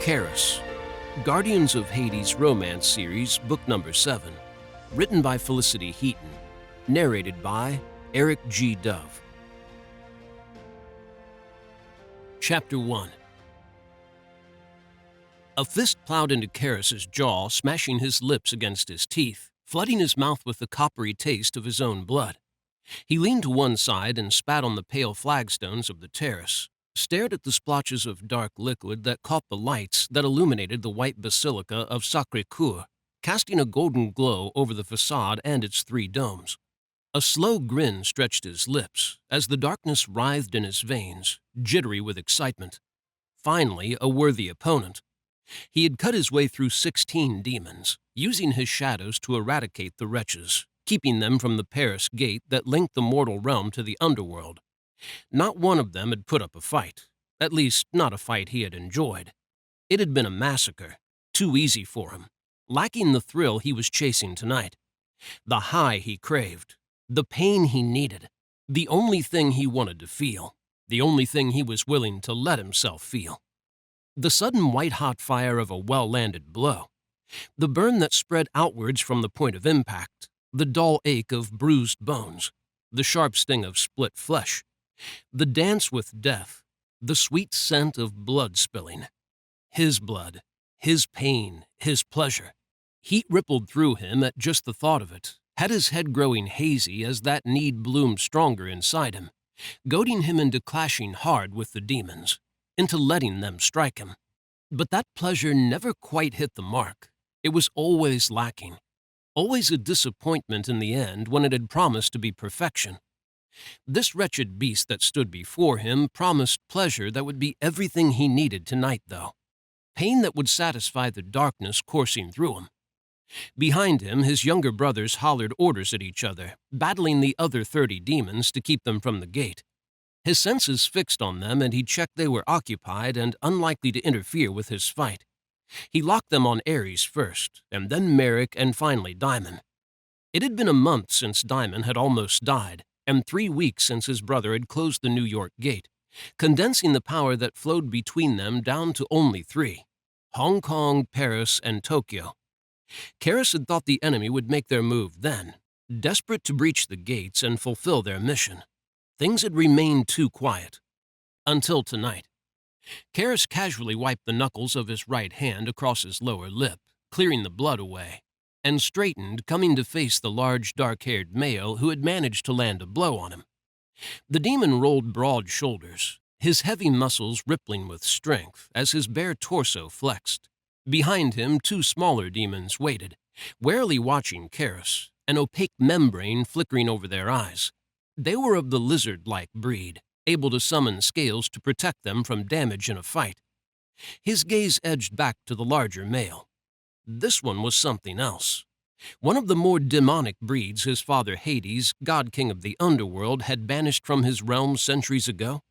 Keras, Guardians of Hades Romance Series, Book Number 7, written by Felicity Heaton, narrated by Eric G. Dove. Chapter 1. A fist plowed into Keras's jaw, smashing his lips against his teeth, flooding his mouth with the coppery taste of his own blood. He leaned to one side and spat on the pale flagstones of the terrace, stared at the splotches of dark liquid that caught the lights that illuminated the white basilica of Sacré-Cœur, casting a golden glow over the facade and its three domes. A slow grin stretched his lips as the darkness writhed in his veins, jittery with excitement. Finally, a worthy opponent. He had cut his way through 16 demons, using his shadows to eradicate the wretches, keeping them from the Paris gate that linked the mortal realm to the underworld. Not one of them had put up a fight, at least not a fight he had enjoyed. It had been a massacre, too easy for him, lacking the thrill he was chasing tonight. The high he craved, the pain he needed, the only thing he wanted to feel, the only thing he was willing to let himself feel. The sudden white-hot fire of a well-landed blow, the burn that spread outwards from the point of impact, the dull ache of bruised bones, the sharp sting of split flesh, the dance with death, the sweet scent of blood spilling. His blood, his pain, his pleasure. Heat rippled through him at just the thought of it, had his head growing hazy as that need bloomed stronger inside him, goading him into clashing hard with the demons, into letting them strike him. But that pleasure never quite hit the mark. It was always lacking, always a disappointment in the end when it had promised to be perfection. This wretched beast that stood before him promised pleasure that would be everything he needed tonight, though. Pain that would satisfy the darkness coursing through him. Behind him, his younger brothers hollered orders at each other, battling the other 30 demons to keep them from the gate. His senses fixed on them, and he checked they were occupied and unlikely to interfere with his fight. He locked them on Ares first, and then Merrick, and finally Diamond. It had been a month since Diamond had almost died, and 3 weeks since his brother had closed the New York gate, condensing the power that flowed between them down to only 3, Hong Kong, Paris, and Tokyo. Keras had thought the enemy would make their move then, desperate to breach the gates and fulfill their mission. Things had remained too quiet. Until tonight. Keras casually wiped the knuckles of his right hand across his lower lip, clearing the blood away, and straightened, coming to face the large, dark-haired male who had managed to land a blow on him. The demon rolled broad shoulders, his heavy muscles rippling with strength as his bare torso flexed. Behind him, 2 smaller demons waited, warily watching Keras, an opaque membrane flickering over their eyes. They were of the lizard-like breed, able to summon scales to protect them from damage in a fight. His gaze edged back to the larger male. This one was something else. One of the more demonic breeds his father Hades, god-king of the underworld, had banished from his realm centuries ago,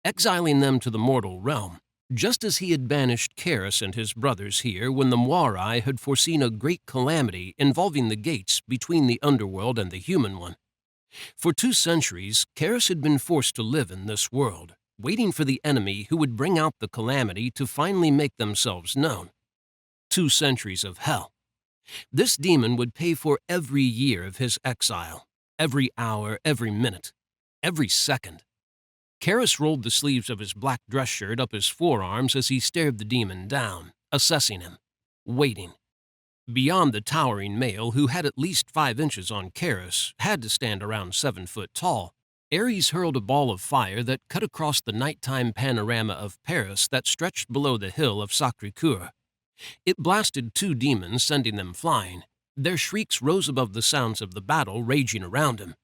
exiling them to the mortal realm, just as he had banished Keras and his brothers here when the Moirai had foreseen a great calamity involving the gates between the underworld and the human one. For 2 centuries, Keras had been forced to live in this world, waiting for the enemy who would bring out the calamity to finally make themselves known. 2 centuries of hell. This demon would pay for every year of his exile, every hour, every minute, every second. Keras rolled the sleeves of his black dress shirt up his forearms as he stared the demon down, assessing him, waiting. Beyond the towering male, who had at least 5 inches on Keras, had to stand around 7 foot tall, Ares hurled a ball of fire that cut across the nighttime panorama of Paris that stretched below the hill of Sacré-Cœur. It blasted 2 demons, sending them flying. Their shrieks rose above the sounds of the battle raging around him.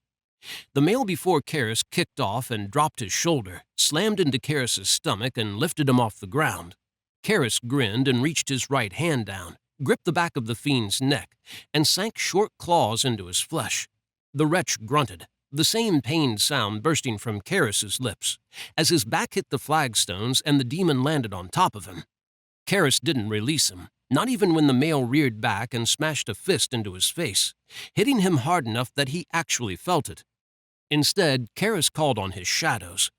The male before Keras kicked off and dropped his shoulder, slammed into Keras's stomach, and lifted him off the ground. Keras grinned and reached his right hand down, gripped the back of the fiend's neck, and sank short claws into his flesh. The wretch grunted, the same pained sound bursting from Keras's lips, as his back hit the flagstones and the demon landed on top of him. Keras didn't release him, not even when the male reared back and smashed a fist into his face, hitting him hard enough that he actually felt it. Instead, Keras called on his shadows.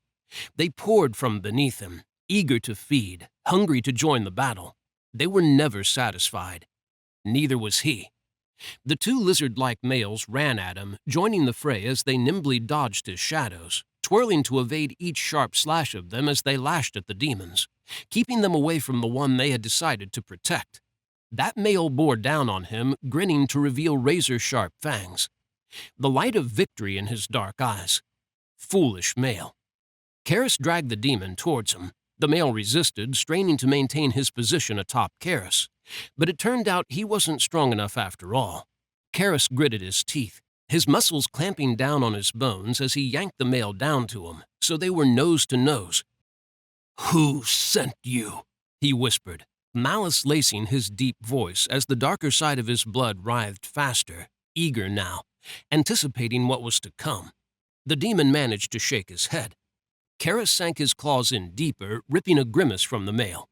They poured from beneath him, eager to feed, hungry to join the battle. They were never satisfied. Neither was he. The two lizard-like males ran at him, joining the fray as they nimbly dodged his shadows, twirling to evade each sharp slash of them as they lashed at the demons, keeping them away from the one they had decided to protect. That male bore down on him, grinning to reveal razor-sharp fangs, the light of victory in his dark eyes. Foolish male. Keras dragged the demon towards him. The male resisted, straining to maintain his position atop Keras. But it turned out he wasn't strong enough after all. Keras gritted his teeth, his muscles clamping down on his bones as he yanked the male down to him, so they were nose to nose. "Who sent you?" he whispered, malice lacing his deep voice as the darker side of his blood writhed faster, eager now, anticipating what was to come. The demon managed to shake his head. Keras sank his claws in deeper, ripping a grimace from the male.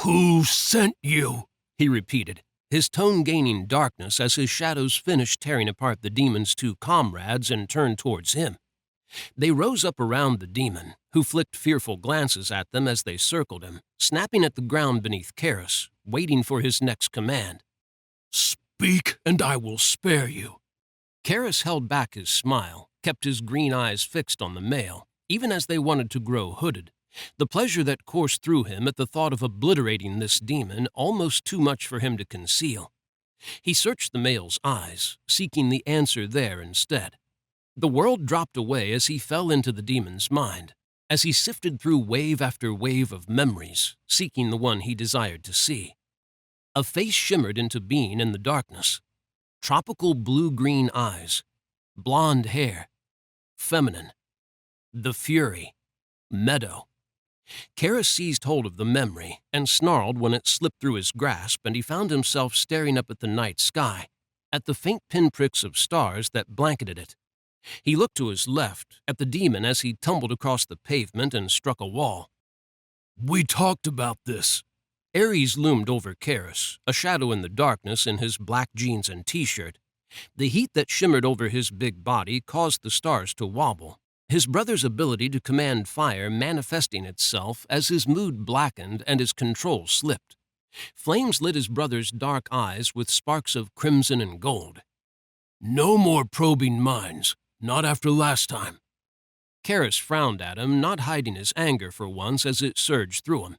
"Who sent you?" he repeated, his tone gaining darkness as his shadows finished tearing apart the demon's two comrades and turned towards him. They rose up around the demon, who flicked fearful glances at them as they circled him, snapping at the ground beneath Keras, waiting for his next command. "Speak, and I will spare you." Keras held back his smile, kept his green eyes fixed on the male, even as they wanted to grow hooded. The pleasure that coursed through him at the thought of obliterating this demon almost too much for him to conceal. He searched the male's eyes, seeking the answer there instead. The world dropped away as he fell into the demon's mind, as he sifted through wave after wave of memories, seeking the one he desired to see. A face shimmered into being in the darkness. Tropical blue-green eyes, blonde hair, feminine. The Fury, Meadow. Keras seized hold of the memory and snarled when it slipped through his grasp and he found himself staring up at the night sky, at the faint pinpricks of stars that blanketed it. He looked to his left, at the demon as he tumbled across the pavement and struck a wall. "We talked about this." Ares loomed over Keras, a shadow in the darkness in his black jeans and t-shirt. The heat that shimmered over his big body caused the stars to wobble, his brother's ability to command fire manifesting itself as his mood blackened and his control slipped. Flames lit his brother's dark eyes with sparks of crimson and gold. "No more probing minds, not after last time." Keras frowned at him, not hiding his anger for once as it surged through him.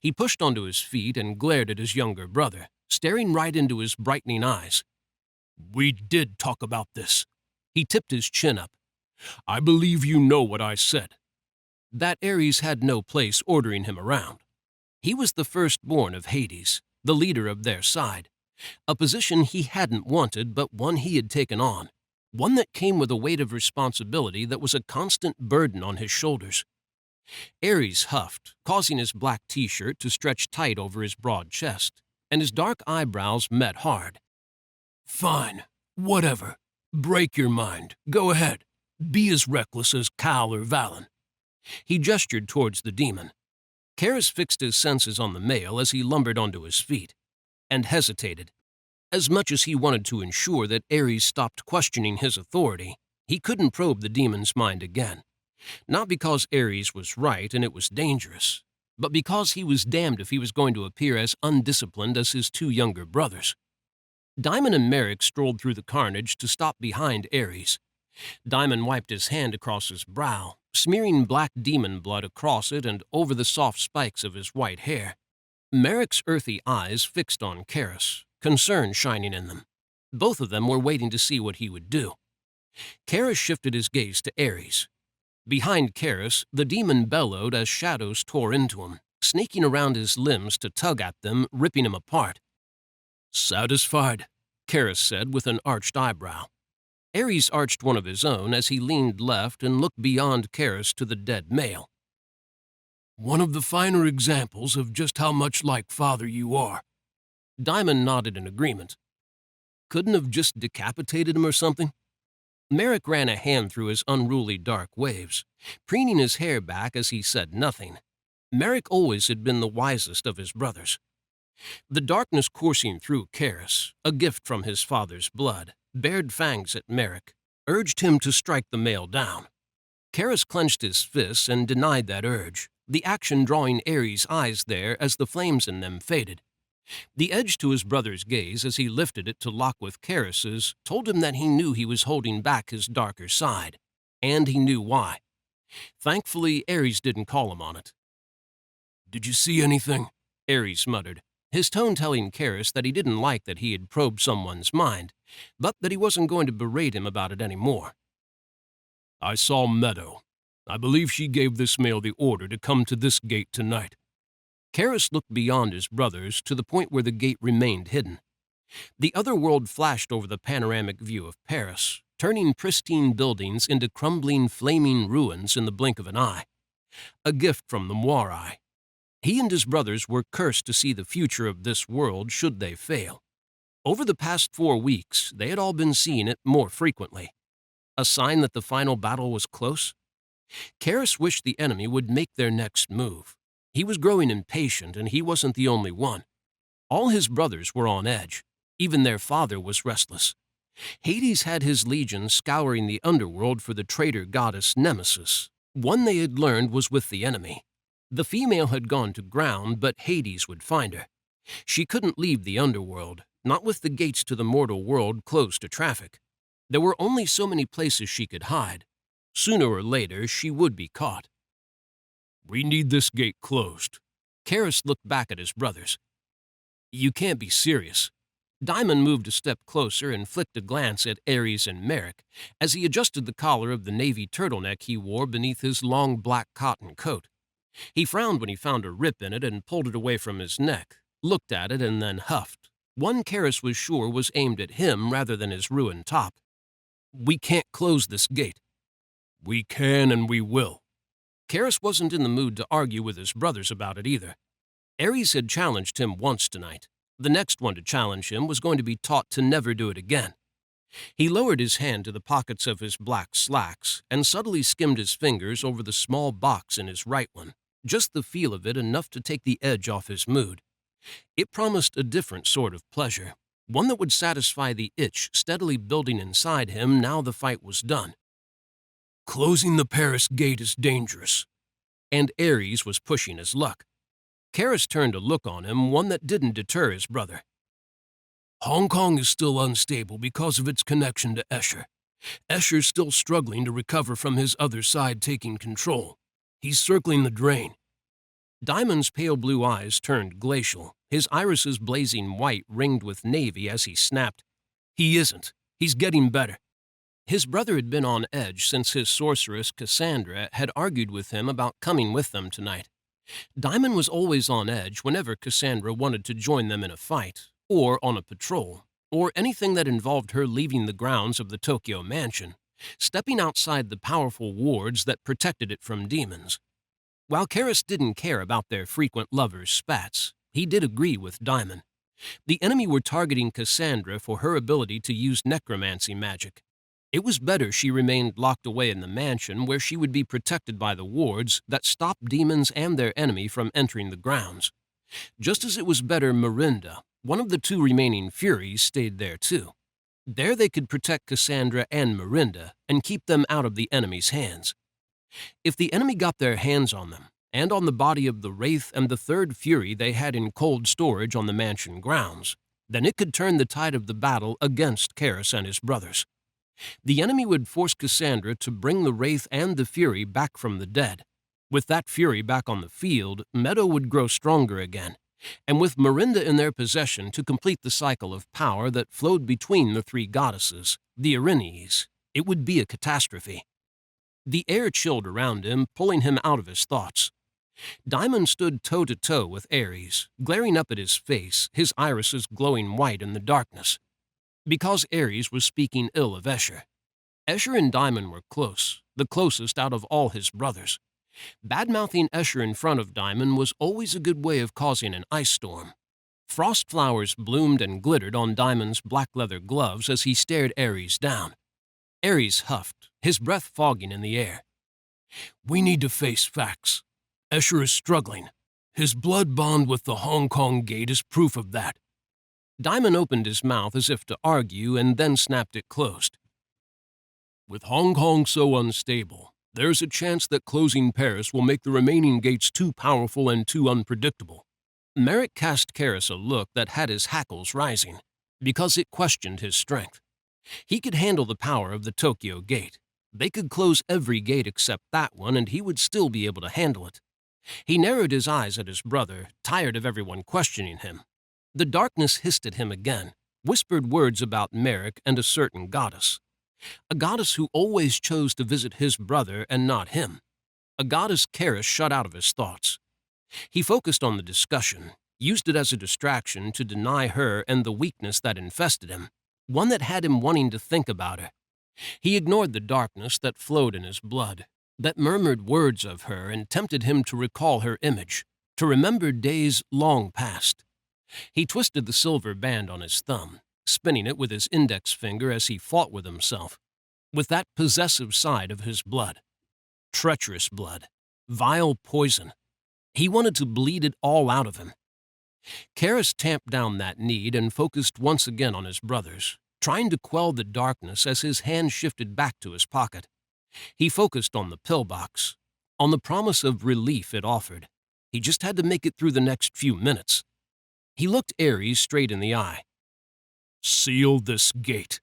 He pushed onto his feet and glared at his younger brother, staring right into his brightening eyes. "We did talk about this." He tipped his chin up. "I believe you know what I said." That Ares had no place ordering him around. He was the firstborn of Hades, the leader of their side, a position he hadn't wanted but one he had taken on, one that came with a weight of responsibility that was a constant burden on his shoulders. Ares huffed, causing his black t-shirt to stretch tight over his broad chest, and his dark eyebrows met hard. "Fine, whatever. Break your mind. Go ahead. Be as reckless as Cal or Valen." He gestured towards the demon. Keras fixed his senses on the male as he lumbered onto his feet, and hesitated. As much as he wanted to ensure that Ares stopped questioning his authority, he couldn't probe the demon's mind again. Not because Ares was right and it was dangerous, but because he was damned if he was going to appear as undisciplined as his two younger brothers. Diamond and Merrick strolled through the carnage to stop behind Ares. Diamond wiped his hand across his brow, smearing black demon blood across it and over the soft spikes of his white hair. Merrick's earthy eyes fixed on Keras, concern shining in them. Both of them were waiting to see what he would do. Keras shifted his gaze to Ares. Behind Keras, the demon bellowed as shadows tore into him, snaking around his limbs to tug at them, ripping him apart. "Satisfied?" Keras said with an arched eyebrow. Ares arched one of his own as he leaned left and looked beyond Keras to the dead male. "One of the finer examples of just how much like father you are." Diamond nodded in agreement. "Couldn't have just decapitated him or something?" Merrick ran a hand through his unruly dark waves, preening his hair back as he said nothing. Merrick always had been the wisest of his brothers. The darkness coursing through Keras, a gift from his father's blood, bared fangs at Merrick, urged him to strike the male down. Keras clenched his fists and denied that urge, the action drawing Ares' eyes there as the flames in them faded. The edge to his brother's gaze as he lifted it to lock with Keras's told him that he knew he was holding back his darker side, and he knew why. Thankfully, Ares didn't call him on it. "Did you see anything?" Ares muttered, his tone telling Keras that he didn't like that he had probed someone's mind, but that he wasn't going to berate him about it anymore. "I saw Meadow. I believe she gave this male the order to come to this gate tonight." Keras looked beyond his brothers to the point where the gate remained hidden. The other world flashed over the panoramic view of Paris, turning pristine buildings into crumbling, flaming ruins in the blink of an eye. A gift from the Moirai. He and his brothers were cursed to see the future of this world should they fail. Over the past 4 weeks, they had all been seeing it more frequently. A sign that the final battle was close? Keras wished the enemy would make their next move. He was growing impatient, and he wasn't the only one. All his brothers were on edge. Even their father was restless. Hades had his legion scouring the underworld for the traitor goddess Nemesis. One they had learned was with the enemy. The female had gone to ground, but Hades would find her. She couldn't leave the underworld, not with the gates to the mortal world closed to traffic. There were only so many places she could hide. Sooner or later, she would be caught. "We need this gate closed." Keras looked back at his brothers. "You can't be serious." Diamond moved a step closer and flicked a glance at Ares and Merrick as he adjusted the collar of the navy turtleneck he wore beneath his long black cotton coat. He frowned when he found a rip in it and pulled it away from his neck, looked at it, and then huffed. One Keras was sure was aimed at him rather than his ruined top. "We can't close this gate." "We can and we will." Keras wasn't in the mood to argue with his brothers about it either. Ares had challenged him once tonight. The next one to challenge him was going to be taught to never do it again. He lowered his hand to the pockets of his black slacks and subtly skimmed his fingers over the small box in his right one, just the feel of it enough to take the edge off his mood. It promised a different sort of pleasure, one that would satisfy the itch steadily building inside him now the fight was done. "Closing the Paris gate is dangerous." And Ares was pushing his luck. Keras turned a look on him, one that didn't deter his brother. "Hong Kong is still unstable because of its connection to Escher. Escher's still struggling to recover from his other side taking control. He's circling the drain." Diamond's pale blue eyes turned glacial, his irises blazing white ringed with navy as he snapped, "He isn't. He's getting better." His brother had been on edge since his sorceress Cassandra had argued with him about coming with them tonight. Diamond was always on edge whenever Cassandra wanted to join them in a fight, or on a patrol, or anything that involved her leaving the grounds of the Tokyo mansion, stepping outside the powerful wards that protected it from demons. While Keras didn't care about their frequent lovers' spats, he did agree with Diamond. The enemy were targeting Cassandra for her ability to use necromancy magic. It was better she remained locked away in the mansion where she would be protected by the wards that stopped demons and their enemy from entering the grounds. Just as it was better Mirinda, one of the 2 remaining Furies, stayed there too. There they could protect Cassandra and Mirinda and keep them out of the enemy's hands. If the enemy got their hands on them, and on the body of the Wraith and the 3rd Fury they had in cold storage on the mansion grounds, then it could turn the tide of the battle against Keras and his brothers. The enemy would force Cassandra to bring the Wraith and the Fury back from the dead. With that Fury back on the field, Meadow would grow stronger again, and with Mirinda in their possession to complete the cycle of power that flowed between the 3 goddesses, the Erinyes, it would be a catastrophe. The air chilled around him, pulling him out of his thoughts. Diamond stood toe-to-toe with Ares, glaring up at his face, his irises glowing white in the darkness. Because Ares was speaking ill of Escher. Escher and Diamond were close, the closest out of all his brothers. Bad-mouthing Escher in front of Diamond was always a good way of causing an ice storm. Frost flowers bloomed and glittered on Diamond's black leather gloves as he stared Ares down. Ares huffed, his breath fogging in the air. "We need to face facts. Escher is struggling. His blood bond with the Hong Kong gate is proof of that." Diamond opened his mouth as if to argue and then snapped it closed. "With Hong Kong so unstable, There's a chance that closing Paris will make the remaining gates too powerful and too unpredictable. Merrick cast Keras a look that had his hackles rising, because it questioned his strength. He could handle the power of the Tokyo Gate. They could close every gate except that one, and he would still be able to handle it. He narrowed his eyes at his brother, tired of everyone questioning him. The darkness hissed at him again, whispered words about Merrick and a certain goddess. A goddess who always chose to visit his brother and not him. A goddess Keras shut out of his thoughts. He focused on the discussion, used it as a distraction to deny her and the weakness that infested him, one that had him wanting to think about her. He ignored the darkness that flowed in his blood, that murmured words of her and tempted him to recall her image, to remember days long past. He twisted the silver band on his thumb, spinning it with his index finger as he fought with himself, with that possessive side of his blood. Treacherous blood, vile poison. He wanted to bleed it all out of him. Keras tamped down that need and focused once again on his brothers, trying to quell the darkness as his hand shifted back to his pocket. He focused on the pillbox, on the promise of relief it offered. He just had to make it through the next few minutes. He looked Ares straight in the eye. "Seal this gate."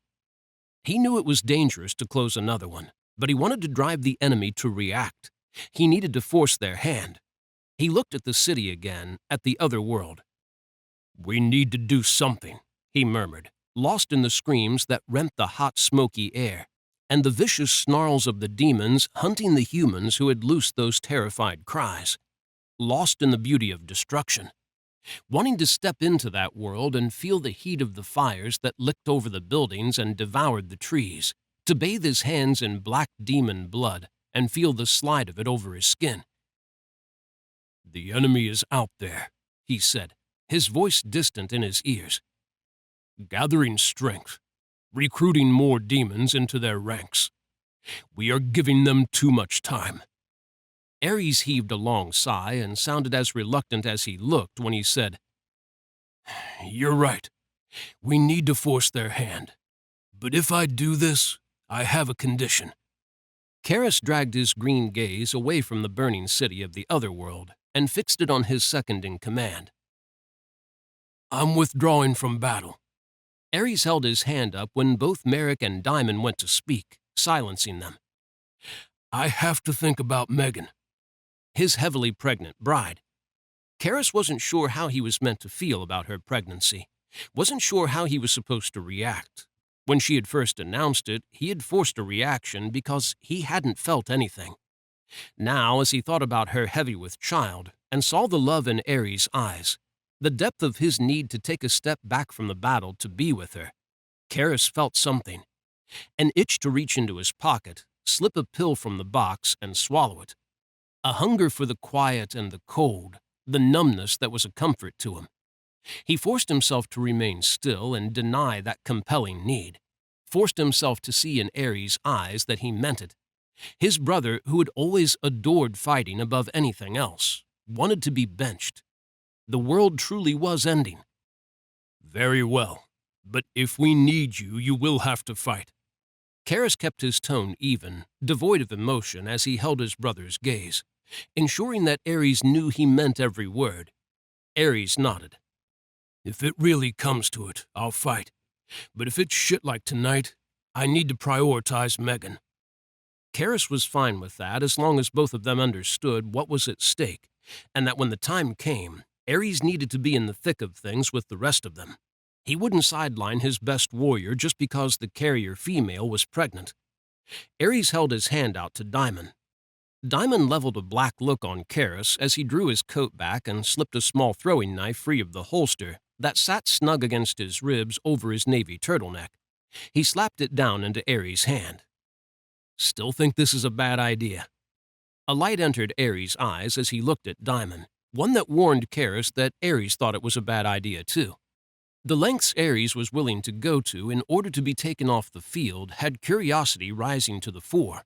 He knew it was dangerous to close another one, but he wanted to drive the enemy to react. He needed to force their hand. He looked at the city again, at the other world. "We need to do something," he murmured, lost in the screams that rent the hot, smoky air, and the vicious snarls of the demons hunting the humans who had loosed those terrified cries. Lost in the beauty of destruction. Wanting to step into that world and feel the heat of the fires that licked over the buildings and devoured the trees, to bathe his hands in black demon blood and feel the slide of it over his skin. "The enemy is out there," he said, his voice distant in his ears. "Gathering strength, recruiting more demons into their ranks. We are giving them too much time." Ares heaved a long sigh and sounded as reluctant as he looked when he said, "You're right. We need to force their hand. But if I do this, I have a condition." Keras dragged his green gaze away from the burning city of the other world and fixed it on his second-in-command. "I'm withdrawing from battle." Ares held his hand up when both Merrick and Diamond went to speak, silencing them. "I have to think about Megan." His heavily pregnant bride. Keras wasn't sure how he was meant to feel about her pregnancy, wasn't sure how he was supposed to react. When she had first announced it, he had forced a reaction because he hadn't felt anything. Now, as he thought about her heavy with child and saw the love in Ares' eyes, the depth of his need to take a step back from the battle to be with her, Keras felt something. An itch to reach into his pocket, slip a pill from the box, and swallow it. A hunger for the quiet and the cold, the numbness that was a comfort to him. He forced himself to remain still and deny that compelling need. Forced himself to see in Ares' eyes that he meant it. His brother, who had always adored fighting above anything else, wanted to be benched. The world truly was ending. "Very well, but if we need you, you will have to fight." Keras kept his tone even, devoid of emotion as he held his brother's gaze, ensuring that Ares knew he meant every word. Ares nodded. "If it really comes to it, I'll fight. But if it's shit like tonight, I need to prioritize Megan." Keras was fine with that as long as both of them understood what was at stake, and that when the time came, Ares needed to be in the thick of things with the rest of them. He wouldn't sideline his best warrior just because the carrier female was pregnant. Ares held his hand out to Diamond. Diamond leveled a black look on Keras as he drew his coat back and slipped a small throwing knife free of the holster that sat snug against his ribs over his navy turtleneck. He slapped it down into Ares' hand. "Still think this is a bad idea?" A light entered Ares' eyes as he looked at Diamond, one that warned Keras that Ares thought it was a bad idea too. The lengths Ares was willing to go to in order to be taken off the field had curiosity rising to the fore.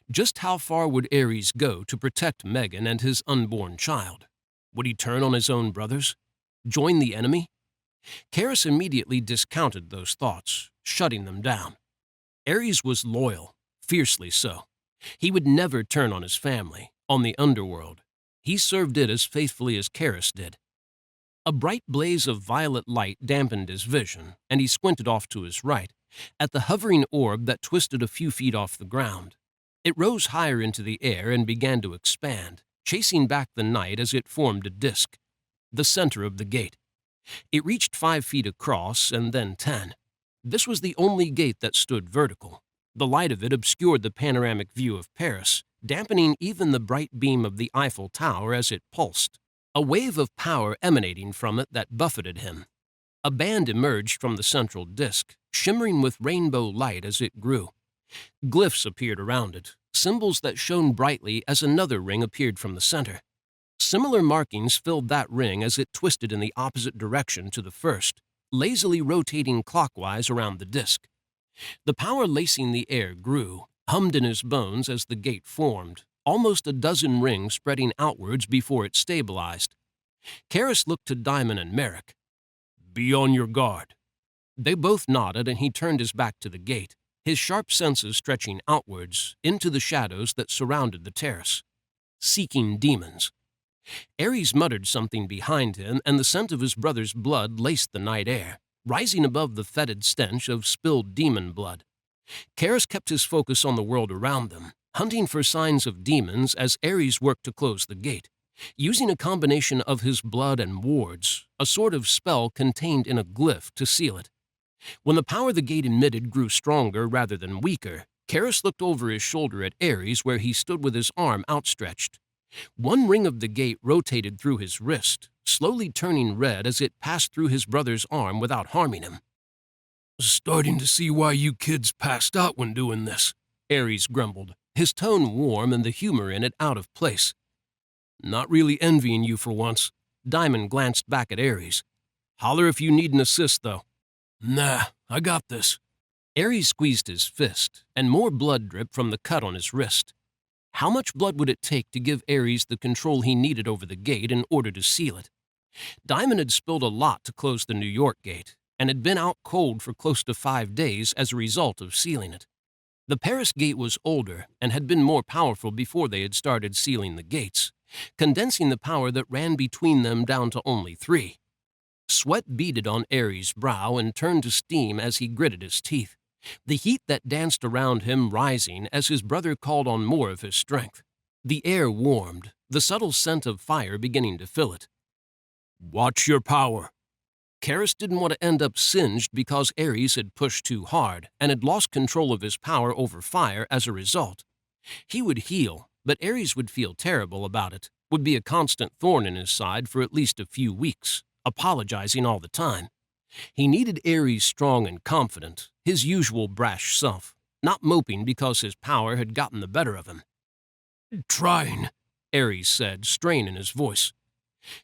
Just how far would Ares go to protect Megan and his unborn child? Would he turn on his own brothers? Join the enemy? Keras immediately discounted those thoughts, shutting them down. Ares was loyal, fiercely so. He would never turn on his family, on the underworld. He served it as faithfully as Keras did. A bright blaze of violet light dampened his vision, and he squinted off to his right, at the hovering orb that twisted a few feet off the ground. It rose higher into the air and began to expand, chasing back the night as it formed a disk, the center of the gate. It reached 5 feet across and then 10. This was the only gate that stood vertical. The light of it obscured the panoramic view of Paris, dampening even the bright beam of the Eiffel Tower as it pulsed, a wave of power emanating from it that buffeted him. A band emerged from the central disk, shimmering with rainbow light as it grew. Glyphs appeared around it, symbols that shone brightly as another ring appeared from the center. Similar markings filled that ring as it twisted in the opposite direction to the first, lazily rotating clockwise around the disk. The power lacing the air grew, hummed in his bones as the gate formed, almost a dozen rings spreading outwards before it stabilized. Keras looked to Diamond and Merrick. "Be on your guard." They both nodded, and he turned his back to the gate, his sharp senses stretching outwards into the shadows that surrounded the terrace. Seeking demons. Ares muttered something behind him, and the scent of his brother's blood laced the night air, rising above the fetid stench of spilled demon blood. Keras kept his focus on the world around them, hunting for signs of demons as Ares worked to close the gate, using a combination of his blood and wards, a sort of spell contained in a glyph to seal it. When the power the gate emitted grew stronger rather than weaker, Keras looked over his shoulder at Ares where he stood with his arm outstretched. One ring of the gate rotated through his wrist, slowly turning red as it passed through his brother's arm without harming him. "Starting to see why you kids passed out when doing this," Ares grumbled, his tone warm and the humor in it out of place. "Not really envying you for once." Diamond glanced back at Ares. "Holler if you need an assist, though." "Nah, I got this." Ares squeezed his fist, and more blood dripped from the cut on his wrist. How much blood would it take to give Ares the control he needed over the gate in order to seal it? Diamond had spilled a lot to close the New York gate, and had been out cold for close to 5 days as a result of sealing it. The Paris gate was older and had been more powerful before they had started sealing the gates, condensing the power that ran between them down to only 3. Sweat beaded on Ares' brow and turned to steam as he gritted his teeth, the heat that danced around him rising as his brother called on more of his strength. The air warmed, the subtle scent of fire beginning to fill it. "Watch your power." Keras didn't want to end up singed because Ares had pushed too hard and had lost control of his power over fire as a result. He would heal, but Ares would feel terrible about it, would be a constant thorn in his side for at least a few weeks, apologizing all the time. He needed Ares strong and confident, his usual brash self, not moping because his power had gotten the better of him. "Trying," Ares said, strain in his voice.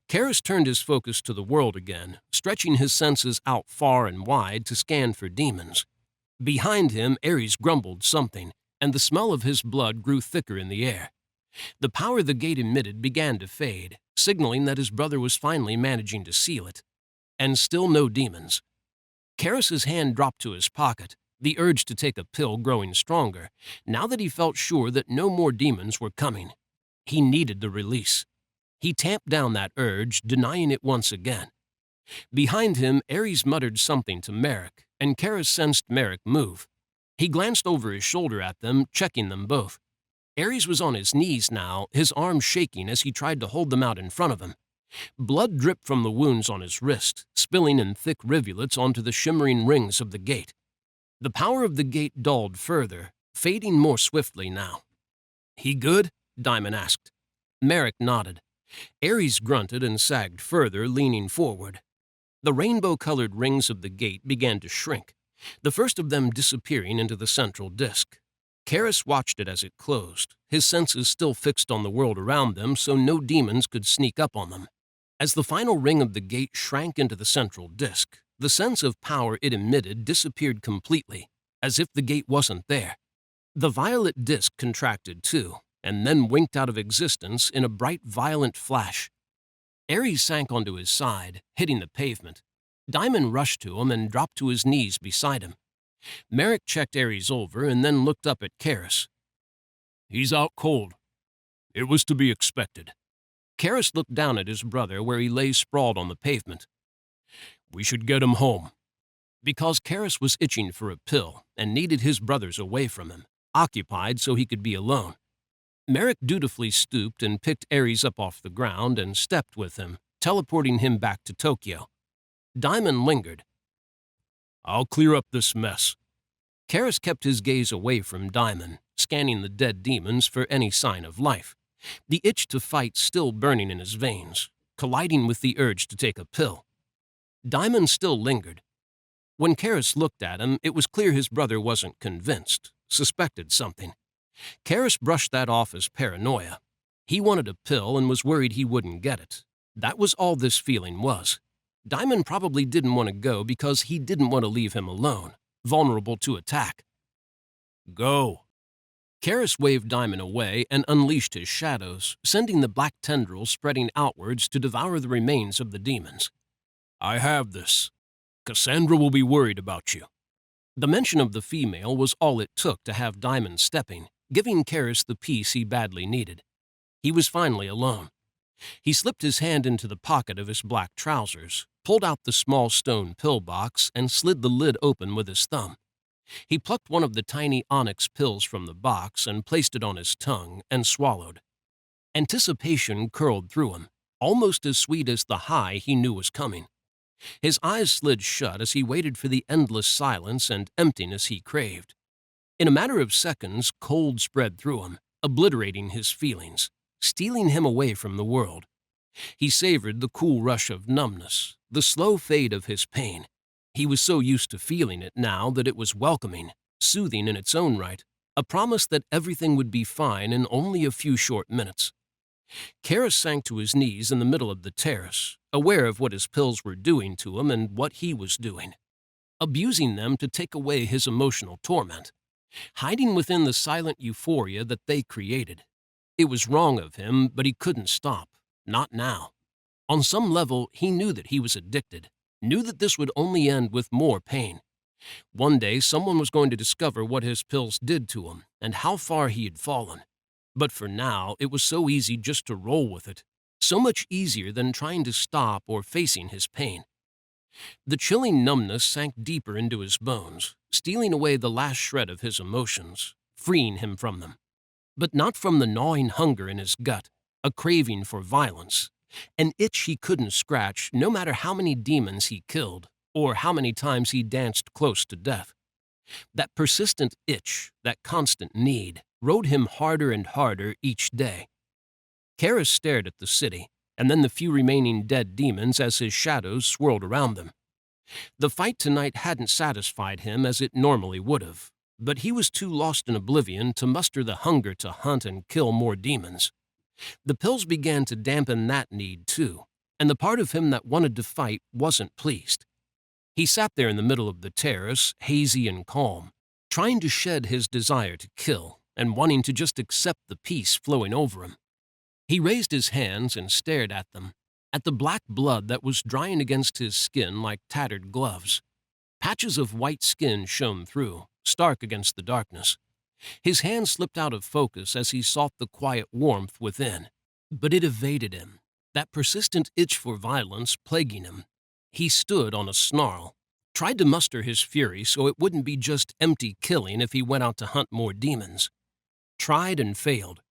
Keras turned his focus to the world again, stretching his senses out far and wide to scan for demons. Behind him, Ares grumbled something, and the smell of his blood grew thicker in the air. The power the gate emitted began to fade, signaling that his brother was finally managing to seal it. And still no demons. Keras's hand dropped to his pocket, the urge to take a pill growing stronger, now that he felt sure that no more demons were coming. He needed the release. He tamped down that urge, denying it once again. Behind him, Ares muttered something to Merrick, and Keras sensed Merrick move. He glanced over his shoulder at them, checking them both. Ares was on his knees now, his arms shaking as he tried to hold them out in front of him. Blood dripped from the wounds on his wrist, spilling in thick rivulets onto the shimmering rings of the gate. The power of the gate dulled further, fading more swiftly now. "He good?" Diamond asked. Merrick nodded. Ares grunted and sagged further, leaning forward. The rainbow-colored rings of the gate began to shrink, the first of them disappearing into the central disk. Keras watched it as it closed, his senses still fixed on the world around them so no demons could sneak up on them. As the final ring of the gate shrank into the central disk, the sense of power it emitted disappeared completely, as if the gate wasn't there. The violet disk contracted too, and then winked out of existence in a bright, violent flash. Ares sank onto his side, hitting the pavement. Diamond rushed to him and dropped to his knees beside him. Merrick checked Ares over and then looked up at Keras. He's out cold. It was to be expected." Keras looked down at his brother where he lay sprawled on the pavement. "We should get him home." Because Keras was itching for a pill and needed his brothers away from him, occupied so he could be alone. Merrick dutifully stooped and picked Ares up off the ground and stepped with him, teleporting him back to Tokyo. Diamond lingered. "I'll clear up this mess." Keras kept his gaze away from Diamond, scanning the dead demons for any sign of life, the itch to fight still burning in his veins, colliding with the urge to take a pill. Diamond still lingered. When Keras looked at him, it was clear his brother wasn't convinced, suspected something. Keras brushed that off as paranoia. He wanted a pill and was worried he wouldn't get it. That was all this feeling was. Diamond probably didn't want to go because he didn't want to leave him alone, vulnerable to attack. "Go." Keras waved Diamond away and unleashed his shadows, sending the black tendrils spreading outwards to devour the remains of the demons. "I have this. Cassandra will be worried about you." The mention of the female was all it took to have Diamond stepping, giving Keras the peace he badly needed. He was finally alone. He slipped his hand into the pocket of his black trousers, pulled out the small stone pill box, and slid the lid open with his thumb. He plucked one of the tiny onyx pills from the box and placed it on his tongue and swallowed. Anticipation curled through him, almost as sweet as the high he knew was coming. His eyes slid shut as he waited for the endless silence and emptiness he craved. In a matter of seconds, cold spread through him, obliterating his feelings, stealing him away from the world. He savored the cool rush of numbness, the slow fade of his pain. He was so used to feeling it now that it was welcoming, soothing in its own right, a promise that everything would be fine in only a few short minutes. Keras sank to his knees in the middle of the terrace, aware of what his pills were doing to him and what he was doing, abusing them to take away his emotional torment, hiding within the silent euphoria that they created. It was wrong of him, but he couldn't stop, not now. On some level, he knew that he was addicted, knew that this would only end with more pain. One day, someone was going to discover what his pills did to him and how far he had fallen. But for now, it was so easy just to roll with it, so much easier than trying to stop or facing his pain. The chilling numbness sank deeper into his bones, stealing away the last shred of his emotions, freeing him from them. But not from the gnawing hunger in his gut, a craving for violence, an itch he couldn't scratch no matter how many demons he killed or how many times he danced close to death. That persistent itch, that constant need, rode him harder and harder each day. Keras stared at the city, and then the few remaining dead demons as his shadows swirled around them. The fight tonight hadn't satisfied him as it normally would have, but he was too lost in oblivion to muster the hunger to hunt and kill more demons. The pills began to dampen that need too, and the part of him that wanted to fight wasn't pleased. He sat there in the middle of the terrace, hazy and calm, trying to shed his desire to kill and wanting to just accept the peace flowing over him. He raised his hands and stared at them, at the black blood that was drying against his skin like tattered gloves. Patches of white skin shone through, stark against the darkness. His hand slipped out of focus as he sought the quiet warmth within, but it evaded him, that persistent itch for violence plaguing him. He stood on a snarl, tried to muster his fury so it wouldn't be just empty killing if he went out to hunt more demons. Tried and failed.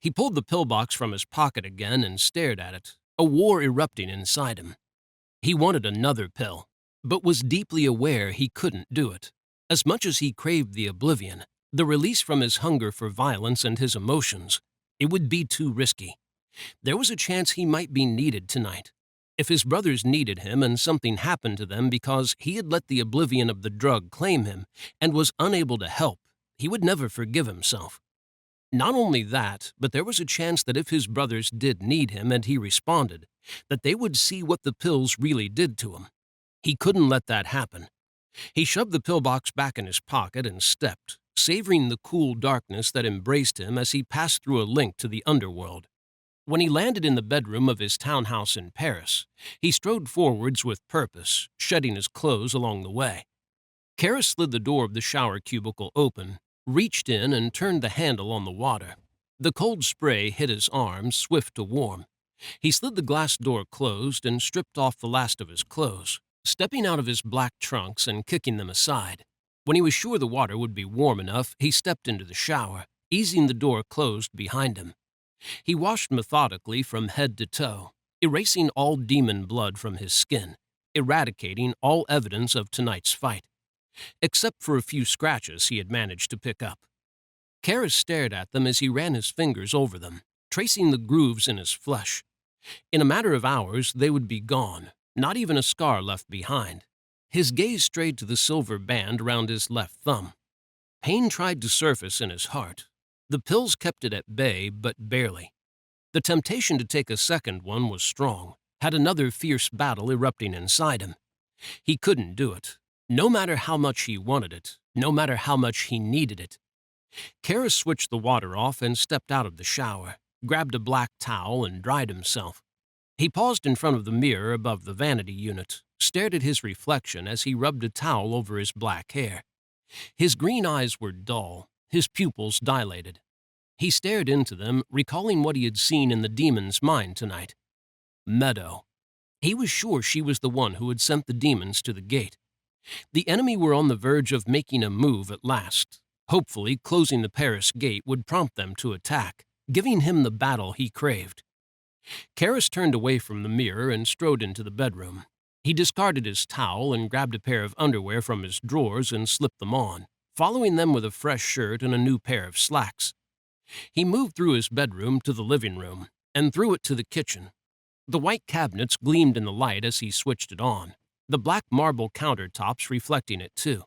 He pulled the pillbox from his pocket again and stared at it, a war erupting inside him. He wanted another pill, but was deeply aware he couldn't do it. As much as he craved the oblivion, the release from his hunger for violence and his emotions, it would be too risky. There was a chance he might be needed tonight. If his brothers needed him and something happened to them because he had let the oblivion of the drug claim him and was unable to help, he would never forgive himself. Not only that, but there was a chance that if his brothers did need him and he responded, that they would see what the pills really did to him. He couldn't let that happen. He shoved the pillbox back in his pocket and stepped, savoring the cool darkness that embraced him as he passed through a link to the underworld. When he landed in the bedroom of his townhouse in Paris, he strode forwards with purpose, shedding his clothes along the way. Keras slid the door of the shower cubicle open reached in and turned the handle on the water. The cold spray hit his arms, swift to warm. He slid the glass door closed and stripped off the last of his clothes, stepping out of his black trunks and kicking them aside. When he was sure the water would be warm enough, he stepped into the shower, easing the door closed behind him. He washed methodically from head to toe, erasing all demon blood from his skin, eradicating all evidence of tonight's fight, except for a few scratches he had managed to pick up. Keras stared at them as he ran his fingers over them, tracing the grooves in his flesh. In a matter of hours, they would be gone, not even a scar left behind. His gaze strayed to the silver band around his left thumb. Pain tried to surface in his heart. The pills kept it at bay, but barely. The temptation to take a second one was strong, had another fierce battle erupting inside him. He couldn't do it, no matter how much he wanted it, no matter how much he needed it. Keras switched the water off and stepped out of the shower, grabbed a black towel and dried himself. He paused in front of the mirror above the vanity unit, stared at his reflection as he rubbed a towel over his black hair. His green eyes were dull, his pupils dilated. He stared into them, recalling what he had seen in the demon's mind tonight. Meadow. He was sure she was the one who had sent the demons to the gate. The enemy were on the verge of making a move at last. Hopefully, closing the Paris gate would prompt them to attack, giving him the battle he craved. Keras turned away from the mirror and strode into the bedroom. He discarded his towel and grabbed a pair of underwear from his drawers and slipped them on, following them with a fresh shirt and a new pair of slacks. He moved through his bedroom to the living room and through it to the kitchen. The white cabinets gleamed in the light as he switched it on, the black marble countertops reflecting it too.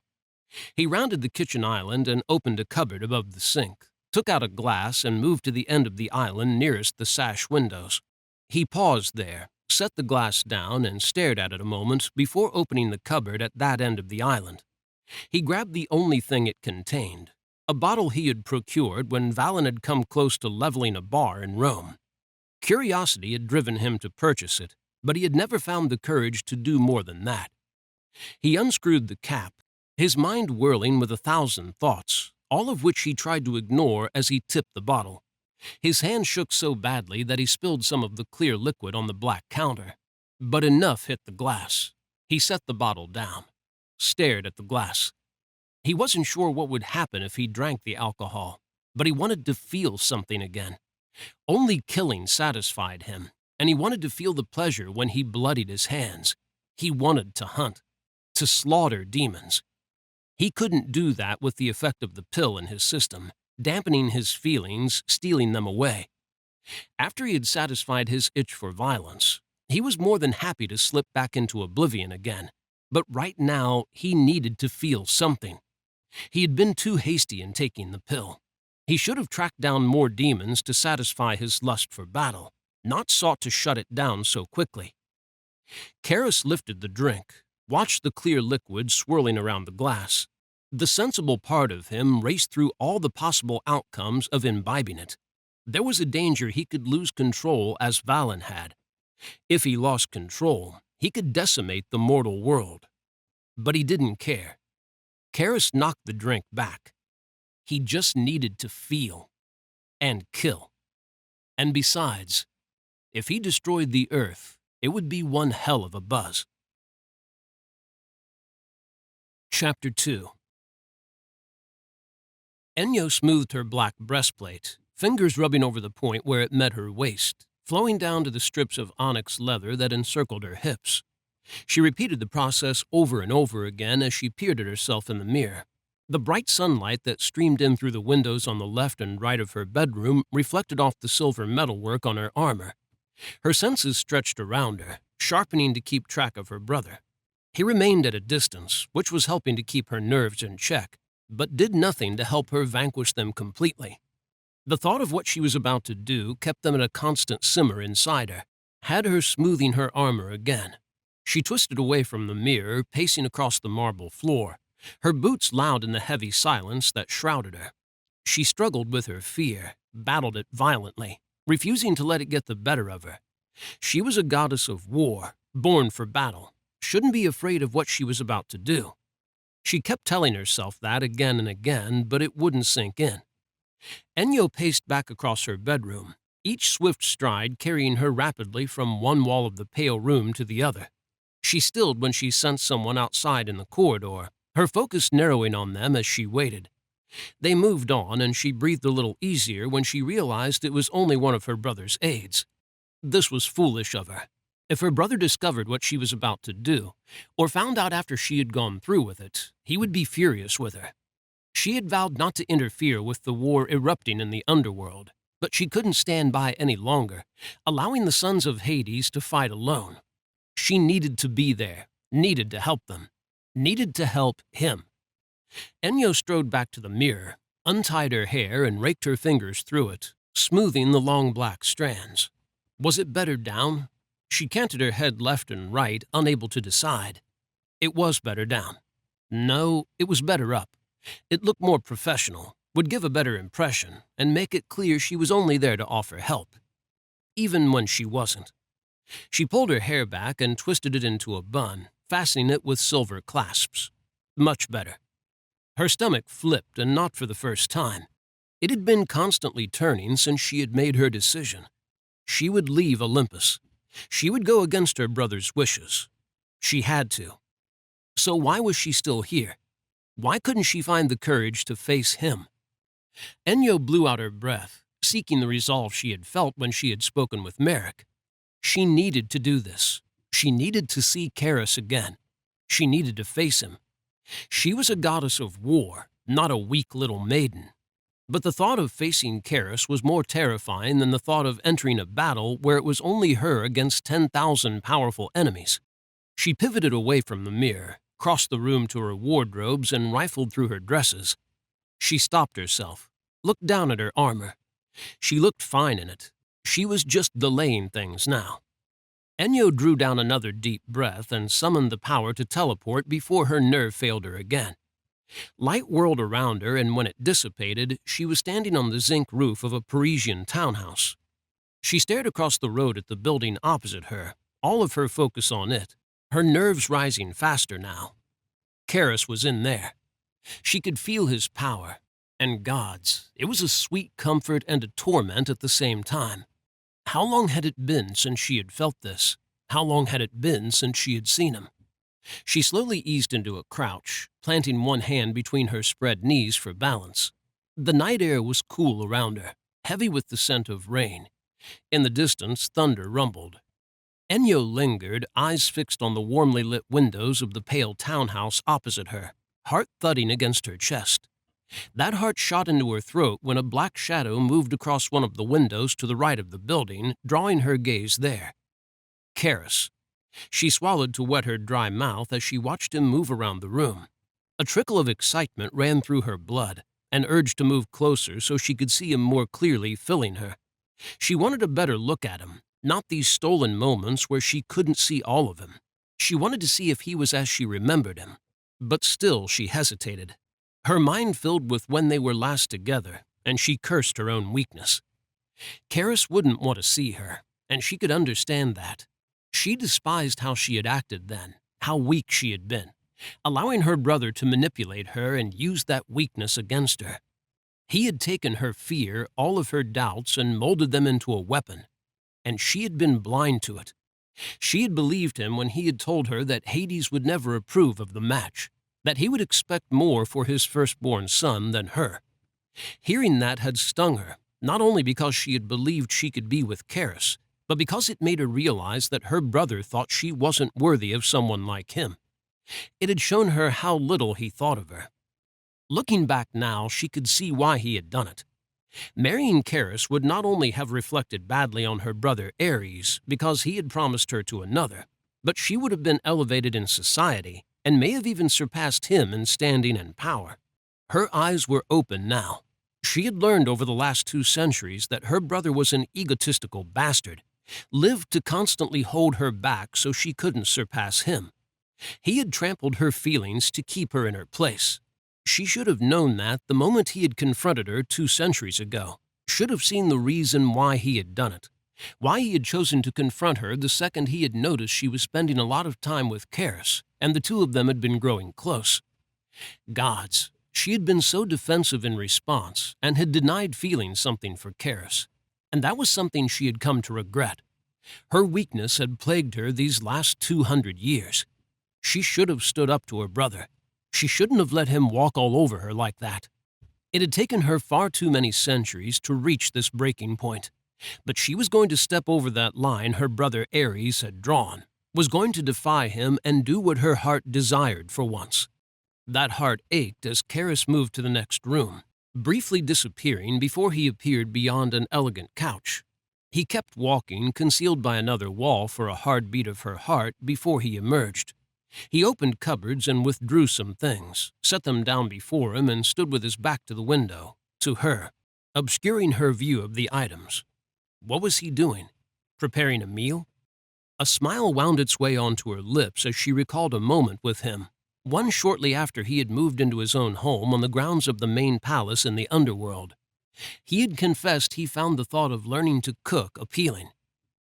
He rounded the kitchen island and opened a cupboard above the sink, took out a glass and moved to the end of the island nearest the sash windows. He paused there, set the glass down and stared at it a moment before opening the cupboard at that end of the island. He grabbed the only thing it contained, a bottle he had procured when Valen had come close to leveling a bar in Rome. Curiosity had driven him to purchase it, but he had never found the courage to do more than that. He unscrewed the cap, his mind whirling with 1,000 thoughts, all of which he tried to ignore as he tipped the bottle. His hand shook so badly that he spilled some of the clear liquid on the black counter. But enough hit the glass. He set the bottle down, stared at the glass. He wasn't sure what would happen if he drank the alcohol, but he wanted to feel something again. Only killing satisfied him, and he wanted to feel the pleasure when he bloodied his hands. He wanted to hunt, to slaughter demons. He couldn't do that with the effect of the pill in his system, dampening his feelings, stealing them away. After he had satisfied his itch for violence, he was more than happy to slip back into oblivion again. But right now, he needed to feel something. He had been too hasty in taking the pill. He should have tracked down more demons to satisfy his lust for battle, not sought to shut it down so quickly. Keras lifted the drink, watched the clear liquid swirling around the glass. The sensible part of him raced through all the possible outcomes of imbibing it. There was a danger he could lose control as Valen had. If he lost control, he could decimate the mortal world. But he didn't care. Keras knocked the drink back. He just needed to feel and kill. And besides, if he destroyed the earth, it would be one hell of a buzz. Chapter 2. Enyo smoothed her black breastplate, fingers rubbing over the point where it met her waist, flowing down to the strips of onyx leather that encircled her hips. She repeated the process over and over again as she peered at herself in the mirror. The bright sunlight that streamed in through the windows on the left and right of her bedroom reflected off the silver metalwork on her armor. Her senses stretched around her, sharpening to keep track of her brother. He remained at a distance, which was helping to keep her nerves in check, but did nothing to help her vanquish them completely. The thought of what she was about to do kept them at a constant simmer inside her, had her smoothing her armor again. She twisted away from the mirror, pacing across the marble floor, her boots loud in the heavy silence that shrouded her. She struggled with her fear, battled it violently, refusing to let it get the better of her. She was a goddess of war, born for battle, shouldn't be afraid of what she was about to do. She kept telling herself that again and again, but it wouldn't sink in. Enyo paced back across her bedroom, each swift stride carrying her rapidly from one wall of the pale room to the other. She stilled when she sensed someone outside in the corridor, her focus narrowing on them as she waited. They moved on, and she breathed a little easier when she realized it was only one of her brother's aides. This was foolish of her. If her brother discovered what she was about to do, or found out after she had gone through with it, he would be furious with her. She had vowed not to interfere with the war erupting in the underworld, but she couldn't stand by any longer, allowing the sons of Hades to fight alone. She needed to be there, needed to help them, needed to help him. Enyo strode back to the mirror, untied her hair and raked her fingers through it, smoothing the long black strands. Was it better down? She canted her head left and right, unable to decide. It was better down. No, it was better up. It looked more professional, would give a better impression, and make it clear she was only there to offer help, even when she wasn't. She pulled her hair back and twisted it into a bun, fastening it with silver clasps. Much better. Her stomach flipped, and not for the first time. It had been constantly turning since she had made her decision. She would leave Olympus. She would go against her brother's wishes. She had to. So why was she still here? Why couldn't she find the courage to face him? Enyo blew out her breath, seeking the resolve she had felt when she had spoken with Merrick. She needed to do this. She needed to see Keras again. She needed to face him. She was a goddess of war, not a weak little maiden. But the thought of facing Keras was more terrifying than the thought of entering a battle where it was only her against 10,000 powerful enemies. She pivoted away from the mirror, crossed the room to her wardrobes, and rifled through her dresses. She stopped herself, looked down at her armor. She looked fine in it. She was just delaying things now. Enyo drew down another deep breath and summoned the power to teleport before her nerve failed her again. Light whirled around her, and when it dissipated, she was standing on the zinc roof of a Parisian townhouse. She stared across the road at the building opposite her, all of her focus on it, her nerves rising faster now. Keras was in there. She could feel his power, and God's. It was a sweet comfort and a torment at the same time. How long had it been since she had felt this? How long had it been since she had seen him? She slowly eased into a crouch, planting one hand between her spread knees for balance. The night air was cool around her, heavy with the scent of rain. In the distance, thunder rumbled. Enyo lingered, eyes fixed on the warmly lit windows of the pale townhouse opposite her, heart thudding against her chest. That heart shot into her throat when a black shadow moved across one of the windows to the right of the building, drawing her gaze there. Keras. She swallowed to wet her dry mouth as she watched him move around the room. A trickle of excitement ran through her blood, an urge to move closer so she could see him more clearly filling her. She wanted a better look at him, not these stolen moments where she couldn't see all of him. She wanted to see if he was as she remembered him. But still she hesitated. Her mind filled with when they were last together, and she cursed her own weakness. Keras wouldn't want to see her, and she could understand that. She despised how she had acted then, how weak she had been, allowing her brother to manipulate her and use that weakness against her. He had taken her fear, all of her doubts, and molded them into a weapon, and she had been blind to it. She had believed him when he had told her that Hades would never approve of the match, that he would expect more for his firstborn son than her. Hearing that had stung her, not only because she had believed she could be with Keras, but because it made her realize that her brother thought she wasn't worthy of someone like him. It had shown her how little he thought of her. Looking back now, she could see why he had done it. Marrying Keras would not only have reflected badly on her brother Ares because he had promised her to another, but she would have been elevated in society and may have even surpassed him in standing and power. Her eyes were open now. She had learned over the last 2 centuries that her brother was an egotistical bastard, lived to constantly hold her back so she couldn't surpass him. He had trampled her feelings to keep her in her place. She should have known that the moment he had confronted her 2 centuries ago, should have seen the reason why he had done it, why he had chosen to confront her the second he had noticed she was spending a lot of time with Keras, and the two of them had been growing close. Gods, she had been so defensive in response and had denied feeling something for Keras, and that was something she had come to regret. Her weakness had plagued her these last 200 years. She should have stood up to her brother. She shouldn't have let him walk all over her like that. It had taken her far too many centuries to reach this breaking point, but she was going to step over that line her brother Ares had drawn, was going to defy him and do what her heart desired for once. That heart ached as Keras moved to the next room, briefly disappearing before he appeared beyond an elegant couch. He kept walking, concealed by another wall for a hard beat of her heart before he emerged. He opened cupboards and withdrew some things, set them down before him, and stood with his back to the window, to her, obscuring her view of the items. What was he doing? Preparing a meal? A smile wound its way onto her lips as she recalled a moment with him, one shortly after he had moved into his own home on the grounds of the main palace in the underworld. He had confessed he found the thought of learning to cook appealing.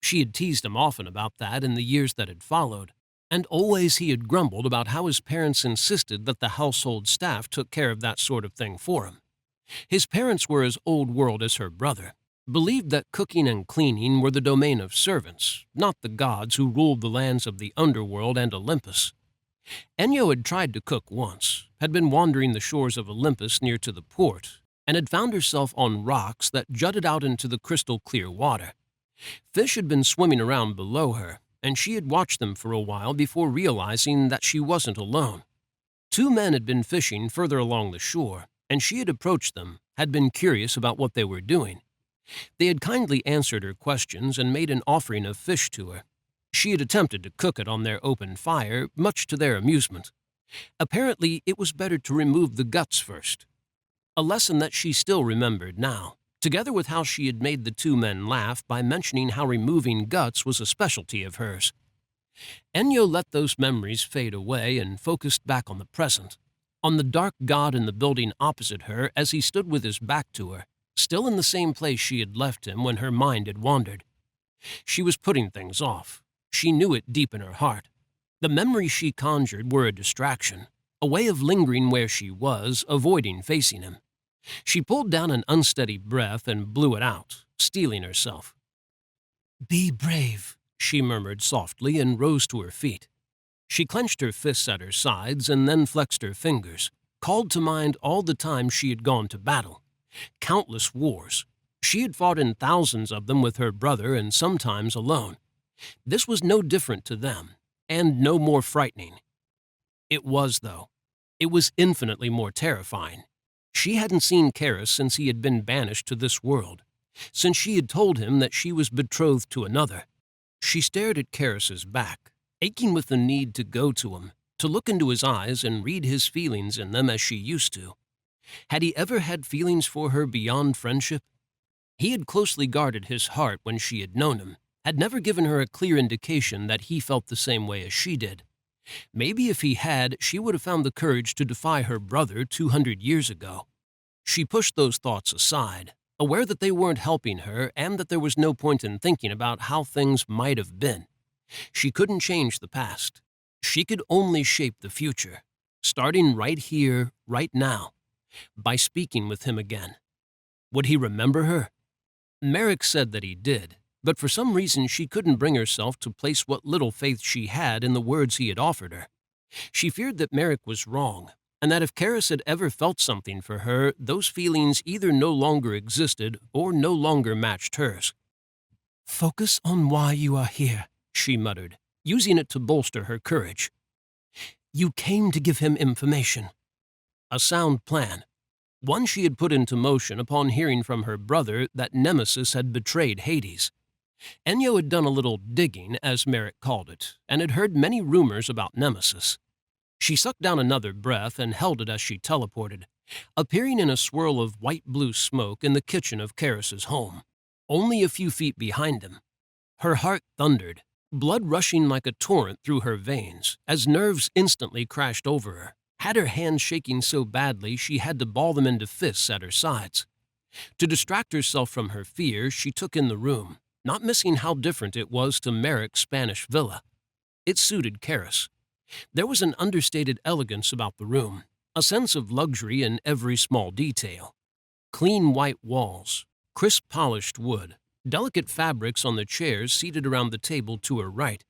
She had teased him often about that in the years that had followed, and always he had grumbled about how his parents insisted that the household staff took care of that sort of thing for him. His parents were as old world as her brother, believed that cooking and cleaning were the domain of servants, not the gods who ruled the lands of the underworld and Olympus. Enyo had tried to cook once, had been wandering the shores of Olympus near to the port, and had found herself on rocks that jutted out into the crystal-clear water. Fish had been swimming around below her, and she had watched them for a while before realizing that she wasn't alone. Two men had been fishing further along the shore, and she had approached them, had been curious about what they were doing. They had kindly answered her questions and made an offering of fish to her. She had attempted to cook it on their open fire, much to their amusement. Apparently, it was better to remove the guts first. A lesson that she still remembered now, together with how she had made the two men laugh by mentioning how removing guts was a specialty of hers. Enyo let those memories fade away and focused back on the present, on the dark god in the building opposite her as he stood with his back to her, still in the same place she had left him when her mind had wandered. She was putting things off. She knew it deep in her heart. The memories she conjured were a distraction, a way of lingering where she was, avoiding facing him. She pulled down an unsteady breath and blew it out, steeling herself. "Be brave," she murmured softly and rose to her feet. She clenched her fists at her sides and then flexed her fingers, called to mind all the times she had gone to battle. Countless wars. She had fought in thousands of them with her brother and sometimes alone. This was no different to them, and no more frightening. It was, though. It was infinitely more terrifying. She hadn't seen Keras since he had been banished to this world, since she had told him that she was betrothed to another. She stared at Keras's back, aching with the need to go to him, to look into his eyes and read his feelings in them as she used to. Had he ever had feelings for her beyond friendship? He had closely guarded his heart when she had known him, had never given her a clear indication that he felt the same way as she did. Maybe if he had, she would have found the courage to defy her brother 200 years ago. She pushed those thoughts aside, aware that they weren't helping her and that there was no point in thinking about how things might have been. She couldn't change the past. She could only shape the future, starting right here, right now, by speaking with him again. Would he remember her? Merrick said that he did, but for some reason she couldn't bring herself to place what little faith she had in the words he had offered her. She feared that Merrick was wrong, and that if Keras had ever felt something for her, those feelings either no longer existed or no longer matched hers. "Focus on why you are here," she muttered, using it to bolster her courage. "You came to give him information." A sound plan. One she had put into motion upon hearing from her brother that Nemesis had betrayed Hades. Enyo had done a little digging, as Merrick called it, and had heard many rumors about Nemesis. She sucked down another breath and held it as she teleported, appearing in a swirl of white-blue smoke in the kitchen of Keras's home, only a few feet behind him. Her heart thundered, blood rushing like a torrent through her veins, as nerves instantly crashed over her, had her hands shaking so badly she had to ball them into fists at her sides. To distract herself from her fear, she took in the room, not missing how different it was to Merrick's Spanish villa. It suited Keras. There was an understated elegance about the room, a sense of luxury in every small detail. Clean white walls, crisp polished wood, delicate fabrics on the chairs seated around the table to her right,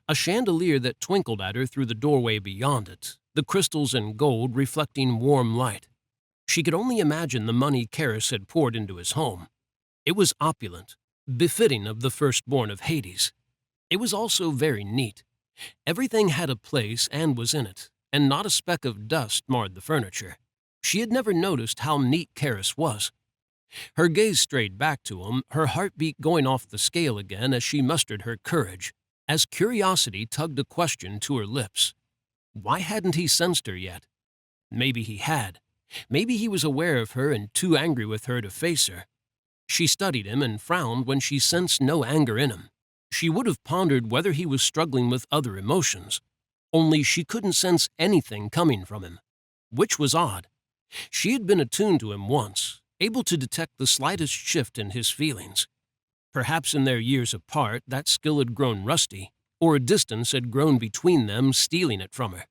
a chandelier that twinkled at her through the doorway beyond it, the crystals and gold reflecting warm light. She could only imagine the money Keras had poured into his home. It was opulent, befitting of the firstborn of Hades. It was also very neat. Everything had a place and was in it, and not a speck of dust marred the furniture. She had never noticed how neat Keras was. Her gaze strayed back to him, her heartbeat going off the scale again as she mustered her courage, as curiosity tugged a question to her lips. Why hadn't he sensed her yet? Maybe he had. Maybe he was aware of her and too angry with her to face her. She studied him and frowned when she sensed no anger in him. She would have pondered whether he was struggling with other emotions, only she couldn't sense anything coming from him, which was odd. She had been attuned to him once, able to detect the slightest shift in his feelings. Perhaps in their years apart that skill had grown rusty, or a distance had grown between them, stealing it from her.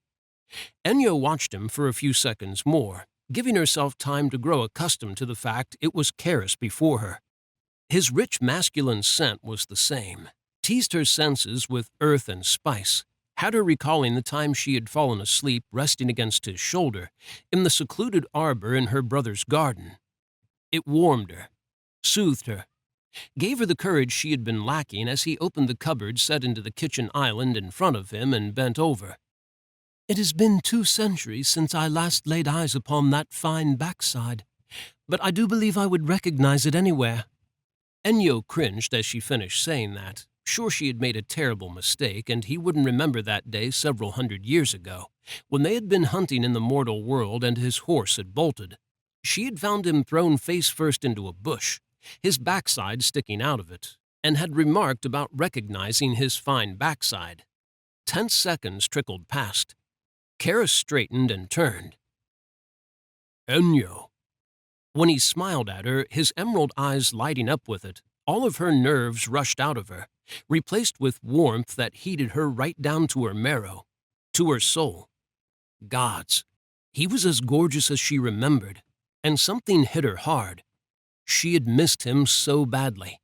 Enya watched him for a few seconds more, giving herself time to grow accustomed to the fact it was Keras before her. His rich masculine scent was the same, teased her senses with earth and spice, had her recalling the time she had fallen asleep resting against his shoulder in the secluded arbor in her brother's garden. It warmed her, soothed her, gave her the courage she had been lacking as he opened the cupboard set into the kitchen island in front of him and bent over. "It has been 2 centuries since I last laid eyes upon that fine backside, but I do believe I would recognize it anywhere." Enya cringed as she finished saying that, sure she had made a terrible mistake and he wouldn't remember that day several hundred years ago, when they had been hunting in the mortal world and his horse had bolted. She had found him thrown face first into a bush, his backside sticking out of it, and had remarked about recognizing his fine backside. 10 seconds trickled past. Keras straightened and turned. "Enya." When he smiled at her, his emerald eyes lighting up with it, all of her nerves rushed out of her, replaced with warmth that heated her right down to her marrow, to her soul. Gods, he was as gorgeous as she remembered, and something hit her hard. She had missed him so badly.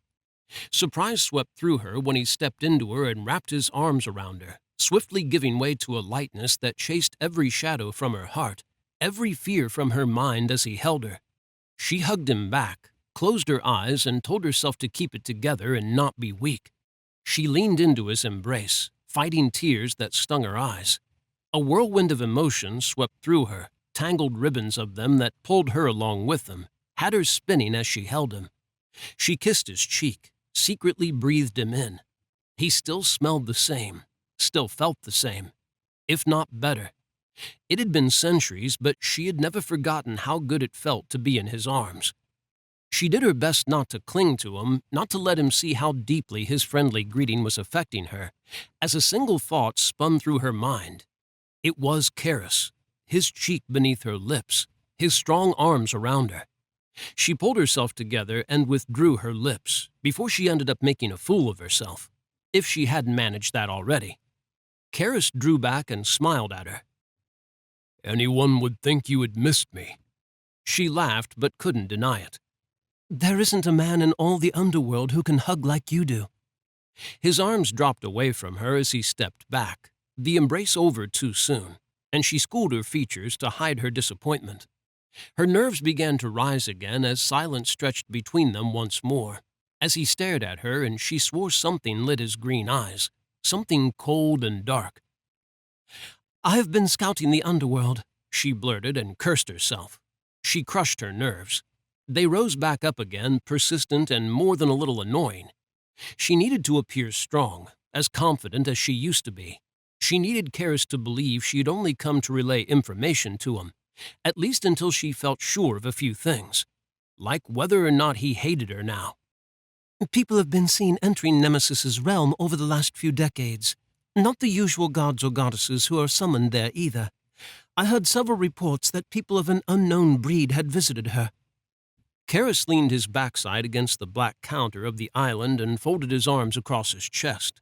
Surprise swept through her when he stepped into her and wrapped his arms around her, swiftly giving way to a lightness that chased every shadow from her heart, every fear from her mind as he held her. She hugged him back, closed her eyes, and told herself to keep it together and not be weak. She leaned into his embrace, fighting tears that stung her eyes. A whirlwind of emotions swept through her, tangled ribbons of them that pulled her along with them, had her spinning as she held him. She kissed his cheek, secretly breathed him in. He still smelled the same, still felt the same, if not better. It had been centuries, but she had never forgotten how good it felt to be in his arms. She did her best not to cling to him, not to let him see how deeply his friendly greeting was affecting her, as a single thought spun through her mind. It was Keras, his cheek beneath her lips, his strong arms around her. She pulled herself together and withdrew her lips before she ended up making a fool of herself, if she hadn't managed that already. Keras drew back and smiled at her. "Anyone would think you had missed me." She laughed but couldn't deny it. "There isn't a man in all the underworld who can hug like you do." His arms dropped away from her as he stepped back, the embrace over too soon, and she schooled her features to hide her disappointment. Her nerves began to rise again as silence stretched between them once more, as he stared at her and she swore something lit his green eyes, something cold and dark. "I have been scouting the underworld," she blurted and cursed herself. She crushed her nerves. They rose back up again, persistent and more than a little annoying. She needed to appear strong, as confident as she used to be. She needed Keras to believe she had only come to relay information to him, at least until she felt sure of a few things, like whether or not he hated her now. "People have been seen entering Nemesis's realm over the last few decades. Not the usual gods or goddesses who are summoned there either. I heard several reports that people of an unknown breed had visited her." Keras leaned his backside against the black counter of the island and folded his arms across his chest.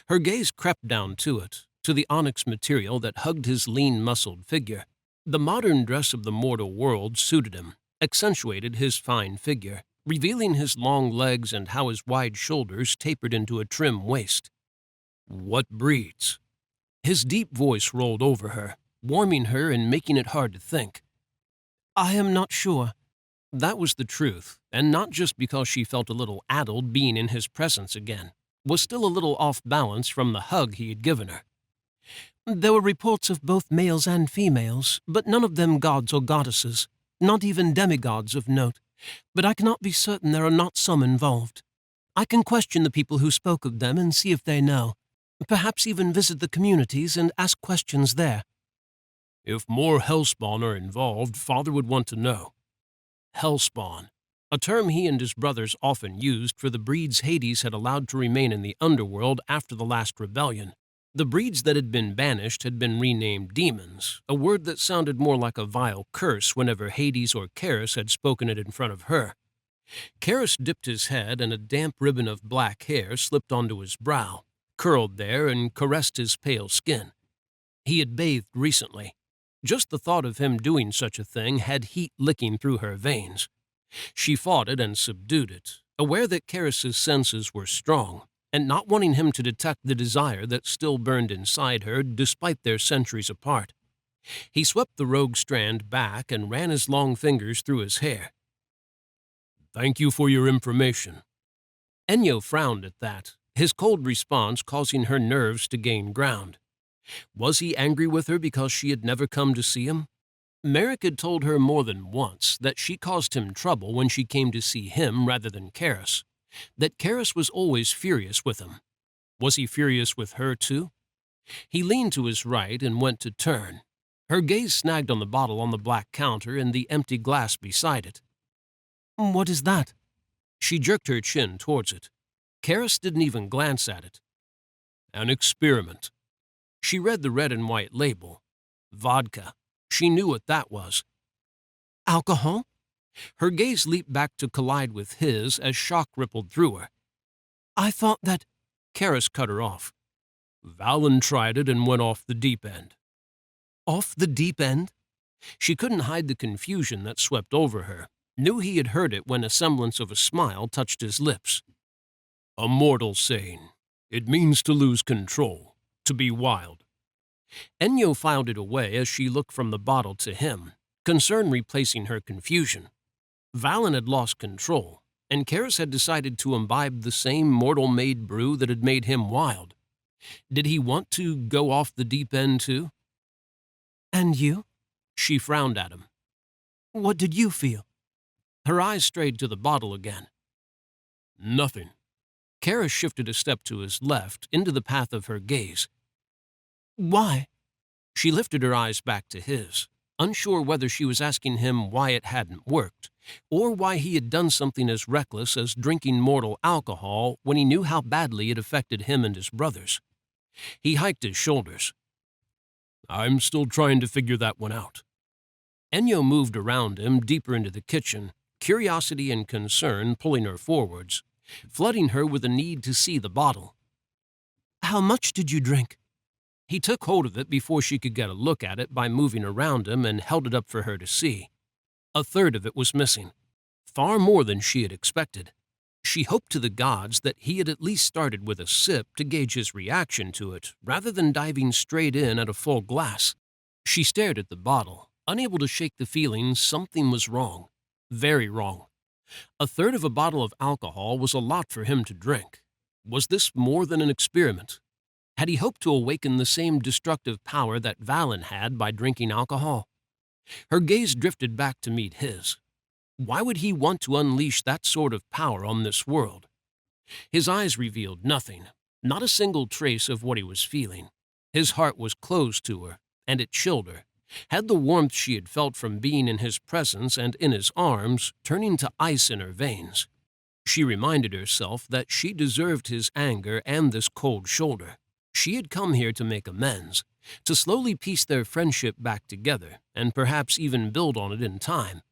Her gaze crept down to it, to the onyx material that hugged his lean, muscled figure. The modern dress of the mortal world suited him, accentuated his fine figure, revealing his long legs and how his wide shoulders tapered into a trim waist. What breeds? His deep voice rolled over her, warming her and making it hard to think. I am not sure. That was the truth, and not just because she felt a little addled being in his presence again, was still a little off balance from the hug he had given her. There were reports of both males and females, but none of them gods or goddesses, not even demigods of note. But I cannot be certain there are not some involved. I can question the people who spoke of them and see if they know. Perhaps even visit the communities and ask questions there. If more hellspawn are involved, Father would want to know. Hellspawn, a term he and his brothers often used for the breeds Hades had allowed to remain in the underworld after the last rebellion. The breeds that had been banished had been renamed demons, a word that sounded more like a vile curse whenever Hades or Keras had spoken it in front of her. Keras dipped his head, and a damp ribbon of black hair slipped onto his brow, curled there and caressed his pale skin. He had bathed recently. Just the thought of him doing such a thing had heat licking through her veins. She fought it and subdued it, aware that Keras's senses were strong, and not wanting him to detect the desire that still burned inside her despite their centuries apart. He swept the rogue strand back and ran his long fingers through his hair. Thank you for your information. Enyo frowned at that, his cold response causing her nerves to gain ground. Was he angry with her because she had never come to see him? Merrick had told her more than once that she caused him trouble when she came to see him rather than Keras, that Keras was always furious with him. Was he furious with her, too? He leaned to his right and went to turn. Her gaze snagged on the bottle on the black counter and the empty glass beside it. What is that? She jerked her chin towards it. Keras didn't even glance at it. An experiment. She read the red and white label. Vodka. She knew what that was. Alcohol? Her gaze leaped back to collide with his as shock rippled through her. I thought that... Keras cut her off. Valen tried it and went off the deep end. Off the deep end? She couldn't hide the confusion that swept over her, knew he had heard it when a semblance of a smile touched his lips. A mortal saying. It means to lose control, to be wild. Enyo filed it away as she looked from the bottle to him, concern replacing her confusion. Valen had lost control, and Keras had decided to imbibe the same mortal-made brew that had made him wild. Did he want to go off the deep end, too? And you? She frowned at him. What did you feel? Her eyes strayed to the bottle again. Nothing. Keras shifted a step to his left, into the path of her gaze. Why? She lifted her eyes back to his, unsure whether she was asking him why it hadn't worked, or why he had done something as reckless as drinking mortal alcohol when he knew how badly it affected him and his brothers. He hiked his shoulders. I'm still trying to figure that one out. Enyo moved around him deeper into the kitchen, curiosity and concern pulling her forwards, flooding her with a need to see the bottle. How much did you drink? He took hold of it before she could get a look at it by moving around him and held it up for her to see. A third of it was missing, far more than she had expected. She hoped to the gods that he had at least started with a sip to gauge his reaction to it, rather than diving straight in at a full glass. She stared at the bottle, unable to shake the feeling something was wrong. Very wrong. A third of a bottle of alcohol was a lot for him to drink. Was this more than an experiment? Had he hoped to awaken the same destructive power that Valen had by drinking alcohol? Her gaze drifted back to meet his. Why would he want to unleash that sort of power on this world? His eyes revealed nothing, not a single trace of what he was feeling. His heart was closed to her, and it chilled her, had the warmth she had felt from being in his presence and in his arms turning to ice in her veins. She reminded herself that she deserved his anger and this cold shoulder. She had come here to make amends, to slowly piece their friendship back together, and perhaps even build on it in time.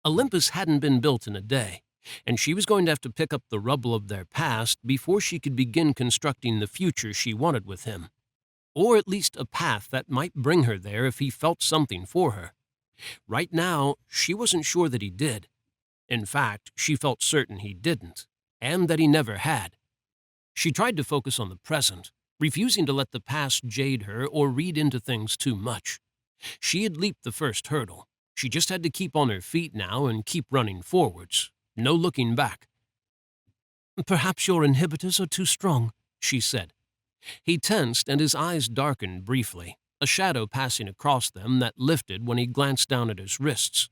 Olympus hadn't been built in a day, and she was going to have to pick up the rubble of their past before she could begin constructing the future she wanted with him. or at least a path that might bring her there if he felt something for her. Right now, she wasn't sure that he did. In fact, she felt certain he didn't, and that he never had. She tried to focus on the present, refusing to let the past jade her or read into things too much. She had leaped the first hurdle. She just had to keep on her feet now and keep running forwards. No looking back. "Perhaps your inhibitors are too strong," she said. He tensed and his eyes darkened briefly, a shadow passing across them that lifted when he glanced down at his wrists,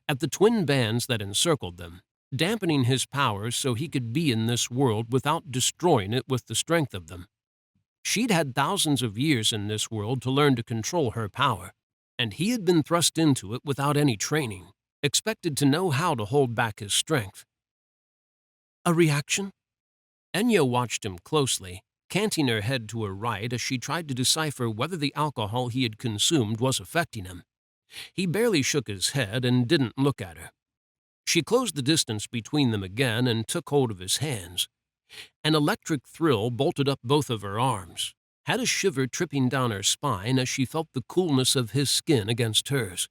at the twin bands that encircled them, dampening his powers so he could be in this world without destroying it with the strength of them. She'd had thousands of years in this world to learn to control her power, and he had been thrust into it without any training, expected to know how to hold back his strength. "A reaction?" Enya watched him closely, canting her head to her right as she tried to decipher whether the alcohol he had consumed was affecting him. He barely shook his head and didn't look at her. She closed the distance between them again and took hold of his hands. An electric thrill bolted up both of her arms, had a shiver tripping down her spine as she felt the coolness of his skin against hers.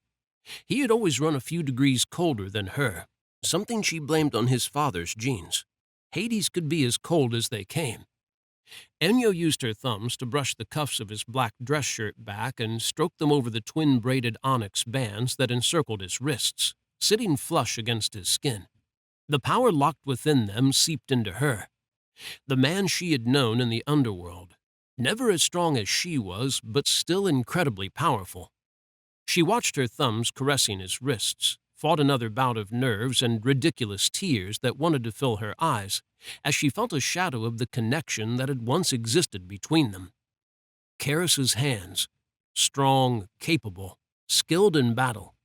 He had always run a few degrees colder than her, something she blamed on his father's genes. Hades could be as cold as they came. Enya used her thumbs to brush the cuffs of his black dress shirt back and stroke them over the twin-braided onyx bands that encircled his wrists, sitting flush against his skin. The power locked within them seeped into her. The man she had known in the underworld, never as strong as she was, but still incredibly powerful. She watched her thumbs caressing his wrists, fought another bout of nerves and ridiculous tears that wanted to fill her eyes, as she felt a shadow of the connection that had once existed between them. Keras's hands, strong, capable, skilled in battle.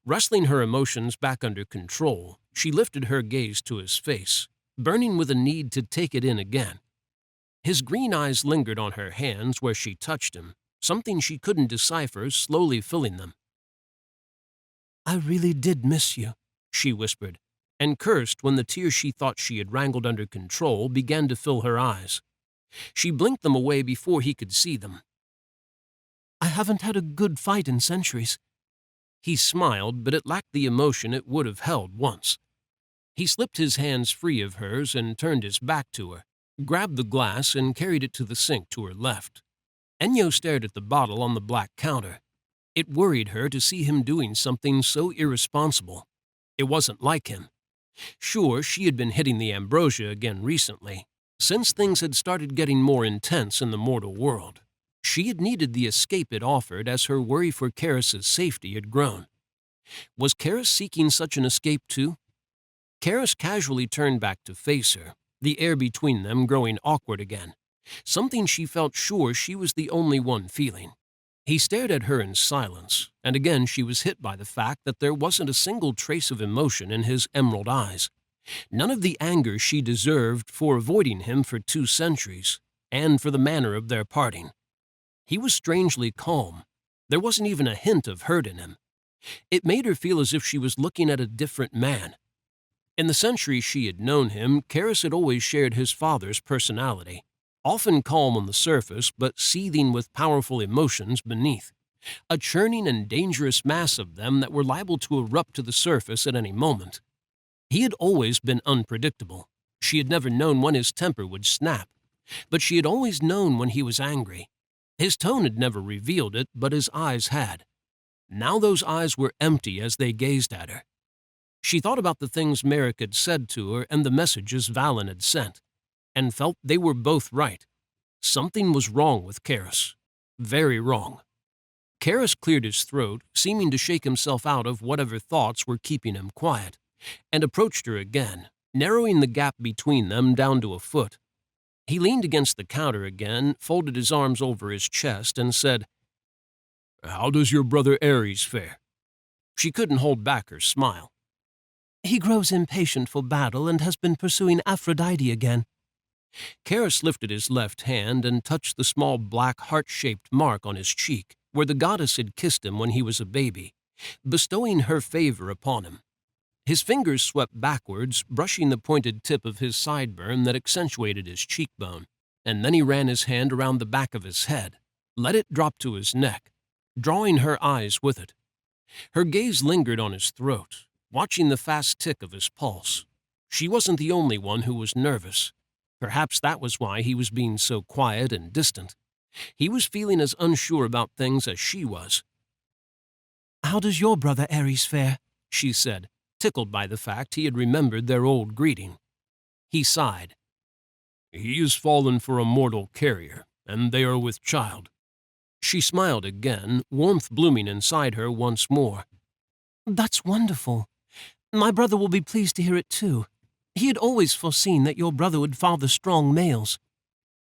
Wrestling her emotions back under control, she lifted her gaze to his face, burning with a need to take it in again. His green eyes lingered on her hands where she touched him, something she couldn't decipher slowly filling them. "I really did miss you," she whispered, and cursed when the tears she thought she had wrangled under control began to fill her eyes. She blinked them away before he could see them. "I haven't had a good fight in centuries." He smiled, but it lacked the emotion it would have held once. He slipped his hands free of hers and turned his back to her, grabbed the glass and carried it to the sink to her left. Enya stared at the bottle on the black counter. It worried her to see him doing something so irresponsible. It wasn't like him. Sure, she had been hitting the ambrosia again recently, since things had started getting more intense in the mortal world. She had needed the escape it offered as her worry for Keras's safety had grown. Was Keras seeking such an escape too? Keras casually turned back to face her, the air between them growing awkward again, something she felt sure she was the only one feeling. He stared at her in silence, and again she was hit by the fact that there wasn't a single trace of emotion in his emerald eyes. None of the anger she deserved for avoiding him for 2 centuries, and for the manner of their parting. He was strangely calm. There wasn't even a hint of hurt in him. It made her feel as if she was looking at a different man. In the centuries she had known him, Keras had always shared his father's personality, often calm on the surface but seething with powerful emotions beneath, a churning and dangerous mass of them that were liable to erupt to the surface at any moment. He had always been unpredictable. She had never known when his temper would snap, but she had always known when he was angry. His tone had never revealed it, but his eyes had. Now those eyes were empty as they gazed at her. She thought about the things Merrick had said to her and the messages Valen had sent, and felt they were both right. Something was wrong with Keras. Very wrong. Keras cleared his throat, seeming to shake himself out of whatever thoughts were keeping him quiet, and approached her again, narrowing the gap between them down to a foot. He leaned against the counter again, folded his arms over his chest, and said, "How does your brother Ares fare?" She couldn't hold back her smile. "He grows impatient for battle and has been pursuing Aphrodite again." Keras lifted his left hand and touched the small black heart-shaped mark on his cheek, where the goddess had kissed him when he was a baby, bestowing her favor upon him. His fingers swept backwards, brushing the pointed tip of his sideburn that accentuated his cheekbone, and then he ran his hand around the back of his head, let it drop to his neck, drawing her eyes with it. Her gaze lingered on his throat, watching the fast tick of his pulse. She wasn't the only one who was nervous. Perhaps that was why he was being so quiet and distant. He was feeling as unsure about things as she was. "How does your brother Ares fare?" she said, tickled by the fact he had remembered their old greeting. He sighed. "He is fallen for a mortal carrier, and they are with child." She smiled again, warmth blooming inside her once more. "That's wonderful. My brother will be pleased to hear it too. He had always foreseen that your brother would father strong males."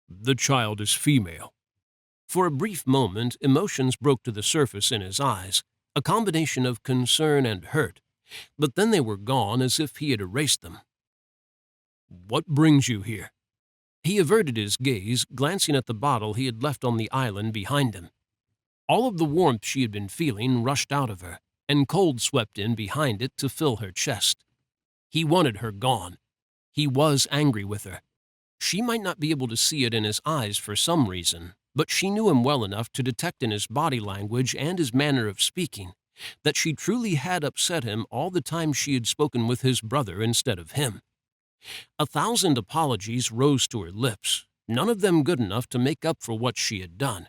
"The child is female." For a brief moment, emotions broke to the surface in his eyes, a combination of concern and hurt, but then they were gone as if he had erased them. "What brings you here?" He averted his gaze, glancing at the bottle he had left on the island behind him. All of the warmth she had been feeling rushed out of her, and cold swept in behind it to fill her chest. He wanted her gone. He was angry with her. She might not be able to see it in his eyes for some reason, but she knew him well enough to detect in his body language and his manner of speaking that she truly had upset him all the time she had spoken with his brother instead of him. 1,000 apologies rose to her lips, none of them good enough to make up for what she had done.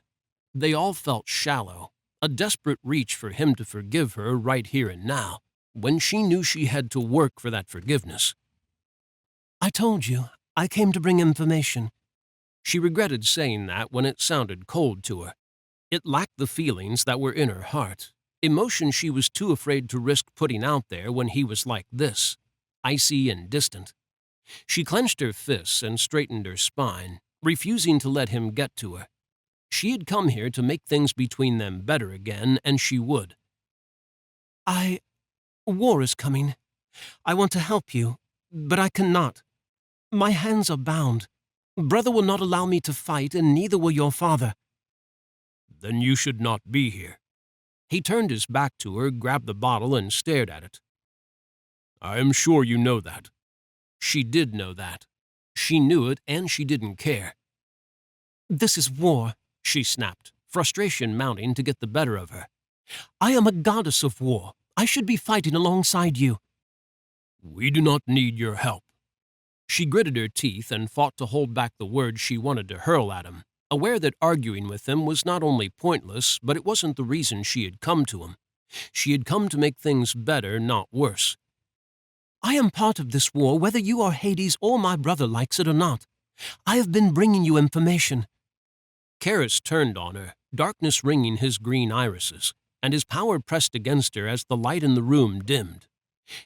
They all felt shallow, a desperate reach for him to forgive her right here and now, when she knew she had to work for that forgiveness. "I told you, I came to bring information." She regretted saying that when it sounded cold to her. It lacked the feelings that were in her heart, emotion she was too afraid to risk putting out there when he was like this, icy and distant. She clenched her fists and straightened her spine, refusing to let him get to her. She had come here to make things between them better again, and she would. War is coming. I want to help you, but I cannot. My hands are bound. Brother will not allow me to fight, and neither will your father." "Then you should not be here." He turned his back to her, grabbed the bottle, and stared at it. "I am sure you know that." She did know that. She knew it, and she didn't care. "This is war," she snapped, frustration mounting to get the better of her. "I am a goddess of war. I should be fighting alongside you." "We do not need your help." She gritted her teeth and fought to hold back the words she wanted to hurl at him, aware that arguing with him was not only pointless, but it wasn't the reason she had come to him. She had come to make things better, not worse. "I am part of this war, whether you or Hades or my brother likes it or not. I have been bringing you information." Keras turned on her, darkness ringing his green irises, and his power pressed against her as the light in the room dimmed.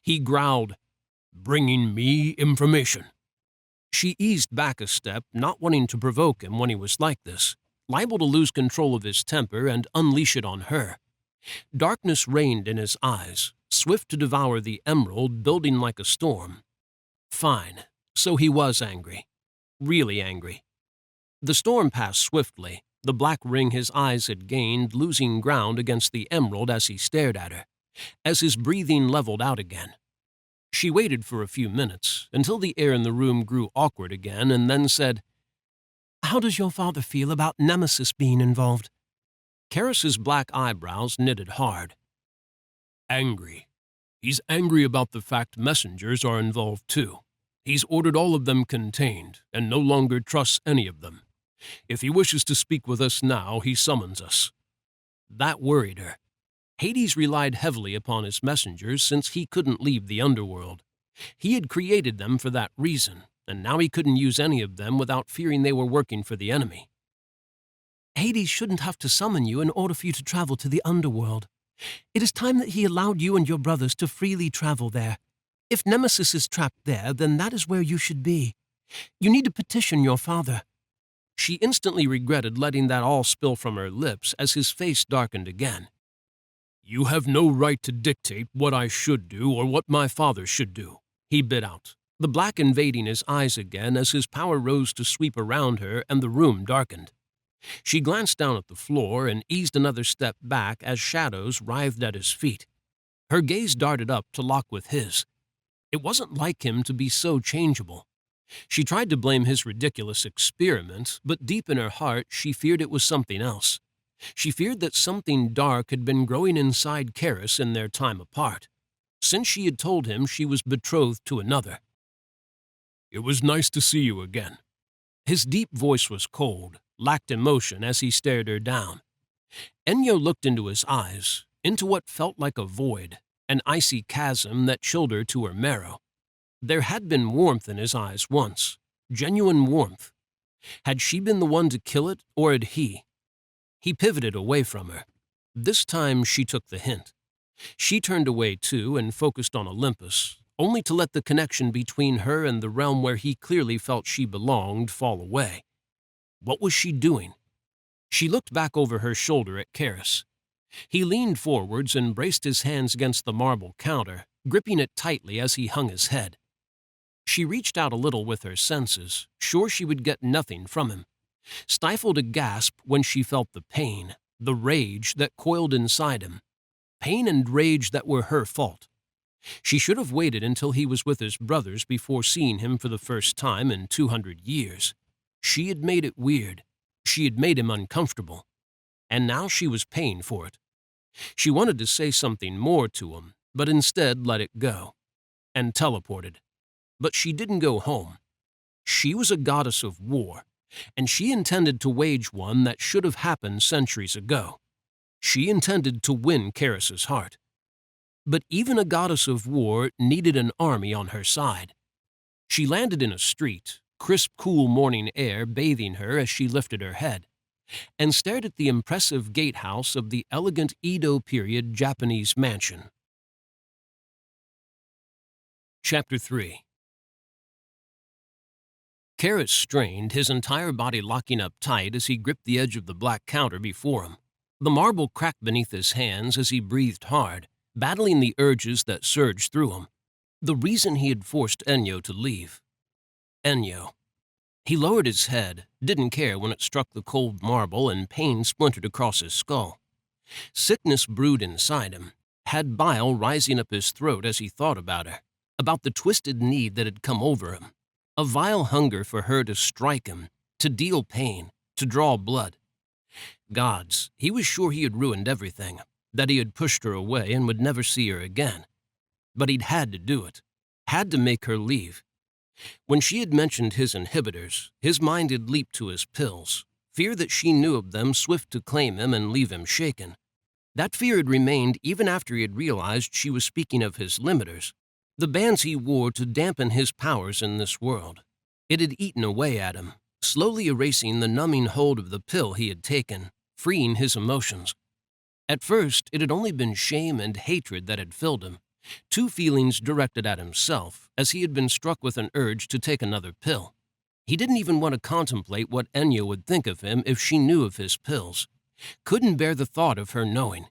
He growled, "Bringing me information." She eased back a step, not wanting to provoke him when he was like this, liable to lose control of his temper and unleash it on her. Darkness reigned in his eyes, swift to devour the emerald, building like a storm. Fine, so he was angry. Really angry. The storm passed swiftly, the black ring his eyes had gained losing ground against the emerald as he stared at her, as his breathing leveled out again. She waited for a few minutes, until the air in the room grew awkward again, and then said, "How does your father feel about Nemesis being involved?" Keras's black eyebrows knitted hard. "Angry. He's angry about the fact messengers are involved too. He's ordered all of them contained, and no longer trusts any of them. If he wishes to speak with us now, he summons us." That worried her. Hades relied heavily upon his messengers since he couldn't leave the underworld. He had created them for that reason, and now he couldn't use any of them without fearing they were working for the enemy. "Hades shouldn't have to summon you in order for you to travel to the underworld. It is time that he allowed you and your brothers to freely travel there. If Nemesis is trapped there, then that is where you should be. You need to petition your father." She instantly regretted letting that all spill from her lips as his face darkened again. "You have no right to dictate what I should do or what my father should do," he bit out, the black invading his eyes again as his power rose to sweep around her and the room darkened. She glanced down at the floor and eased another step back as shadows writhed at his feet. Her gaze darted up to lock with his. It wasn't like him to be so changeable. She tried to blame his ridiculous experiment, but deep in her heart she feared it was something else. She feared that something dark had been growing inside Keras in their time apart, since she had told him she was betrothed to another. "It was nice to see you again." His deep voice was cold, lacked emotion as he stared her down. Ennio looked into his eyes, into what felt like a void, an icy chasm that chilled her to her marrow. There had been warmth in his eyes once, genuine warmth. Had she been the one to kill it, or had he? He pivoted away from her. This time she took the hint. She turned away too and focused on Olympus, only to let the connection between her and the realm where he clearly felt she belonged fall away. What was she doing? She looked back over her shoulder at Keras. He leaned forwards and braced his hands against the marble counter, gripping it tightly as he hung his head. She reached out a little with her senses, sure she would get nothing from him. Stifled a gasp when she felt the pain, the rage that coiled inside him. Pain and rage that were her fault. She should have waited until he was with his brothers before seeing him for the first time in 200 years. She had made it weird. She had made him uncomfortable. And now she was paying for it. She wanted to say something more to him, but instead let it go. And teleported. But she didn't go home. She was a goddess of war, and she intended to wage one that should have happened centuries ago. She intended to win Keras's heart. But even a goddess of war needed an army on her side. She landed in a street, crisp, cool morning air bathing her as she lifted her head, and stared at the impressive gatehouse of the elegant Edo-period Japanese mansion. Chapter 3. Keras strained, his entire body locking up tight as he gripped the edge of the black counter before him. The marble cracked beneath his hands as he breathed hard, battling the urges that surged through him. The reason he had forced Ennio to leave. Ennio. He lowered his head, didn't care when it struck the cold marble and pain splintered across his skull. Sickness brewed inside him, had bile rising up his throat as he thought about her, about the twisted need that had come over him. A vile hunger for her to strike him, to deal pain, to draw blood. Gods, he was sure he had ruined everything, that he had pushed her away and would never see her again. But he'd had to do it, had to make her leave. When she had mentioned his inhibitors, his mind had leaped to his pills, fear that she knew of them swift to claim him and leave him shaken. That fear had remained even after he had realized she was speaking of his limiters, the bands he wore to dampen his powers in this world. It had eaten away at him, slowly erasing the numbing hold of the pill he had taken, freeing his emotions. At first, it had only been shame and hatred that had filled him, two feelings directed at himself, as he had been struck with an urge to take another pill. He didn't even want to contemplate what Ennio would think of him if she knew of his pills. Couldn't bear the thought of her knowing.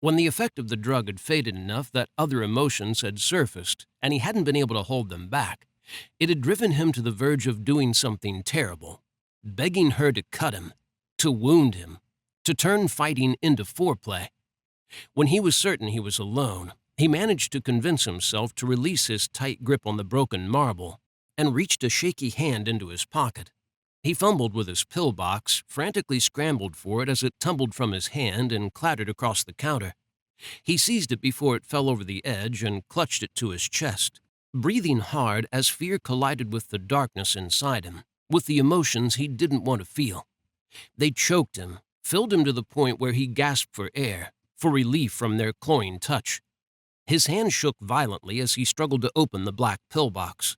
When the effect of the drug had faded enough that other emotions had surfaced, and he hadn't been able to hold them back, it had driven him to the verge of doing something terrible, begging her to cut him, to wound him, to turn fighting into foreplay. When he was certain he was alone, he managed to convince himself to release his tight grip on the broken marble and reached a shaky hand into his pocket. He fumbled with his pillbox, frantically scrambled for it as it tumbled from his hand and clattered across the counter. He seized it before it fell over the edge and clutched it to his chest, breathing hard as fear collided with the darkness inside him, with the emotions he didn't want to feel. They choked him, filled him to the point where he gasped for air, for relief from their cloying touch. His hand shook violently as he struggled to open the black pillbox.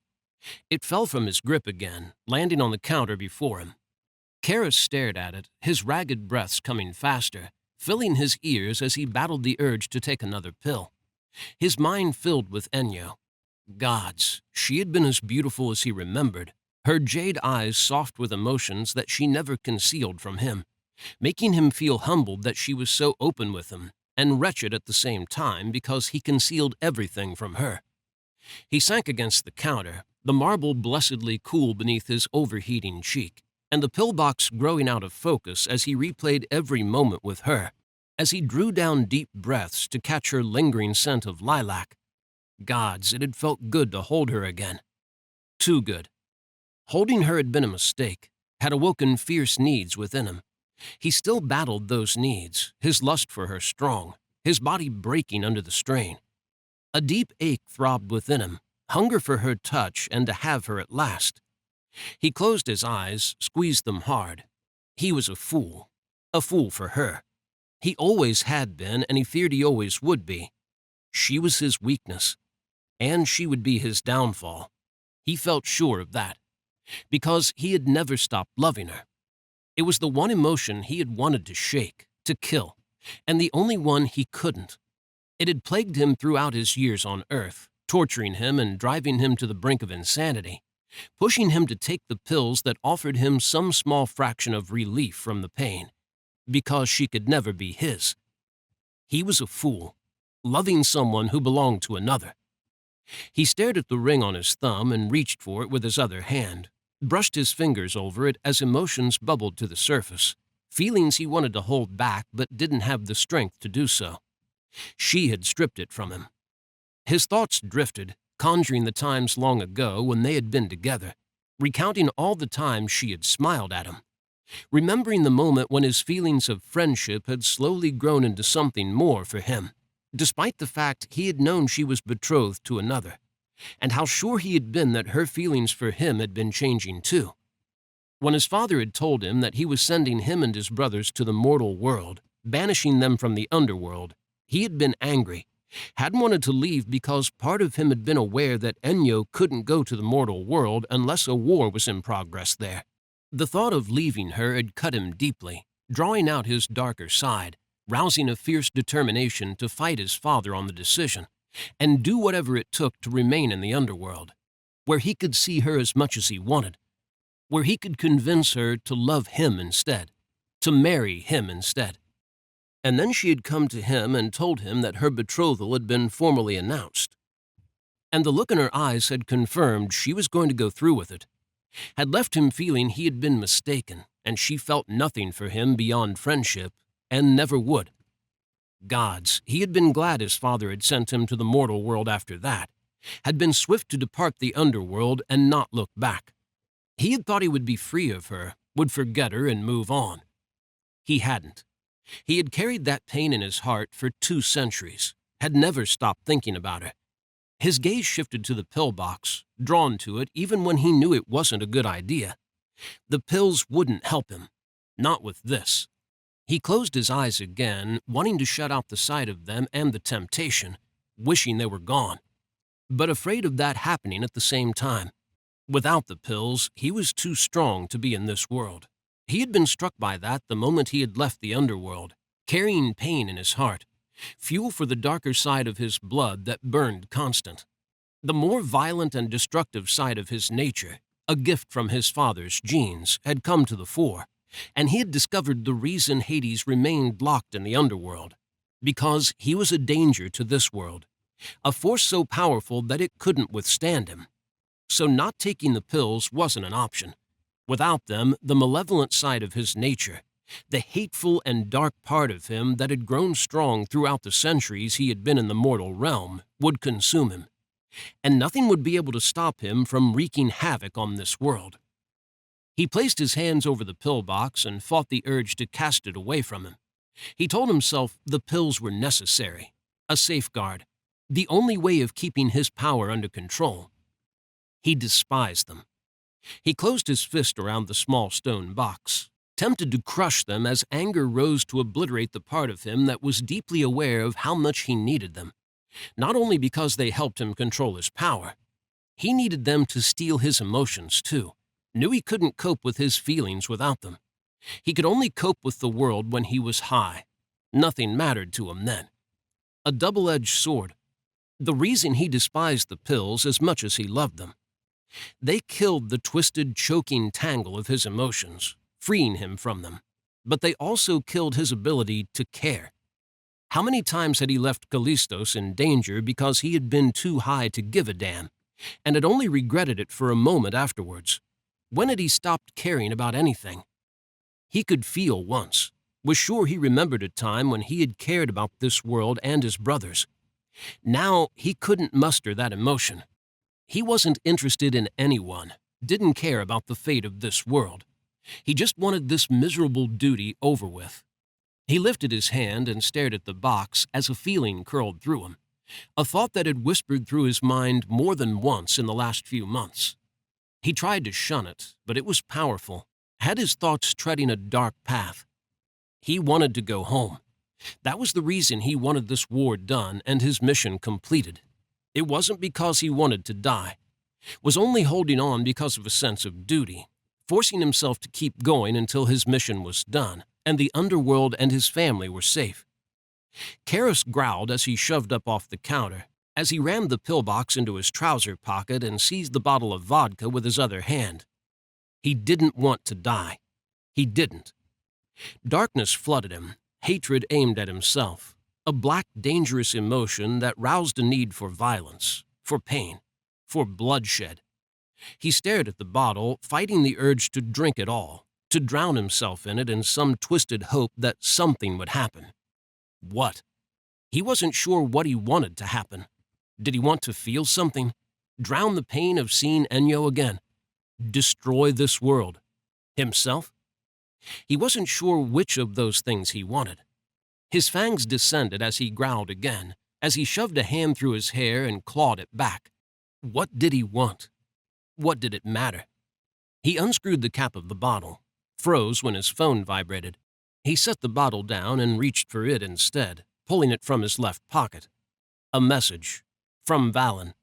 It fell from his grip again, landing on the counter before him. Keras stared at it, his ragged breaths coming faster, filling his ears as he battled the urge to take another pill. His mind filled with Ennio. Gods, she had been as beautiful as he remembered, her jade eyes soft with emotions that she never concealed from him, making him feel humbled that she was so open with him, and wretched at the same time because he concealed everything from her. He sank against the counter, the marble blessedly cool beneath his overheating cheek, and the pillbox growing out of focus as he replayed every moment with her, as he drew down deep breaths to catch her lingering scent of lilac. Gods, it had felt good to hold her again. Too good. Holding her had been a mistake, had awoken fierce needs within him. He still battled those needs, his lust for her strong, his body breaking under the strain. A deep ache throbbed within him, hunger for her touch and to have her at last. He closed his eyes, squeezed them hard. He was a fool for her. He always had been, and he feared he always would be. She was his weakness, and she would be his downfall. He felt sure of that, because he had never stopped loving her. It was the one emotion he had wanted to shake, to kill, and the only one he couldn't. It had plagued him throughout his years on Earth, torturing him and driving him to the brink of insanity, pushing him to take the pills that offered him some small fraction of relief from the pain, because she could never be his. He was a fool, loving someone who belonged to another. He stared at the ring on his thumb and reached for it with his other hand, brushed his fingers over it as emotions bubbled to the surface, feelings he wanted to hold back but didn't have the strength to do so. She had stripped it from him. His thoughts drifted, conjuring the times long ago when they had been together, recounting all the times she had smiled at him, remembering the moment when his feelings of friendship had slowly grown into something more for him, despite the fact he had known she was betrothed to another, and how sure he had been that her feelings for him had been changing too. When his father had told him that he was sending him and his brothers to the mortal world, banishing them from the underworld, he had been angry, hadn't wanted to leave because part of him had been aware that Ennio couldn't go to the mortal world unless a war was in progress there. The thought of leaving her had cut him deeply, drawing out his darker side, rousing a fierce determination to fight his father on the decision, and do whatever it took to remain in the underworld, where he could see her as much as he wanted, where he could convince her to love him instead, to marry him instead. And then she had come to him and told him that her betrothal had been formally announced. And the look in her eyes had confirmed she was going to go through with it, had left him feeling he had been mistaken, and she felt nothing for him beyond friendship, and never would. Gods, he had been glad his father had sent him to the mortal world after that, had been swift to depart the underworld and not look back. He had thought he would be free of her, would forget her and move on. He hadn't. He had carried that pain in his heart for 2 centuries, had never stopped thinking about her. His gaze shifted to the pill box, drawn to it even when he knew it wasn't a good idea. The pills wouldn't help him, not with this. He closed his eyes again, wanting to shut out the sight of them and the temptation, wishing they were gone, but afraid of that happening at the same time. Without the pills, he was too strong to be in this world. He had been struck by that the moment he had left the underworld, carrying pain in his heart, fuel for the darker side of his blood that burned constant. The more violent and destructive side of his nature, a gift from his father's genes, had come to the fore, and he had discovered the reason Hades remained locked in the underworld, because he was a danger to this world, a force so powerful that it couldn't withstand him. So not taking the pills wasn't an option. Without them, the malevolent side of his nature, the hateful and dark part of him that had grown strong throughout the centuries he had been in the mortal realm, would consume him, and nothing would be able to stop him from wreaking havoc on this world. He placed his hands over the pill box and fought the urge to cast it away from him. He told himself the pills were necessary, a safeguard, the only way of keeping his power under control. He despised them. He closed his fist around the small stone box, tempted to crush them as anger rose to obliterate the part of him that was deeply aware of how much he needed them, not only because they helped him control his power. He needed them to steal his emotions, too. Knew he couldn't cope with his feelings without them. He could only cope with the world when he was high. Nothing mattered to him then. A double-edged sword. The reason he despised the pills as much as he loved them. They killed the twisted, choking tangle of his emotions, freeing him from them. But they also killed his ability to care. How many times had he left Callistos in danger because he had been too high to give a damn, and had only regretted it for a moment afterwards? When had he stopped caring about anything? He could feel once, was sure he remembered a time when he had cared about this world and his brothers. Now he couldn't muster that emotion. He wasn't interested in anyone, didn't care about the fate of this world. He just wanted this miserable duty over with. He lifted his hand and stared at the box as a feeling curled through him, a thought that had whispered through his mind more than once in the last few months. He tried to shun it, but it was powerful, had his thoughts treading a dark path. He wanted to go home. That was the reason he wanted this war done and his mission completed. It wasn't because he wanted to die. Was only holding on because of a sense of duty, forcing himself to keep going until his mission was done and the underworld and his family were safe. Keras growled as he shoved up off the counter, as he rammed the pillbox into his trouser pocket and seized the bottle of vodka with his other hand. He didn't want to die. He didn't. Darkness flooded him, hatred aimed at himself, a black, dangerous emotion that roused a need for violence, for pain, for bloodshed. He stared at the bottle, fighting the urge to drink it all, to drown himself in it in some twisted hope that something would happen. What? He wasn't sure what he wanted to happen. Did he want to feel something? Drown the pain of seeing Ennio again? Destroy this world? Himself? He wasn't sure which of those things he wanted. His fangs descended as he growled again, as he shoved a hand through his hair and clawed it back. What did he want? What did it matter? He unscrewed the cap of the bottle, froze when his phone vibrated. He set the bottle down and reached for it instead, pulling it from his left pocket. A message. From Valen.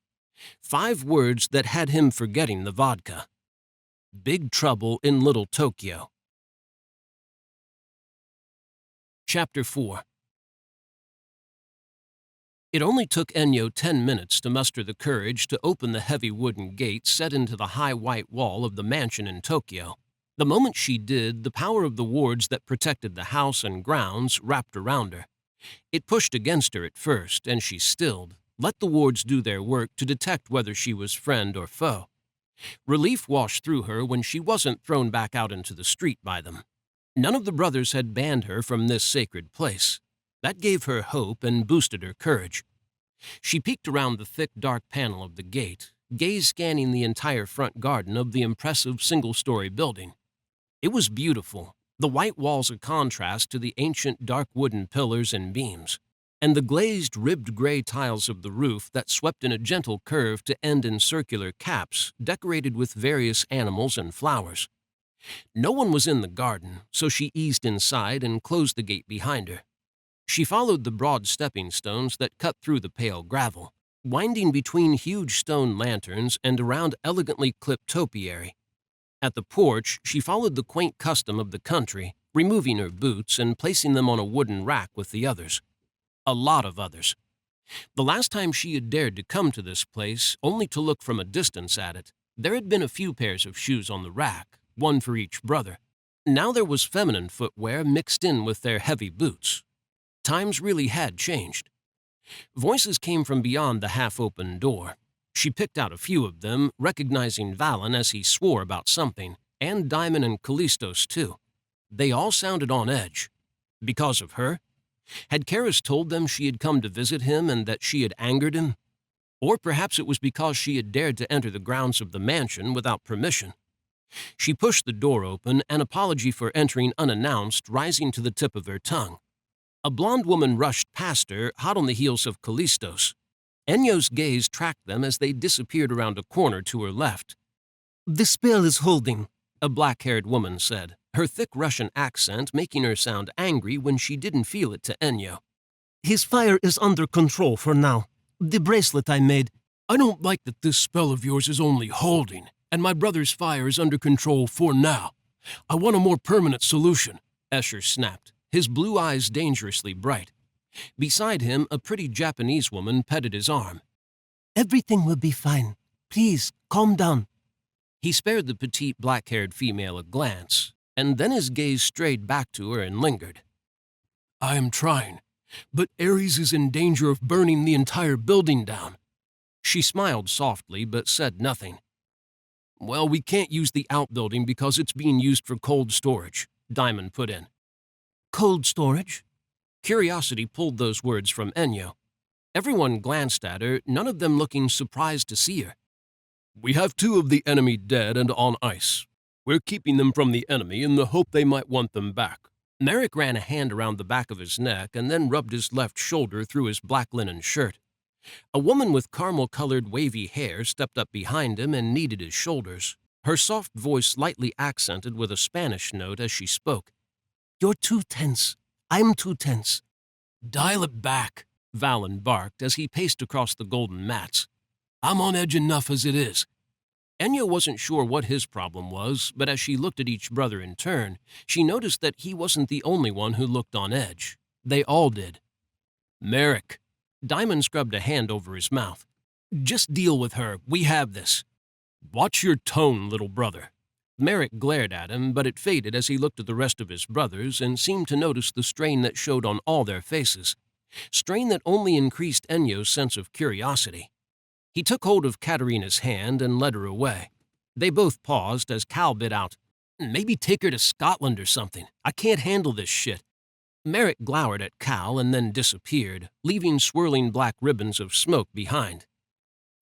5 words that had him forgetting the vodka. Big trouble in Little Tokyo. Chapter 4. It only took Ennio 10 minutes to muster the courage to open the heavy wooden gate set into the high white wall of the mansion in Tokyo. The moment she did, the power of the wards that protected the house and grounds wrapped around her. It pushed against her at first, and she stilled, let the wards do their work to detect whether she was friend or foe. Relief washed through her when she wasn't thrown back out into the street by them. None of the brothers had banned her from this sacred place. That gave her hope and boosted her courage. She peeked around the thick, dark panel of the gate, gaze scanning the entire front garden of the impressive single-story building. It was beautiful, the white walls a contrast to the ancient dark wooden pillars and beams, and the glazed, ribbed gray tiles of the roof that swept in a gentle curve to end in circular caps decorated with various animals and flowers. No one was in the garden, so she eased inside and closed the gate behind her. She followed the broad stepping stones that cut through the pale gravel, winding between huge stone lanterns and around elegantly clipped topiary. At the porch, she followed the quaint custom of the country, removing her boots and placing them on a wooden rack with the others. A lot of others. The last time she had dared to come to this place, only to look from a distance at it, there had been a few pairs of shoes on the rack, one for each brother. Now there was feminine footwear mixed in with their heavy boots. Times really had changed. Voices came from beyond the half-open door. She picked out a few of them, recognizing Valen as he swore about something, and Diamond and Callistos too. They all sounded on edge. Because of her? Had Keras told them she had come to visit him and that she had angered him? Or perhaps it was because she had dared to enter the grounds of the mansion without permission. She pushed the door open, an apology for entering unannounced rising to the tip of her tongue. A blonde woman rushed past her, hot on the heels of Callistos. Ennio's gaze tracked them as they disappeared around a corner to her left. "The spell is holding," a black-haired woman said, her thick Russian accent making her sound angry when she didn't feel it to Ennio. "His fire is under control for now. The bracelet I made—" "I don't like that this spell of yours is only holding, and my brother's fire is under control for now. I want a more permanent solution," Escher snapped, his blue eyes dangerously bright. Beside him, a pretty Japanese woman petted his arm. "Everything will be fine. Please, calm down." He spared the petite black-haired female a glance, and then his gaze strayed back to her and lingered. "I am trying, but Ares is in danger of burning the entire building down." She smiled softly but said nothing. "Well, we can't use the outbuilding because it's being used for cold storage," Diamond put in. "Cold storage?" Curiosity pulled those words from Ennio. Everyone glanced at her, none of them looking surprised to see her. We have 2 of the enemy dead and on ice. We're keeping them from the enemy in the hope they might want them back." Merrick ran a hand around the back of his neck and then rubbed his left shoulder through his black linen shirt. A woman with caramel-colored wavy hair stepped up behind him and kneaded his shoulders, her soft voice slightly accented with a Spanish note as she spoke. "You're too tense. I'm too tense." "Dial it back," Valen barked as he paced across the golden mats. "I'm on edge enough as it is." Enya wasn't sure what his problem was, but as she looked at each brother in turn, she noticed that he wasn't the only one who looked on edge. They all did. "Merrick." Diamond scrubbed a hand over his mouth. "Just deal with her. We have this." "Watch your tone, little brother." Merrick glared at him, but it faded as he looked at the rest of his brothers and seemed to notice the strain that showed on all their faces. Strain that only increased Enyo's sense of curiosity. He took hold of Katerina's hand and led her away. They both paused as Cal bit out, "Maybe take her to Scotland or something. I can't handle this shit." Merrick glowered at Cal and then disappeared, leaving swirling black ribbons of smoke behind.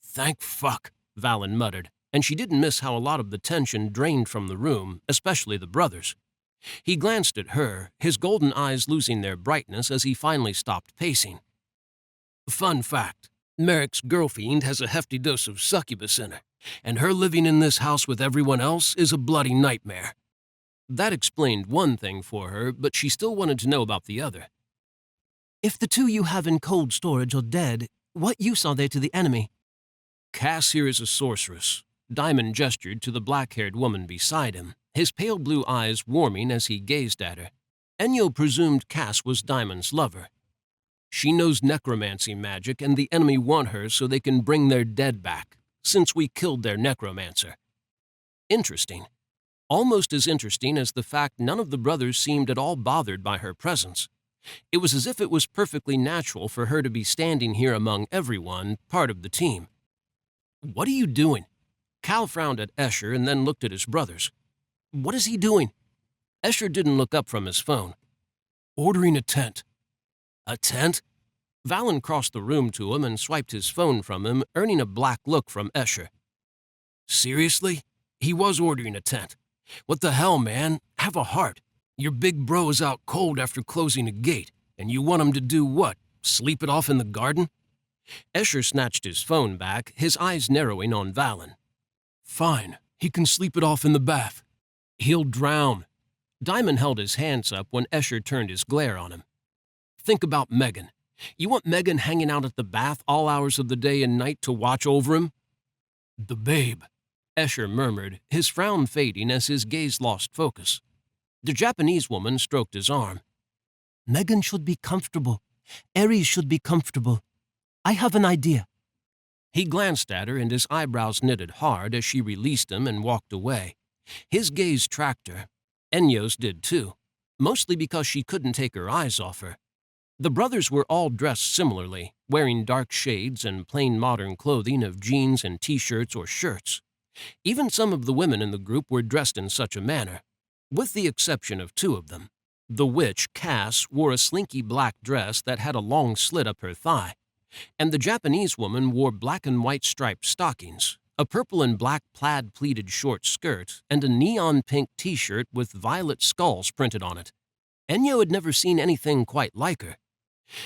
"Thank fuck," Valen muttered, and she didn't miss how a lot of the tension drained from the room, especially the brothers. He glanced at her, his golden eyes losing their brightness as he finally stopped pacing. "Fun fact. Merrick's girlfiend has a hefty dose of succubus in her, and her living in this house with everyone else is a bloody nightmare." That explained one thing for her, but she still wanted to know about the other. "If the 2 you have in cold storage are dead, what use are they to the enemy?" "Cass here is a sorceress." Diamond gestured to the black-haired woman beside him, his pale blue eyes warming as he gazed at her. Enyo presumed Cass was Diamond's lover. "She knows necromancy magic, and the enemy want her so they can bring their dead back, since we killed their necromancer." Interesting. Almost as interesting as the fact none of the brothers seemed at all bothered by her presence. It was as if it was perfectly natural for her to be standing here among everyone, part of the team. "What are you doing?" Cal frowned at Escher and then looked at his brothers. "What is he doing?" Escher didn't look up from his phone. "Ordering a tent." "A tent?" Valen crossed the room to him and swiped his phone from him, earning a black look from Escher. "Seriously? He was ordering a tent. What the hell, man? Have a heart. Your big bro is out cold after closing a gate, and you want him to do what? Sleep it off in the garden?" Escher snatched his phone back, his eyes narrowing on Valen. "Fine, he can sleep it off in the bath." "He'll drown." Diamond held his hands up when Escher turned his glare on him. "Think about Megan. You want Megan hanging out at the bath all hours of the day and night to watch over him?" "The babe," Escher murmured, his frown fading as his gaze lost focus. The Japanese woman stroked his arm. "Megan should be comfortable. Aries should be comfortable. I have an idea." He glanced at her and his eyebrows knitted hard as she released him and walked away. His gaze tracked her. Enyo's did too, mostly because she couldn't take her eyes off her. The brothers were all dressed similarly, wearing dark shades and plain modern clothing of jeans and t-shirts or shirts. Even some of the women in the group were dressed in such a manner, with the exception of 2 of them. The witch, Cass, wore a slinky black dress that had a long slit up her thigh, and the Japanese woman wore black and white striped stockings, a purple and black plaid pleated short skirt, and a neon pink t-shirt with violet skulls printed on it. Enyo had never seen anything quite like her.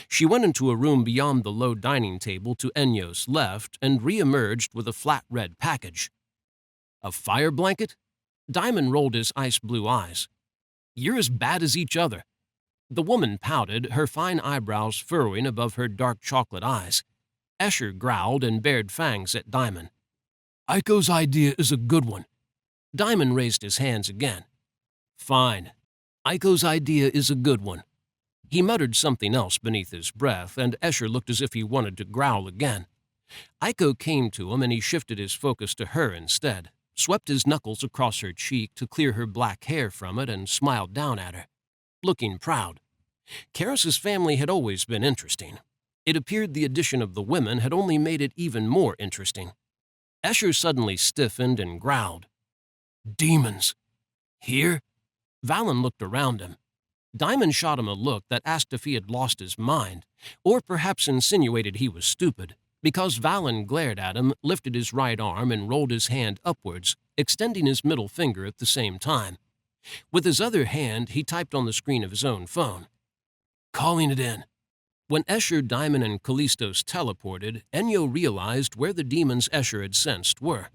She went into a room beyond the low dining table to Enyo's left and re-emerged with a flat red package. "A fire blanket?" Diamond rolled his ice-blue eyes. "You're as bad as each other." The woman pouted, her fine eyebrows furrowing above her dark chocolate eyes. Escher growled and bared fangs at Diamond. "Aiko's idea is a good one." Diamond raised his hands again. "Fine. Aiko's idea is a good one." He muttered something else beneath his breath, and Escher looked as if he wanted to growl again. Aiko came to him and he shifted his focus to her instead, swept his knuckles across her cheek to clear her black hair from it, and smiled down at her, looking proud. Keras's family had always been interesting. It appeared the addition of the women had only made it even more interesting. Escher suddenly stiffened and growled. "Demons! Here?" Valen looked around him. Diamond shot him a look that asked if he had lost his mind, or perhaps insinuated he was stupid. Because Valen glared at him, lifted his right arm, and rolled his hand upwards, extending his middle finger at the same time. With his other hand, he typed on the screen of his own phone. "Calling it in." When Escher, Diamond, and Callistos teleported, Enyo realized where the demons Escher had sensed were.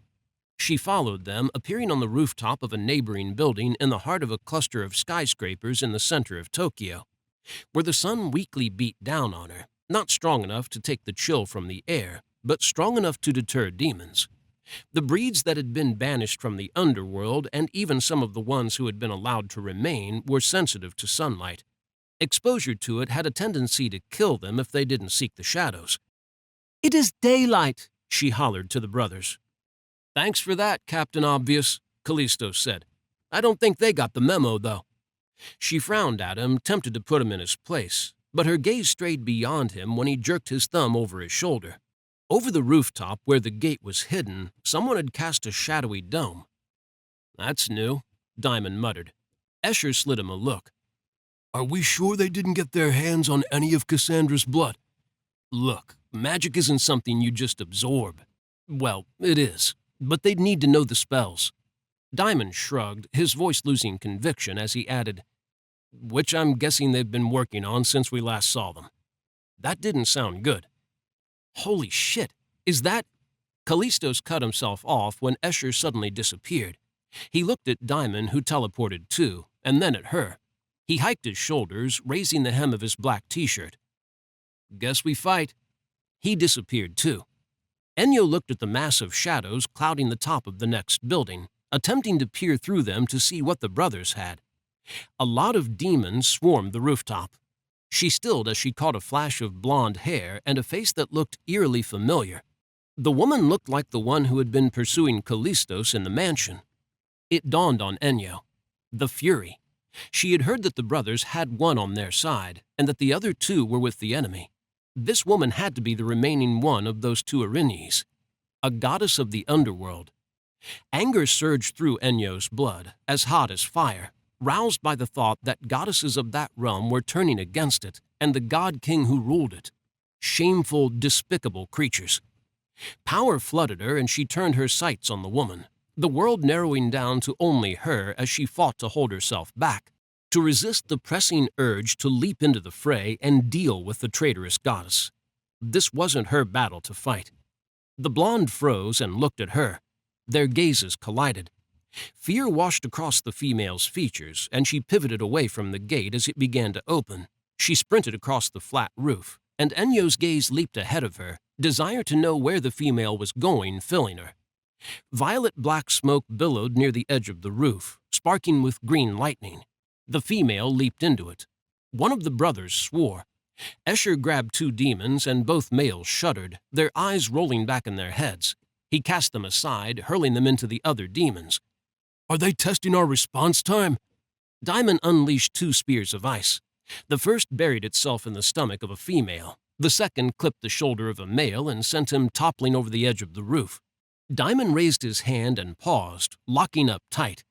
She followed them, appearing on the rooftop of a neighboring building in the heart of a cluster of skyscrapers in the center of Tokyo, where the sun weakly beat down on her, not strong enough to take the chill from the air, but strong enough to deter demons. The breeds that had been banished from the underworld, and even some of the ones who had been allowed to remain, were sensitive to sunlight. Exposure to it had a tendency to kill them if they didn't seek the shadows. "It is daylight," she hollered to the brothers. "Thanks for that, Captain Obvious," Callistos said. "I don't think they got the memo, though." She frowned at him, tempted to put him in his place, but her gaze strayed beyond him when he jerked his thumb over his shoulder. Over the rooftop, where the gate was hidden, someone had cast a shadowy dome. "That's new," Diamond muttered. Escher slid him a look. "Are we sure they didn't get their hands on any of Cassandra's blood? Look, magic isn't something you just absorb. Well, it is, but they'd need to know the spells." Diamond shrugged, his voice losing conviction as he added, "Which I'm guessing they've been working on since we last saw them." That didn't sound good. "Holy shit, is that—" Callistos cut himself off when Escher suddenly disappeared. He looked at Diamond, who teleported too, and then at her. He hiked his shoulders, raising the hem of his black t-shirt. "Guess we fight." He disappeared too. Enyo looked at the massive shadows clouding the top of the next building, attempting to peer through them to see what the brothers had. A lot of demons swarmed the rooftop. She stilled as she caught a flash of blonde hair and a face that looked eerily familiar. The woman looked like the one who had been pursuing Callistos in the mansion. It dawned on Enyo. The Fury. She had heard that the brothers had one on their side, and that the other two were with the enemy. This woman had to be the remaining one of those two Erinyes, a goddess of the underworld. Anger surged through Enyo's blood, as hot as fire, roused by the thought that goddesses of that realm were turning against it and the god-king who ruled it. Shameful, despicable creatures. Power flooded her, and she turned her sights on the woman, the world narrowing down to only her as she fought to hold herself back, to resist the pressing urge to leap into the fray and deal with the traitorous goddess. This wasn't her battle to fight. The blonde froze and looked at her. Their gazes collided. Fear washed across the female's features, and she pivoted away from the gate as it began to open. She sprinted across the flat roof, and Enyo's gaze leaped ahead of her, desire to know where the female was going filling her. Violet-black smoke billowed near the edge of the roof, sparking with green lightning. The female leaped into it. One of the brothers swore. Escher grabbed two demons, and both males shuddered, their eyes rolling back in their heads. He cast them aside, hurling them into the other demons. "Are they testing our response time?" Diamond unleashed two spears of ice. The first buried itself in the stomach of a female. The second clipped the shoulder of a male and sent him toppling over the edge of the roof. Diamond raised his hand and paused, locking up tight.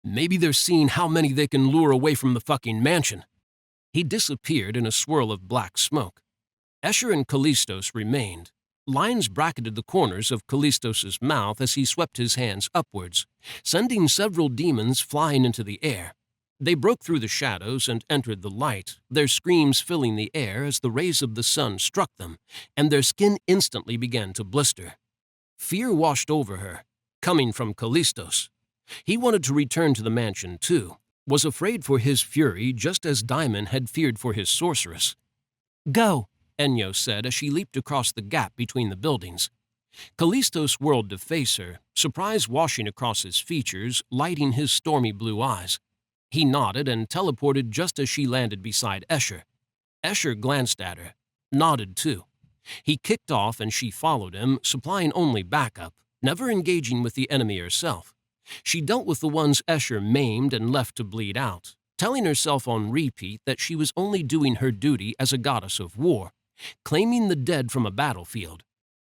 Maybe they're seeing how many they can lure away from the fucking mansion. He disappeared in a swirl of black smoke. Escher and Callistos remained. Lines bracketed the corners of Callistos' mouth as he swept his hands upwards, sending several demons flying into the air. They broke through the shadows and entered the light, their screams filling the air as the rays of the sun struck them, and their skin instantly began to blister. Fear washed over her, coming from Callistos. He wanted to return to the mansion too, was afraid for his fury just as Diamond had feared for his sorceress. "Go," Enyo said as she leaped across the gap between the buildings. Callistos whirled to face her, surprise washing across his features, lighting his stormy blue eyes. He nodded and teleported just as she landed beside Escher. Escher glanced at her, nodded too. He kicked off and she followed him, supplying only backup, never engaging with the enemy herself. She dealt with the ones Escher maimed and left to bleed out, telling herself on repeat that she was only doing her duty as a goddess of war, claiming the dead from a battlefield.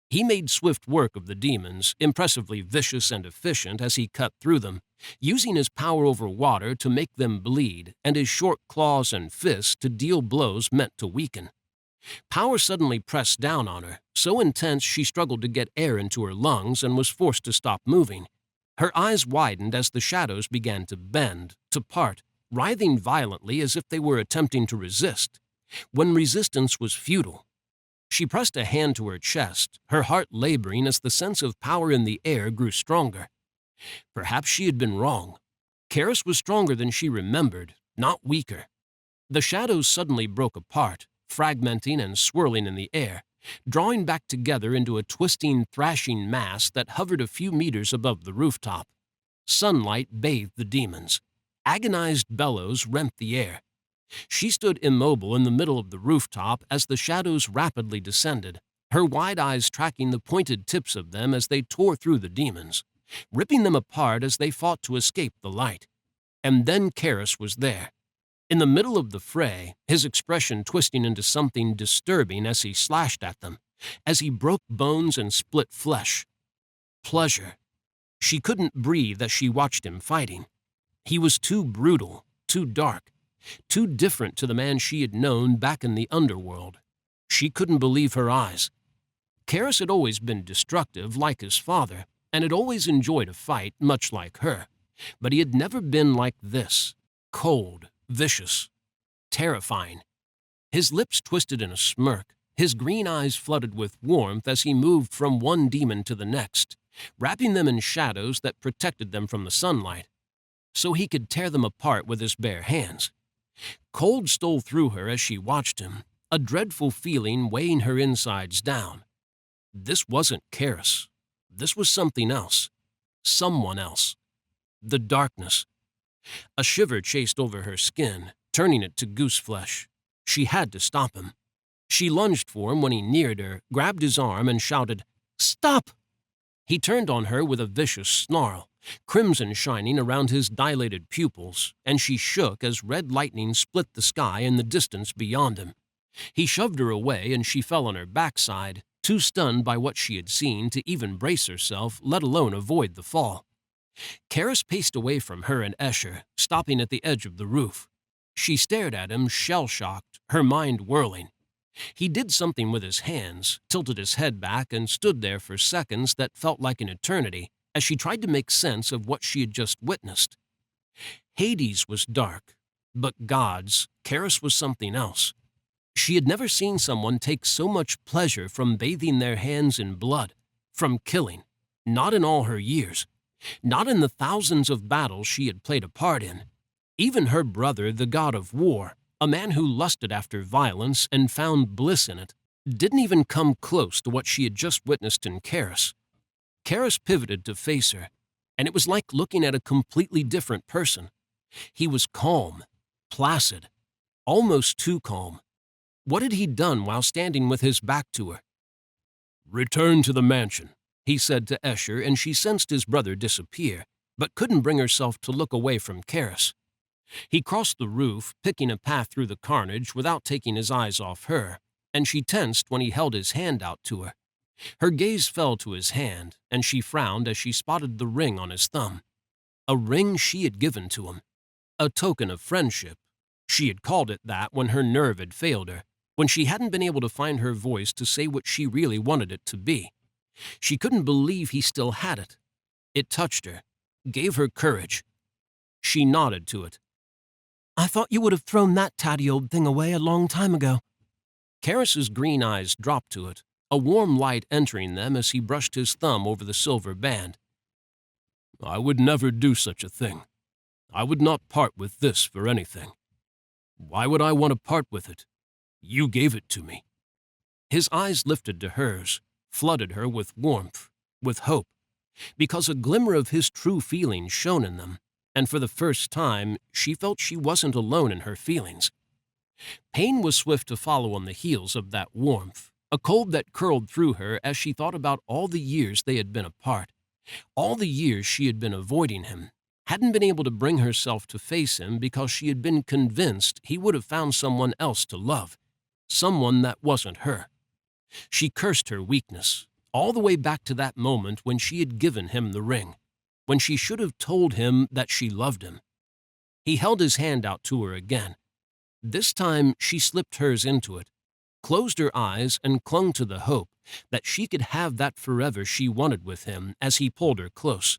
He made swift work of the demons, impressively vicious and efficient as he cut through them, using his power over water to make them bleed and his short claws and fists to deal blows meant to weaken. Power suddenly pressed down on her, so intense she struggled to get air into her lungs and was forced to stop moving. Her eyes widened as the shadows began to bend, to part, writhing violently as if they were attempting to resist, when resistance was futile. She pressed a hand to her chest, her heart laboring as the sense of power in the air grew stronger. Perhaps she had been wrong. Keras was stronger than she remembered, not weaker. The shadows suddenly broke apart, fragmenting and swirling in the air, drawing back together into a twisting, thrashing mass that hovered a few meters above the rooftop. Sunlight bathed the demons. Agonized bellows rent the air. She stood immobile in the middle of the rooftop as the shadows rapidly descended, her wide eyes tracking the pointed tips of them as they tore through the demons, ripping them apart as they fought to escape the light. And then Keras was there. In the middle of the fray, his expression twisting into something disturbing as he slashed at them, as he broke bones and split flesh. Pleasure. She couldn't breathe as she watched him fighting. He was too brutal, too dark, too different to the man she had known back in the underworld. She couldn't believe her eyes. Keras had always been destructive, like his father, and had always enjoyed a fight, much like her. But he had never been like this, cold, vicious, terrifying. His lips twisted in a smirk, his green eyes flooded with warmth as he moved from one demon to the next, wrapping them in shadows that protected them from the sunlight, so he could tear them apart with his bare hands. Cold stole through her as she watched him, a dreadful feeling weighing her insides down. This wasn't Keras. This was something else. Someone else. The darkness. A shiver chased over her skin, turning it to goose flesh. She had to stop him. She lunged for him when he neared her, grabbed his arm, and shouted, "Stop!" He turned on her with a vicious snarl, crimson shining around his dilated pupils, and she shook as red lightning split the sky in the distance beyond him. He shoved her away, and she fell on her backside, too stunned by what she had seen to even brace herself, let alone avoid the fall. Keras paced away from her and Escher, stopping at the edge of the roof. She stared at him, shell-shocked, her mind whirling. He did something with his hands, tilted his head back, and stood there for seconds that felt like an eternity as she tried to make sense of what she had just witnessed. Hades was dark, but gods, Keras was something else. She had never seen someone take so much pleasure from bathing their hands in blood, from killing, not in all her years, not in the thousands of battles she had played a part in. Even her brother, the god of war, a man who lusted after violence and found bliss in it, didn't even come close to what she had just witnessed in Keras. Keras pivoted to face her, and it was like looking at a completely different person. He was calm, placid, almost too calm. What had he done while standing with his back to her? "Return to the mansion," he said to Escher, and she sensed his brother disappear, but couldn't bring herself to look away from Keras. He crossed the roof, picking a path through the carnage without taking his eyes off her, and she tensed when he held his hand out to her. Her gaze fell to his hand, and she frowned as she spotted the ring on his thumb. A ring she had given to him. A token of friendship. She had called it that when her nerve had failed her, when she hadn't been able to find her voice to say what she really wanted it to be. She couldn't believe he still had it. It touched her, gave her courage. She nodded to it. "I thought you would have thrown that tatty old thing away a long time ago." Keras's green eyes dropped to it, a warm light entering them as he brushed his thumb over the silver band. "I would never do such a thing. I would not part with this for anything. Why would I want to part with it? You gave it to me." His eyes lifted to hers, flooded her with warmth, with hope, because a glimmer of his true feelings shone in them, and for the first time she felt she wasn't alone in her feelings. Pain was swift to follow on the heels of that warmth, a cold that curled through her as she thought about all the years they had been apart, all the years she had been avoiding him, hadn't been able to bring herself to face him because she had been convinced he would have found someone else to love, someone that wasn't her. She cursed her weakness, all the way back to that moment when she had given him the ring, when she should have told him that she loved him. He held his hand out to her again. This time she slipped hers into it, closed her eyes and clung to the hope that she could have that forever she wanted with him as he pulled her close,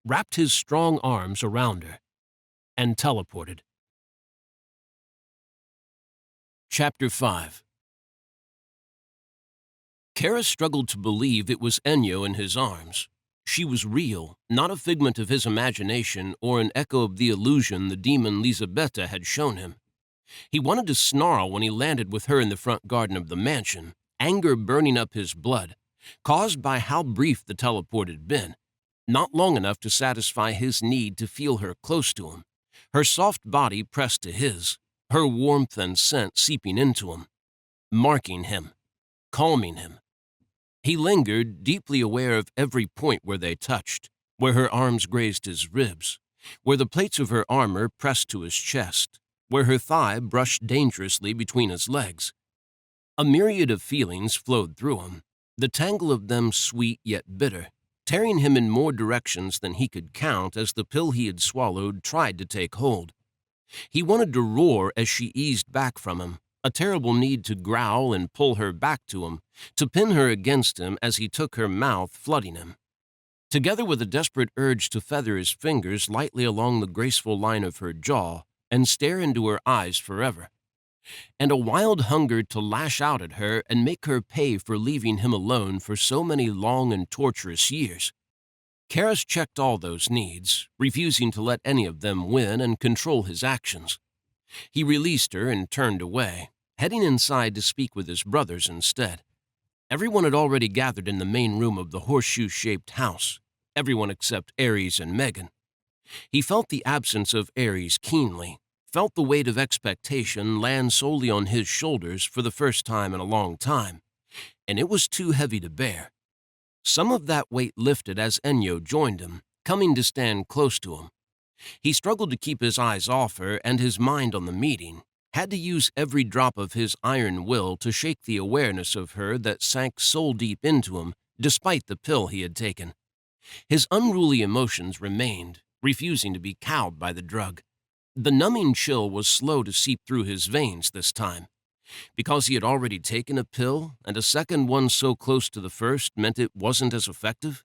wrapped his strong arms around her, and teleported. Chapter 5. Keras struggled to believe it was Ennio in his arms. She was real, not a figment of his imagination or an echo of the illusion the demon Lisabetta had shown him. He wanted to snarl when he landed with her in the front garden of the mansion, anger burning up his blood, caused by how brief the teleport had been, not long enough to satisfy his need to feel her close to him, her soft body pressed to his, her warmth and scent seeping into him, marking him, calming him. He lingered, deeply aware of every point where they touched, where her arms grazed his ribs, where the plates of her armor pressed to his chest, where her thigh brushed dangerously between his legs. A myriad of feelings flowed through him, the tangle of them sweet yet bitter, tearing him in more directions than he could count as the pill he had swallowed tried to take hold. He wanted to roar as she eased back from him, a terrible need to growl and pull her back to him, to pin her against him as he took her mouth, flooding him. Together with a desperate urge to feather his fingers lightly along the graceful line of her jaw and stare into her eyes forever, and a wild hunger to lash out at her and make her pay for leaving him alone for so many long and torturous years. Keras checked all those needs, refusing to let any of them win and control his actions. He released her and turned away, heading inside to speak with his brothers instead. Everyone had already gathered in the main room of the horseshoe-shaped house, everyone except Ares and Megan. He felt the absence of Ares keenly, felt the weight of expectation land solely on his shoulders for the first time in a long time, and it was too heavy to bear. Some of that weight lifted as Ennio joined him, coming to stand close to him. He struggled to keep his eyes off her and his mind on the meeting, had to use every drop of his iron will to shake the awareness of her that sank soul-deep into him despite the pill he had taken. His unruly emotions remained, refusing to be cowed by the drug. The numbing chill was slow to seep through his veins this time. Because he had already taken a pill, and a second one so close to the first meant it wasn't as effective?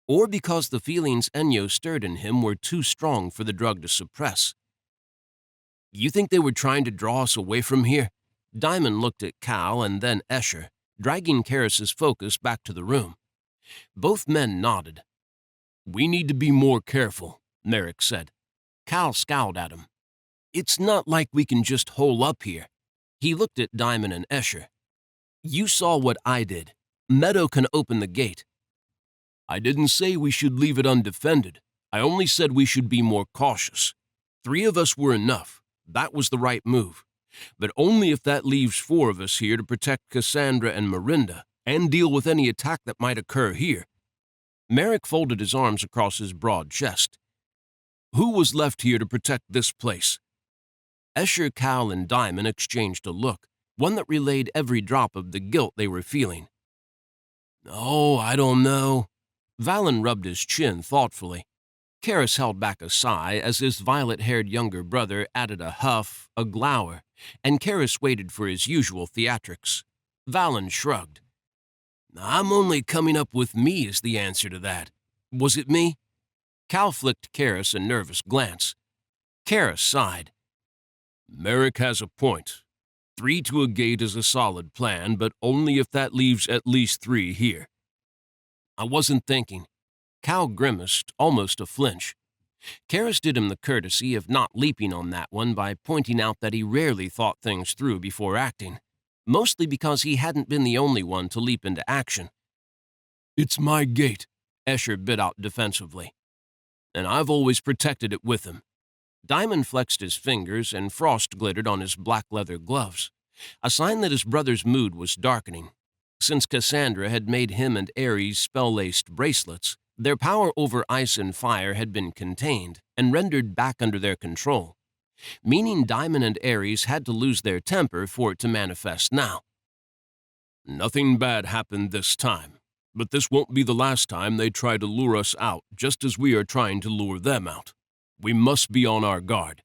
Or because the feelings Ennio stirred in him were too strong for the drug to suppress? "You think they were trying to draw us away from here?" Diamond looked at Cal and then Escher, dragging Keras's focus back to the room. Both men nodded. "We need to be more careful," Merrick said. Cal scowled at him. "It's not like we can just hole up here." He looked at Diamond and Escher. "You saw what I did. Meadow can open the gate." "I didn't say we should leave it undefended. I only said we should be more cautious. 3 of us were enough. That was the right move. But only if that leaves 4 of us here to protect Cassandra and Mirinda and deal with any attack that might occur here." Merrick folded his arms across his broad chest. "Who was left here to protect this place?" Escher, Cal, and Diamond exchanged a look, one that relayed every drop of the guilt they were feeling. "Oh, I don't know." Valen rubbed his chin thoughtfully. Keras held back a sigh as his violet-haired younger brother added a huff, a glower, and Keras waited for his usual theatrics. Valen shrugged. "I'm only coming up with me is the answer to that. Was it me?" Cal flicked Keras a nervous glance. Keras sighed. "Merrick has a point. 3 to a gate is a solid plan, but only if that leaves at least 3 here." "I wasn't thinking." Cal grimaced, almost a flinch. Keras did him the courtesy of not leaping on that one by pointing out that he rarely thought things through before acting, mostly because he hadn't been the only one to leap into action. "It's my gate," Escher bit out defensively. "And I've always protected it with him." Diamond flexed his fingers and frost glittered on his black leather gloves, a sign that his brother's mood was darkening. Since Cassandra had made him and Ares spell-laced bracelets, their power over ice and fire had been contained and rendered back under their control, meaning Diamond and Ares had to lose their temper for it to manifest now. "Nothing bad happened this time, but this won't be the last time they try to lure us out just as we are trying to lure them out. We must be on our guard."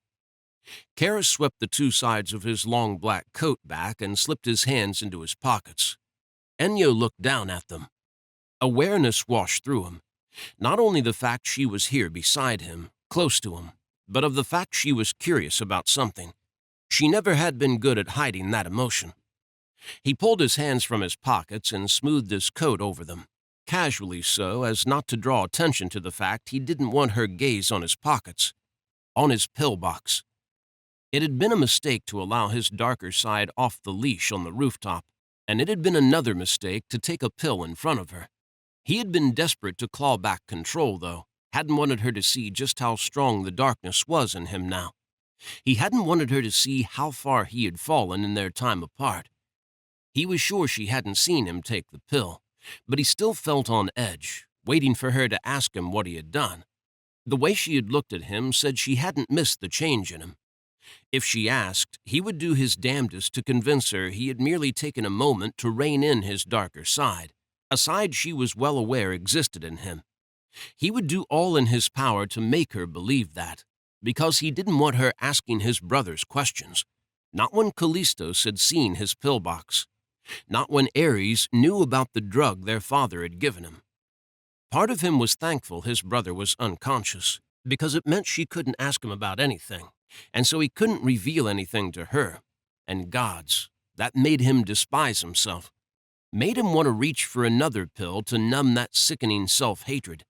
Keras swept the two sides of his long black coat back and slipped his hands into his pockets. Enyo looked down at them. Awareness washed through him. Not only the fact she was here beside him, close to him, but of the fact she was curious about something. She never had been good at hiding that emotion. He pulled his hands from his pockets and smoothed his coat over them, casually so as not to draw attention to the fact he didn't want her gaze on his pockets, on his pillbox. It had been a mistake to allow his darker side off the leash on the rooftop, and it had been another mistake to take a pill in front of her. He had been desperate to claw back control, though, hadn't wanted her to see just how strong the darkness was in him now. He hadn't wanted her to see how far he had fallen in their time apart. He was sure she hadn't seen him take the pill, but he still felt on edge, waiting for her to ask him what he had done. The way she had looked at him said she hadn't missed the change in him. If she asked, he would do his damnedest to convince her he had merely taken a moment to rein in his darker side, a side she was well aware existed in him. He would do all in his power to make her believe that, because he didn't want her asking his brothers questions, not when Callistos had seen his pillbox, not when Ares knew about the drug their father had given him. Part of him was thankful his brother was unconscious, because it meant she couldn't ask him about anything, and so he couldn't reveal anything to her. And gods, that made him despise himself, made him want to reach for another pill to numb that sickening self-hatred.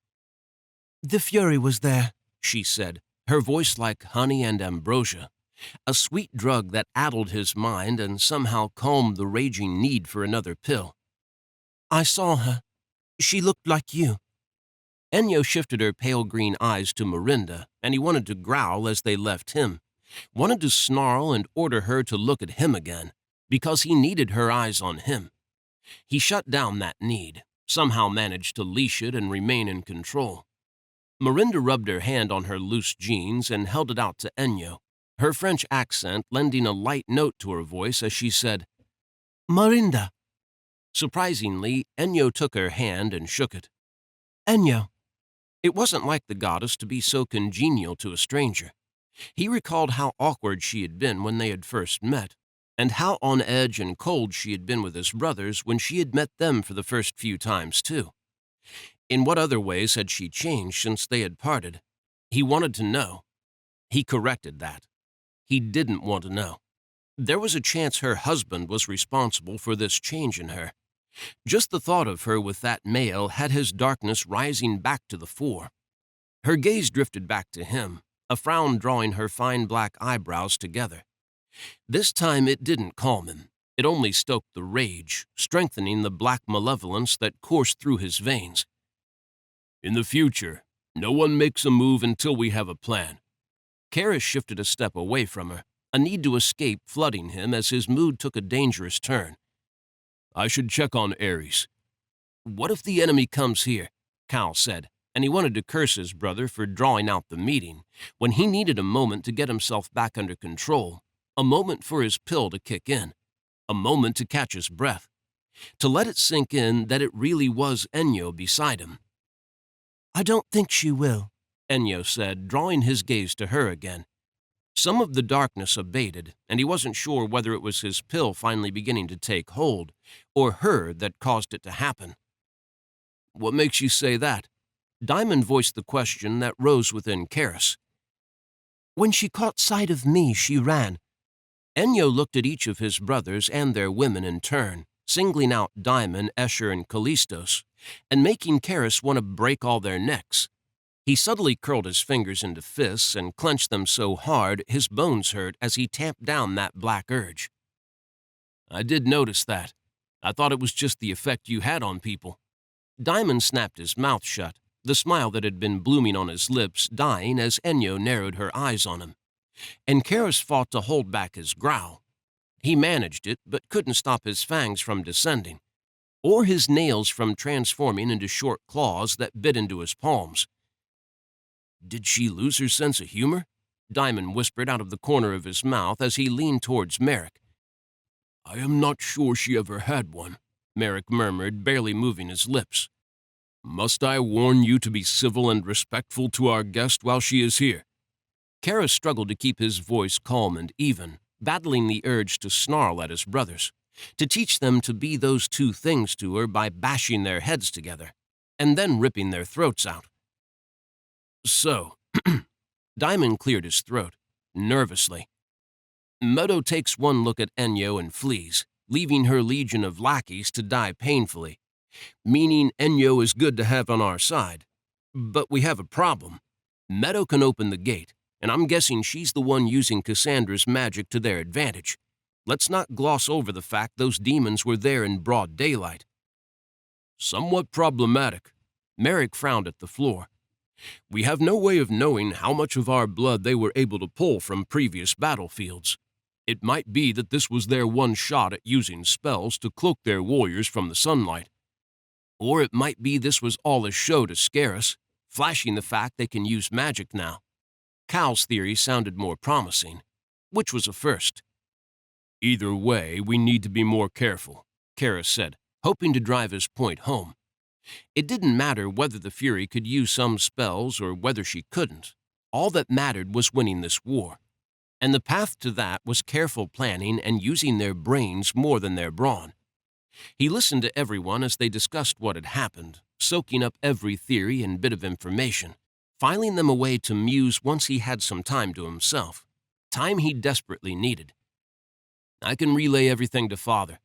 "The fury was there," she said, her voice like honey and ambrosia, a sweet drug that addled his mind and somehow calmed the raging need for another pill. "I saw her. She looked like you." Enyo shifted her pale green eyes to Miranda, and he wanted to growl as they left him, wanted to snarl and order her to look at him again, because he needed her eyes on him. He shut down that need, somehow managed to leash it and remain in control. Miranda rubbed her hand on her loose jeans and held it out to Enyo, her French accent lending a light note to her voice as she said, "Miranda." Surprisingly, Enyo took her hand and shook it. "Enyo." It wasn't like the goddess to be so congenial to a stranger. He recalled how awkward she had been when they had first met, and how on edge and cold she had been with his brothers when she had met them for the first few times, too. In what other ways had she changed since they had parted? He wanted to know. He corrected that. He didn't want to know. There was a chance her husband was responsible for this change in her. Just the thought of her with that male had his darkness rising back to the fore. Her gaze drifted back to him, a frown drawing her fine black eyebrows together. This time it didn't calm him. It only stoked the rage, strengthening the black malevolence that coursed through his veins. "In the future, no one makes a move until we have a plan." Keras shifted a step away from her, a need to escape flooding him as his mood took a dangerous turn. "I should check on Ares." "What if the enemy comes here?" Cal said, and he wanted to curse his brother for drawing out the meeting, when he needed a moment to get himself back under control, a moment for his pill to kick in, a moment to catch his breath, to let it sink in that it really was Enyo beside him. "I don't think she will," Enyo said, drawing his gaze to her again. Some of the darkness abated, and he wasn't sure whether it was his pill finally beginning to take hold, or her that caused it to happen. "What makes you say that?" Diamond voiced the question that rose within Keras. "When she caught sight of me, she ran." Enyo looked at each of his brothers and their women in turn, singling out Diamond, Escher, and Callistos, and making Keras want to break all their necks. He subtly curled his fingers into fists and clenched them so hard his bones hurt as he tamped down that black urge. "I did notice that. I thought it was just the effect you had on people." Diamond snapped his mouth shut, the smile that had been blooming on his lips dying as Enyo narrowed her eyes on him. And Keras fought to hold back his growl. He managed it, but couldn't stop his fangs from descending, or his nails from transforming into short claws that bit into his palms. "Did she lose her sense of humor?" Diamond whispered out of the corner of his mouth as he leaned towards Merrick. "I am not sure she ever had one," Merrick murmured, barely moving his lips. "Must I warn you to be civil and respectful to our guest while she is here?" Keras struggled to keep his voice calm and even, battling the urge to snarl at his brothers, to teach them to be those two things to her by bashing their heads together, and then ripping their throats out. So, Diamond cleared his throat, nervously. Meadow takes one look at Enyo and flees, leaving her legion of lackeys to die painfully, meaning Enyo is good to have on our side. But we have a problem. Meadow can open the gate, and I'm guessing she's the one using Cassandra's magic to their advantage. Let's not gloss over the fact those demons were there in broad daylight. Somewhat problematic. Merrick frowned at the floor. We have no way of knowing how much of our blood they were able to pull from previous battlefields. It might be that this was their one shot at using spells to cloak their warriors from the sunlight. Or it might be this was all a show to scare us, flashing the fact they can use magic now. Cal's theory sounded more promising, which was a first. Either way, we need to be more careful, Keras said, hoping to drive his point home. It didn't matter whether the Fury could use some spells or whether she couldn't. All that mattered was winning this war. And the path to that was careful planning and using their brains more than their brawn. He listened to everyone as they discussed what had happened, soaking up every theory and bit of information, filing them away to muse once he had some time to himself, time he desperately needed. I can relay everything to Father.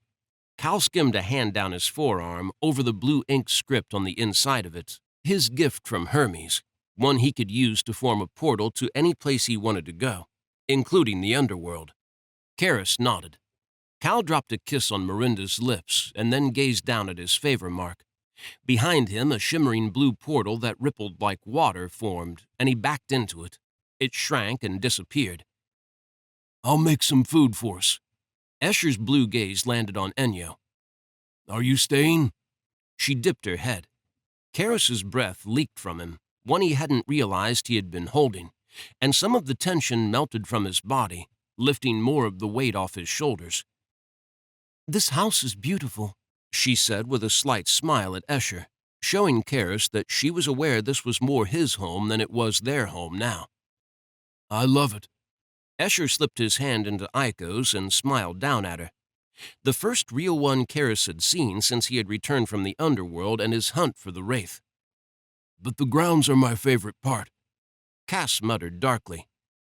Cal skimmed a hand down his forearm over the blue ink script on the inside of it, his gift from Hermes, one he could use to form a portal to any place he wanted to go, including the underworld. Keras nodded. Cal dropped a kiss on Miranda's lips and then gazed down at his favor mark. Behind him, a shimmering blue portal that rippled like water formed, and he backed into it. It shrank and disappeared. I'll make some food for us. Escher's blue gaze landed on Enyo. Are you staying? She dipped her head. Keras's breath leaked from him, one he hadn't realized he had been holding, and some of the tension melted from his body, lifting more of the weight off his shoulders. This house is beautiful, she said with a slight smile at Escher, showing Keras that she was aware this was more his home than it was their home now. I love it. Escher slipped his hand into Aiko's and smiled down at her. The first real one Keras had seen since he had returned from the underworld and his hunt for the Wraith. But the grounds are my favorite part. Cass muttered darkly.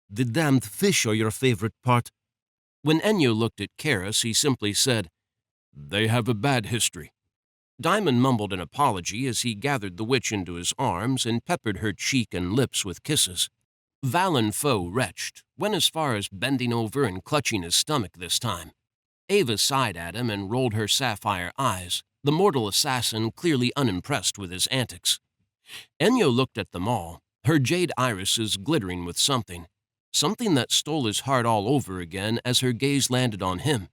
The damned fish are your favorite part. When Enyo looked at Keras, he simply said, They have a bad history. Diamond mumbled an apology as he gathered the witch into his arms and peppered her cheek and lips with kisses. Valen Foe retched, went as far as bending over and clutching his stomach this time. Ava sighed at him and rolled her sapphire eyes, the mortal assassin clearly unimpressed with his antics. Enyo looked at them all, her jade irises glittering with something that stole his heart all over again as her gaze landed on him.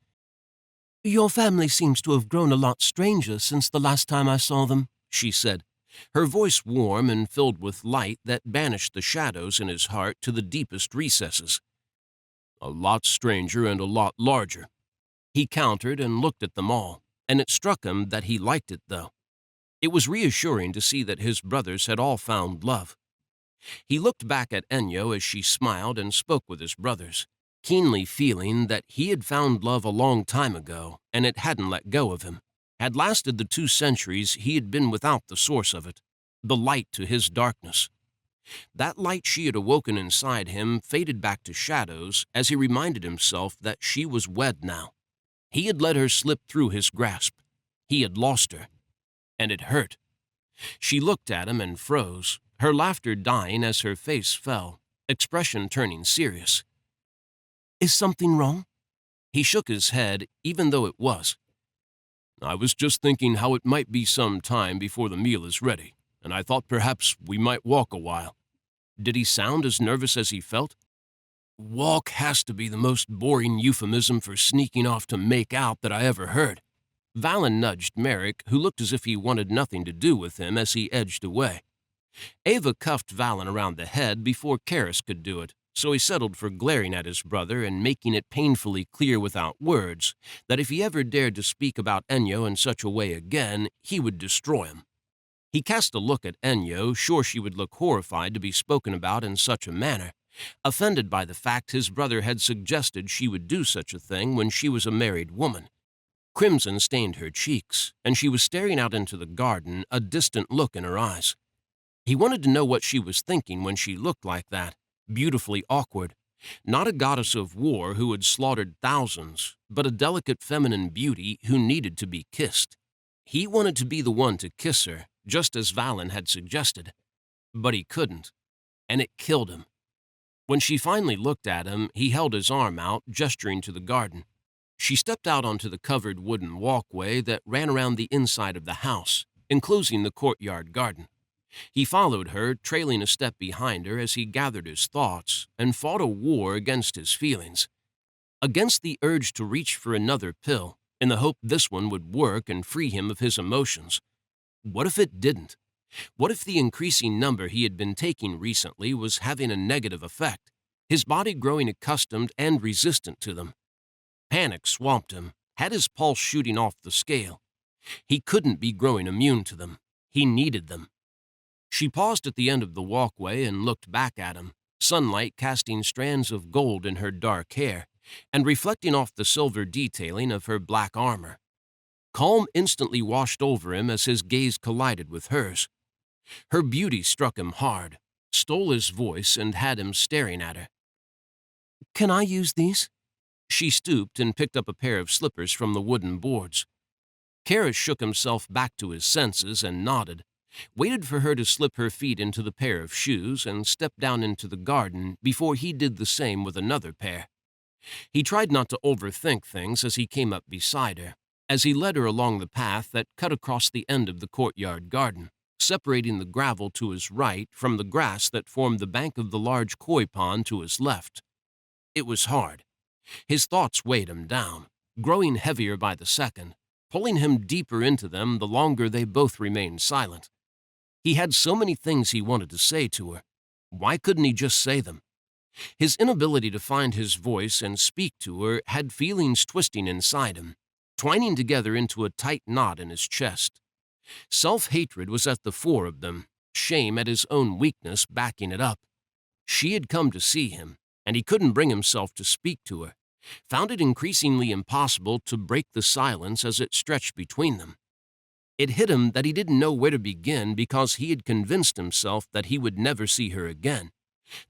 Your family seems to have grown a lot stranger since the last time I saw them, she said, her voice warm and filled with light that banished the shadows in his heart to the deepest recesses. A lot stranger and a lot larger. He countered and looked at them all, and it struck him that he liked it, though. It was reassuring to see that his brothers had all found love. He looked back at Enyo as she smiled and spoke with his brothers, keenly feeling that he had found love a long time ago, and it hadn't let go of him. Had lasted the 2 centuries he had been without the source of it, the light to his darkness. That light she had awoken inside him faded back to shadows as he reminded himself that she was wed now. He had let her slip through his grasp. He had lost her. And it hurt. She looked at him and froze, her laughter dying as her face fell, expression turning serious. Is something wrong? He shook his head, even though it was. I was just thinking how it might be some time before the meal is ready, and I thought perhaps we might walk a while. Did he sound as nervous as he felt? Walk has to be the most boring euphemism for sneaking off to make out that I ever heard. Valen nudged Merrick, who looked as if he wanted nothing to do with him as he edged away. Ava cuffed Valen around the head before Keras could do it, so he settled for glaring at his brother and making it painfully clear without words that if he ever dared to speak about Enyo in such a way again, he would destroy him. He cast a look at Enyo, sure she would look horrified to be spoken about in such a manner, offended by the fact his brother had suggested she would do such a thing when she was a married woman. Crimson stained her cheeks, and she was staring out into the garden, a distant look in her eyes. He wanted to know what she was thinking when she looked like that, beautifully awkward. Not a goddess of war who had slaughtered thousands, but a delicate feminine beauty who needed to be kissed. He wanted to be the one to kiss her, just as Valen had suggested. But he couldn't, and it killed him. When she finally looked at him, he held his arm out, gesturing to the garden. She stepped out onto the covered wooden walkway that ran around the inside of the house, enclosing the courtyard garden. He followed her, trailing a step behind her as he gathered his thoughts and fought a war against his feelings. Against the urge to reach for another pill, in the hope this one would work and free him of his emotions. What if it didn't? What if the increasing number he had been taking recently was having a negative effect, his body growing accustomed and resistant to them? Panic swamped him, had his pulse shooting off the scale. He couldn't be growing immune to them. He needed them. She paused at the end of the walkway and looked back at him, sunlight casting strands of gold in her dark hair and reflecting off the silver detailing of her black armor. Calm instantly washed over him as his gaze collided with hers. Her beauty struck him hard, stole his voice, and had him staring at her. "Can I use these?" She stooped and picked up a pair of slippers from the wooden boards. Keras shook himself back to his senses and nodded, waited for her to slip her feet into the pair of shoes and stepped down into the garden before he did the same with another pair. He tried not to overthink things as he came up beside her, as he led her along the path that cut across the end of the courtyard garden, separating the gravel to his right from the grass that formed the bank of the large koi pond to his left. It was hard. His thoughts weighed him down, growing heavier by the second, pulling him deeper into them the longer they both remained silent. He had so many things he wanted to say to her. Why couldn't he just say them? His inability to find his voice and speak to her had feelings twisting inside him, twining together into a tight knot in his chest. Self-hatred was at the fore of them, shame at his own weakness backing it up. She had come to see him, and he couldn't bring himself to speak to her, found it increasingly impossible to break the silence as it stretched between them. It hit him that he didn't know where to begin because he had convinced himself that he would never see her again,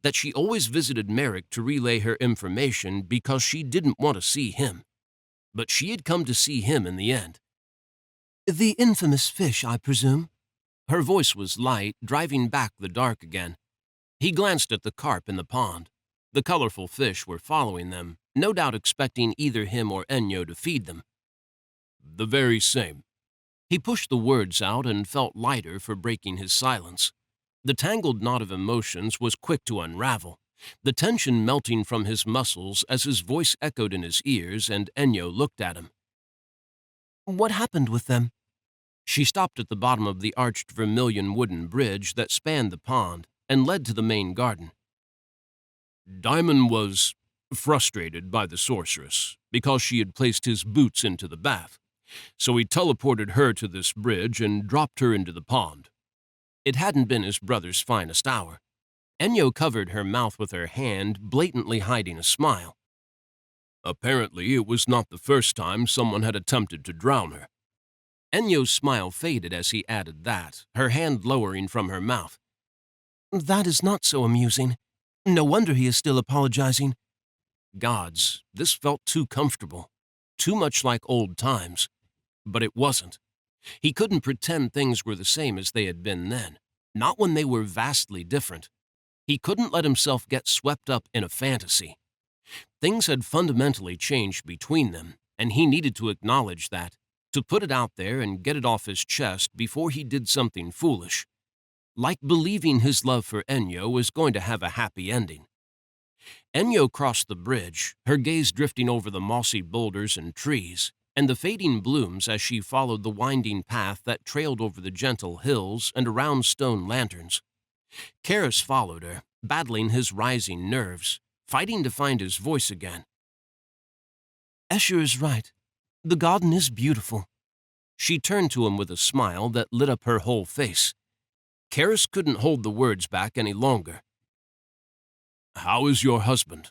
that she always visited Merrick to relay her information because she didn't want to see him. But she had come to see him in the end. "The infamous fish, I presume?" Her voice was light, driving back the dark again. He glanced at the carp in the pond. The colorful fish were following them, no doubt expecting either him or Enyo to feed them. "The very same." He pushed the words out and felt lighter for breaking his silence. The tangled knot of emotions was quick to unravel, the tension melting from his muscles as his voice echoed in his ears and Enyo looked at him. "What happened with them?" She stopped at the bottom of the arched vermilion wooden bridge that spanned the pond and led to the main garden. Diamond was frustrated by the sorceress because she had placed his boots into the bath, so he teleported her to this bridge and dropped her into the pond. It hadn't been his brother's finest hour. Enyo covered her mouth with her hand, blatantly hiding a smile. Apparently, it was not the first time someone had attempted to drown her. Enyo's smile faded as he added that, her hand lowering from her mouth. "That is not so amusing. No wonder he is still apologizing." Gods, this felt too comfortable, too much like old times. But it wasn't. He couldn't pretend things were the same as they had been then, not when they were vastly different. He couldn't let himself get swept up in a fantasy. Things had fundamentally changed between them, and he needed to acknowledge that, to put it out there and get it off his chest before he did something foolish. Like believing his love for Enyo was going to have a happy ending. Enyo crossed the bridge, her gaze drifting over the mossy boulders and trees, and the fading blooms as she followed the winding path that trailed over the gentle hills and around stone lanterns. Keras followed her, battling his rising nerves, fighting to find his voice again. "Escher is right. The garden is beautiful." She turned to him with a smile that lit up her whole face. Keras couldn't hold the words back any longer. How is your husband?"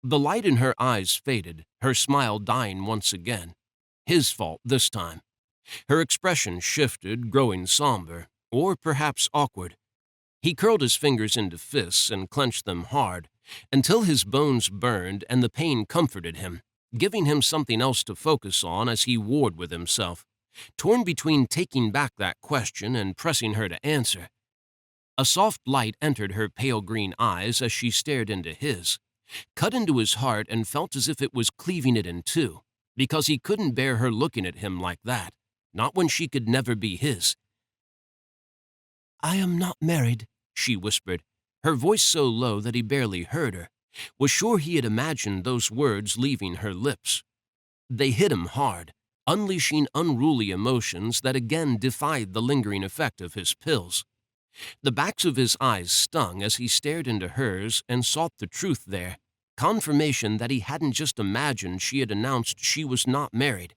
The light in her eyes faded, her smile dying once again. His fault this time. Her expression shifted, growing somber, or perhaps awkward. He curled his fingers into fists and clenched them hard, until his bones burned and the pain comforted him, giving him something else to focus on as he warred with himself, torn between taking back that question and pressing her to answer. A soft light entered her pale green eyes as she stared into his, cut into his heart and felt as if it was cleaving it in two, because he couldn't bear her looking at him like that, not when she could never be his. "I am not married," she whispered, her voice so low that he barely heard her, was sure he had imagined those words leaving her lips. They hit him hard, unleashing unruly emotions that again defied the lingering effect of his pills. The backs of his eyes stung as he stared into hers and sought the truth there, confirmation that he hadn't just imagined she had announced she was not married.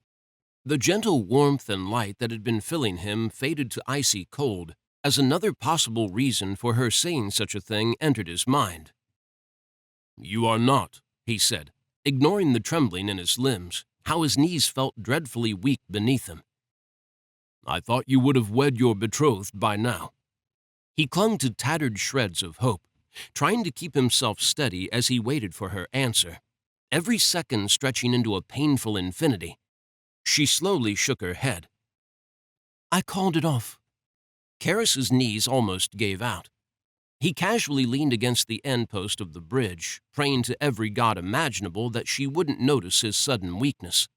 The gentle warmth and light that had been filling him faded to icy cold as another possible reason for her saying such a thing entered his mind. "You are not," he said, ignoring the trembling in his limbs, how his knees felt dreadfully weak beneath him. "I thought you would have wed your betrothed by now." He clung to tattered shreds of hope, trying to keep himself steady as he waited for her answer, every second stretching into a painful infinity. She slowly shook her head. "I called it off." Keras's knees almost gave out. He casually leaned against the end post of the bridge, praying to every god imaginable that she wouldn't notice his sudden weakness,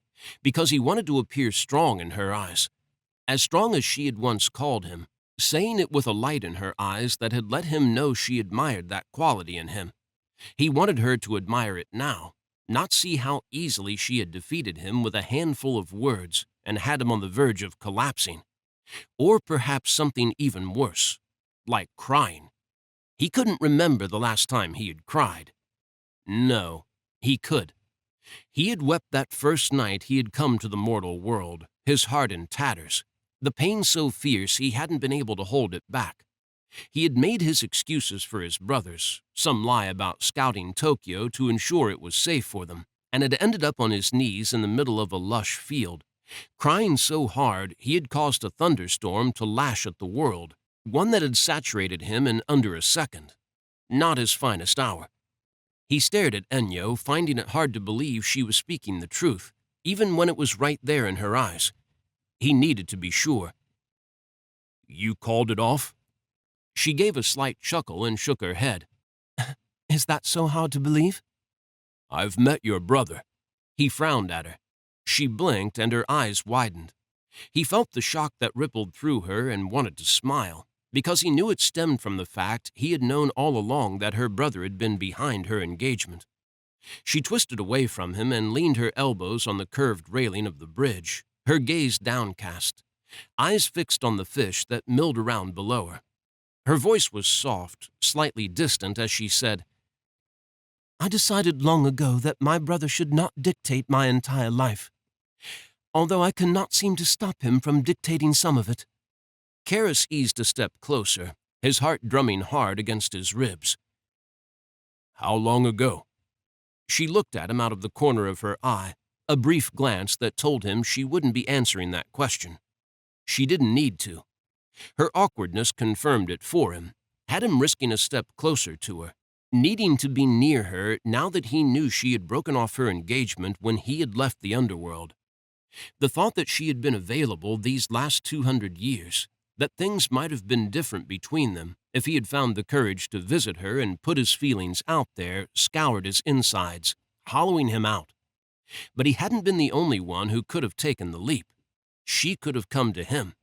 because he wanted to appear strong in her eyes, as strong as she had once called him, saying it with a light in her eyes that had let him know she admired that quality in him. He wanted her to admire it now, not see how easily she had defeated him with a handful of words and had him on the verge of collapsing. Or perhaps something even worse, like crying. He couldn't remember the last time he had cried. No, he could. He had wept that first night he had come to the mortal world, his heart in tatters, the pain so fierce he hadn't been able to hold it back. He had made his excuses for his brothers, some lie about scouting Tokyo to ensure it was safe for them, and had ended up on his knees in the middle of a lush field, crying so hard he had caused a thunderstorm to lash at the world, one that had saturated him in under a second. Not his finest hour. He stared at Enyo, finding it hard to believe she was speaking the truth, even when it was right there in her eyes. He needed to be sure. "You called it off?" She gave a slight chuckle and shook her head. "Is that so hard to believe?" "I've met your brother." He frowned at her. She blinked and her eyes widened. He felt the shock that rippled through her and wanted to smile, because he knew it stemmed from the fact he had known all along that her brother had been behind her engagement. She twisted away from him and leaned her elbows on the curved railing of the bridge, her gaze downcast, eyes fixed on the fish that milled around below her. Her voice was soft, slightly distant as she said, "I decided long ago that my brother should not dictate my entire life, although I cannot seem to stop him from dictating some of it." Keras eased a step closer, his heart drumming hard against his ribs. "How long ago?" She looked at him out of the corner of her eye, a brief glance that told him she wouldn't be answering that question. She didn't need to. Her awkwardness confirmed it for him, had him risking a step closer to her, needing to be near her now that he knew she had broken off her engagement when he had left the underworld. The thought that she had been available these last 200 years, that things might have been different between them if he had found the courage to visit her and put his feelings out there, scoured his insides, hollowing him out. But he hadn't been the only one who could have taken the leap. She could have come to him.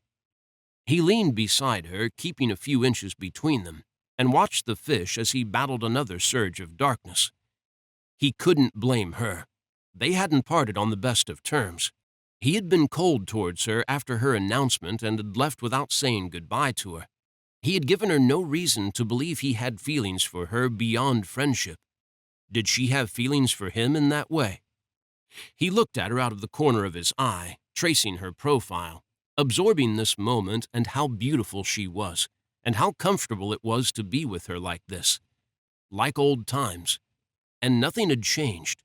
He leaned beside her, keeping a few inches between them, and watched the fish as he battled another surge of darkness. He couldn't blame her. They hadn't parted on the best of terms. He had been cold towards her after her announcement and had left without saying goodbye to her. He had given her no reason to believe he had feelings for her beyond friendship. Did she have feelings for him in that way? He looked at her out of the corner of his eye, tracing her profile, absorbing this moment and how beautiful she was, and how comfortable it was to be with her like this. like old times, and nothing had changed.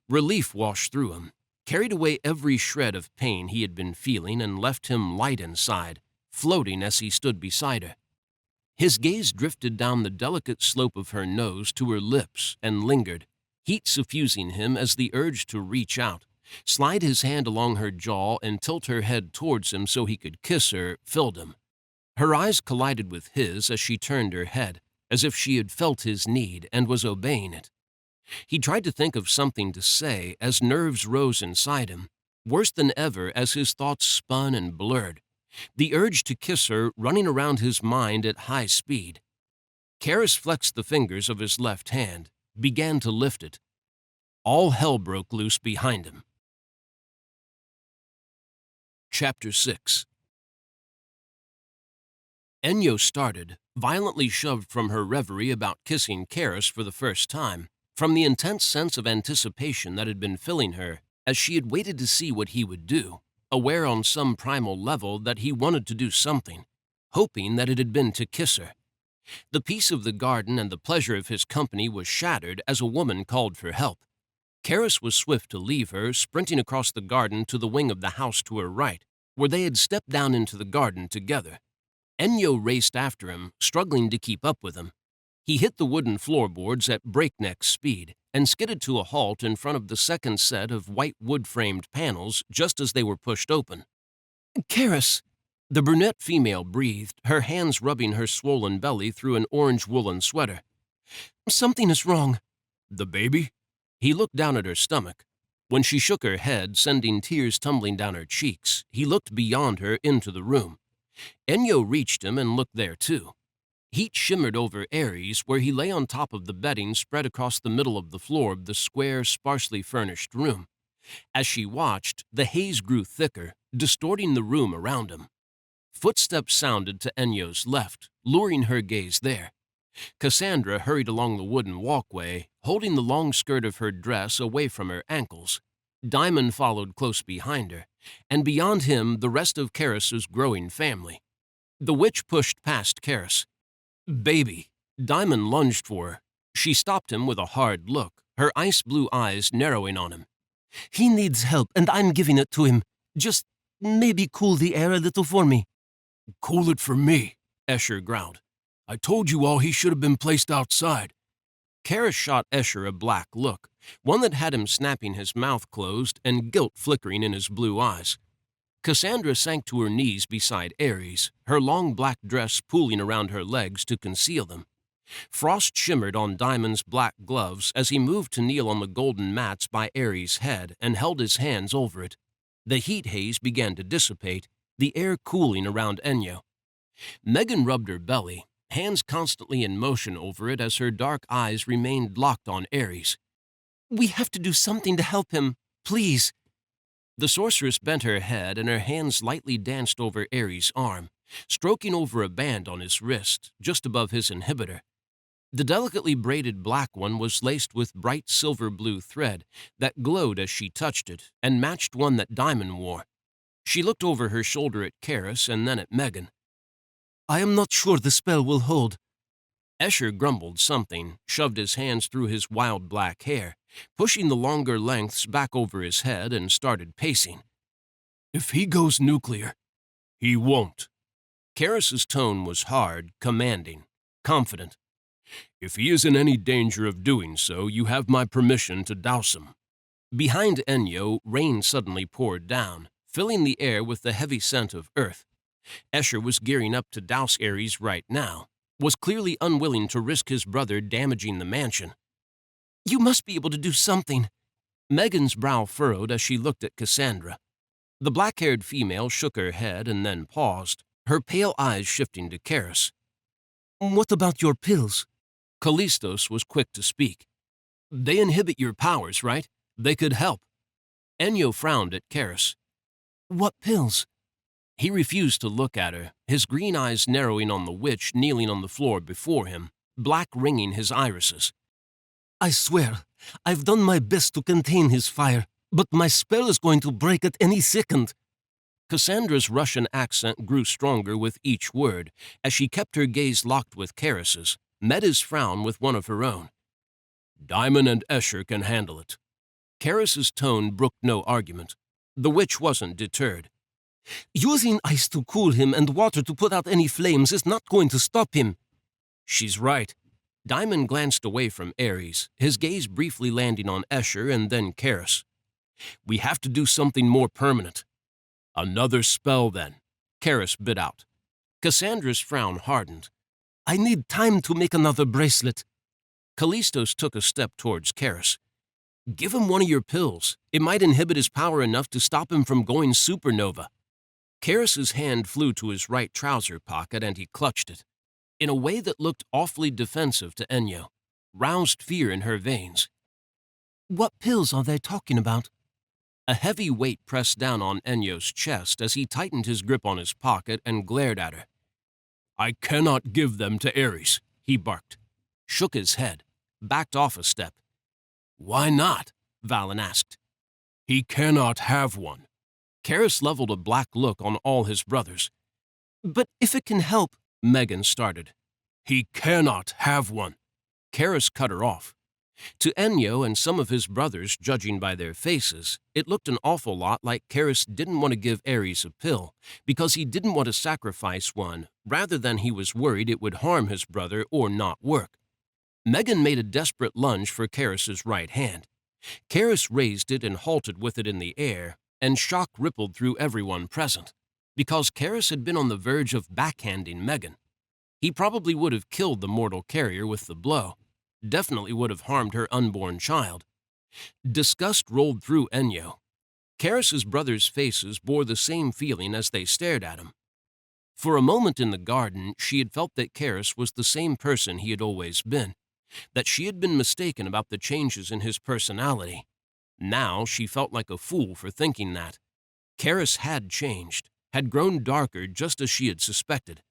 Relief washed through him, carried away every shred of pain he had been feeling, and left him light inside, floating as he stood beside her. His gaze drifted down the delicate slope of her nose to her lips and lingered, heat suffusing him as the urge to reach out, slide his hand along her jaw and tilt her head towards him so he could kiss her, filled him. Her eyes collided with his as she turned her head, as if she had felt his need and was obeying it. He tried to think of something to say as nerves rose inside him, worse than ever as his thoughts spun and blurred, the urge to kiss her running around his mind at high speed. Keras flexed the fingers of his left hand, began to lift it. All hell broke loose behind him. Chapter 6. Enyo started, violently shoved from her reverie about kissing Keras for the first time, from the intense sense of anticipation that had been filling her as she had waited to see what he would do, aware on some primal level that he wanted to do something, hoping that it had been to kiss her. The peace of the garden and the pleasure of his company was shattered as a woman called for help. Keras was swift to leave her, sprinting across the garden to the wing of the house to her right, where they had stepped down into the garden together. Enyo raced after him, struggling to keep up with him. He hit the wooden floorboards at breakneck speed and skidded to a halt in front of the second set of white wood-framed panels just as they were pushed open. "Keras!" The brunette female breathed, her hands rubbing her swollen belly through an orange woolen sweater. "Something is wrong." "The baby?" He looked down at her stomach. When she shook her head, sending tears tumbling down her cheeks, he looked beyond her into the room. Enyo reached him and looked there too. Heat shimmered over Ares, where he lay on top of the bedding spread across the middle of the floor of the square, sparsely furnished room. As she watched, the haze grew thicker, distorting the room around him. Footsteps sounded to Enyo's left, luring her gaze there. Cassandra hurried along the wooden walkway, holding the long skirt of her dress away from her ankles. Diamond followed close behind her, and beyond him the rest of Keras's growing family. The witch pushed past Keras. "Baby." Diamond lunged for her. She stopped him with a hard look, her ice-blue eyes narrowing on him. "He needs help, and I'm giving it to him. Just maybe cool the air a little for me." "Cool it for me," Escher growled. "I told you all he should have been placed outside." Keras shot Escher a black look, one that had him snapping his mouth closed and guilt flickering in his blue eyes. Cassandra sank to her knees beside Ares, her long black dress pooling around her legs to conceal them. Frost shimmered on Diamond's black gloves as he moved to kneel on the golden mats by Ares' head and held his hands over it. The heat haze began to dissipate, the air cooling around Enyo. Megan rubbed her belly, hands constantly in motion over it as her dark eyes remained locked on Ares. "We have to do something to help him. Please." The sorceress bent her head and her hands lightly danced over Ares' arm, stroking over a band on his wrist, just above his inhibitor. The delicately braided black one was laced with bright silver-blue thread that glowed as she touched it and matched one that Diamond wore. She looked over her shoulder at Keras and then at Megan. "I am not sure the spell will hold." Escher grumbled something, shoved his hands through his wild black hair, pushing the longer lengths back over his head, and started pacing. "If he goes nuclear, he won't." Keras's tone was hard, commanding, confident. "If he is in any danger of doing so, you have my permission to douse him." Behind Enyo, rain suddenly poured down, filling the air with the heavy scent of earth. Escher was gearing up to douse Ares right now, was clearly unwilling to risk his brother damaging the mansion. "You must be able to do something." Megan's brow furrowed as she looked at Cassandra. The black-haired female shook her head and then paused, her pale eyes shifting to Keras. "What about your pills?" Callistos was quick to speak. "They inhibit your powers, right? They could help." Enyo frowned at Keras. "What pills?" He refused to look at her, his green eyes narrowing on the witch kneeling on the floor before him, black ringing his irises. "I swear, I've done my best to contain his fire, but my spell is going to break at any second." Cassandra's Russian accent grew stronger with each word as she kept her gaze locked with Keras's, met his frown with one of her own. Diamond and Escher can handle it. Keras's tone brooked no argument. The witch wasn't deterred. Using ice to cool him and water to put out any flames is not going to stop him. She's right. Diamond glanced away from Ares, his gaze briefly landing on Escher and then Keras. We have to do something more permanent. Another spell, then, Keras bit out. Cassandra's frown hardened. I need time to make another bracelet. Callistos took a step towards Keras. Give him one of your pills. It might inhibit his power enough to stop him from going supernova. Keras's hand flew to his right trouser pocket and he clutched it. In a way that looked awfully defensive to Enyo, roused fear in her veins. What pills are they talking about? A heavy weight pressed down on Enyo's chest as he tightened his grip on his pocket and glared at her. I cannot give them to Ares, he barked, shook his head, backed off a step. Why not? Valen asked. He cannot have one. Keras leveled a black look on all his brothers. But if it can help, Megan started. He cannot have one. Keras cut her off. To Enyo and some of his brothers, judging by their faces, it looked an awful lot like Keras didn't want to give Ares a pill because he didn't want to sacrifice one, rather than he was worried it would harm his brother or not work. Megan made a desperate lunge for Keras's right hand. Keras raised it and halted with it in the air, and shock rippled through everyone present, because Keras had been on the verge of backhanding Megan. He probably would have killed the mortal carrier with the blow. Definitely would have harmed her unborn child. Disgust rolled through Enyo. Keras's brothers' faces bore the same feeling as they stared at him. For a moment in the garden, she had felt that Keras was the same person he had always been, that she had been mistaken about the changes in his personality. Now she felt like a fool for thinking that. Keras had changed, had grown darker just as she had suspected.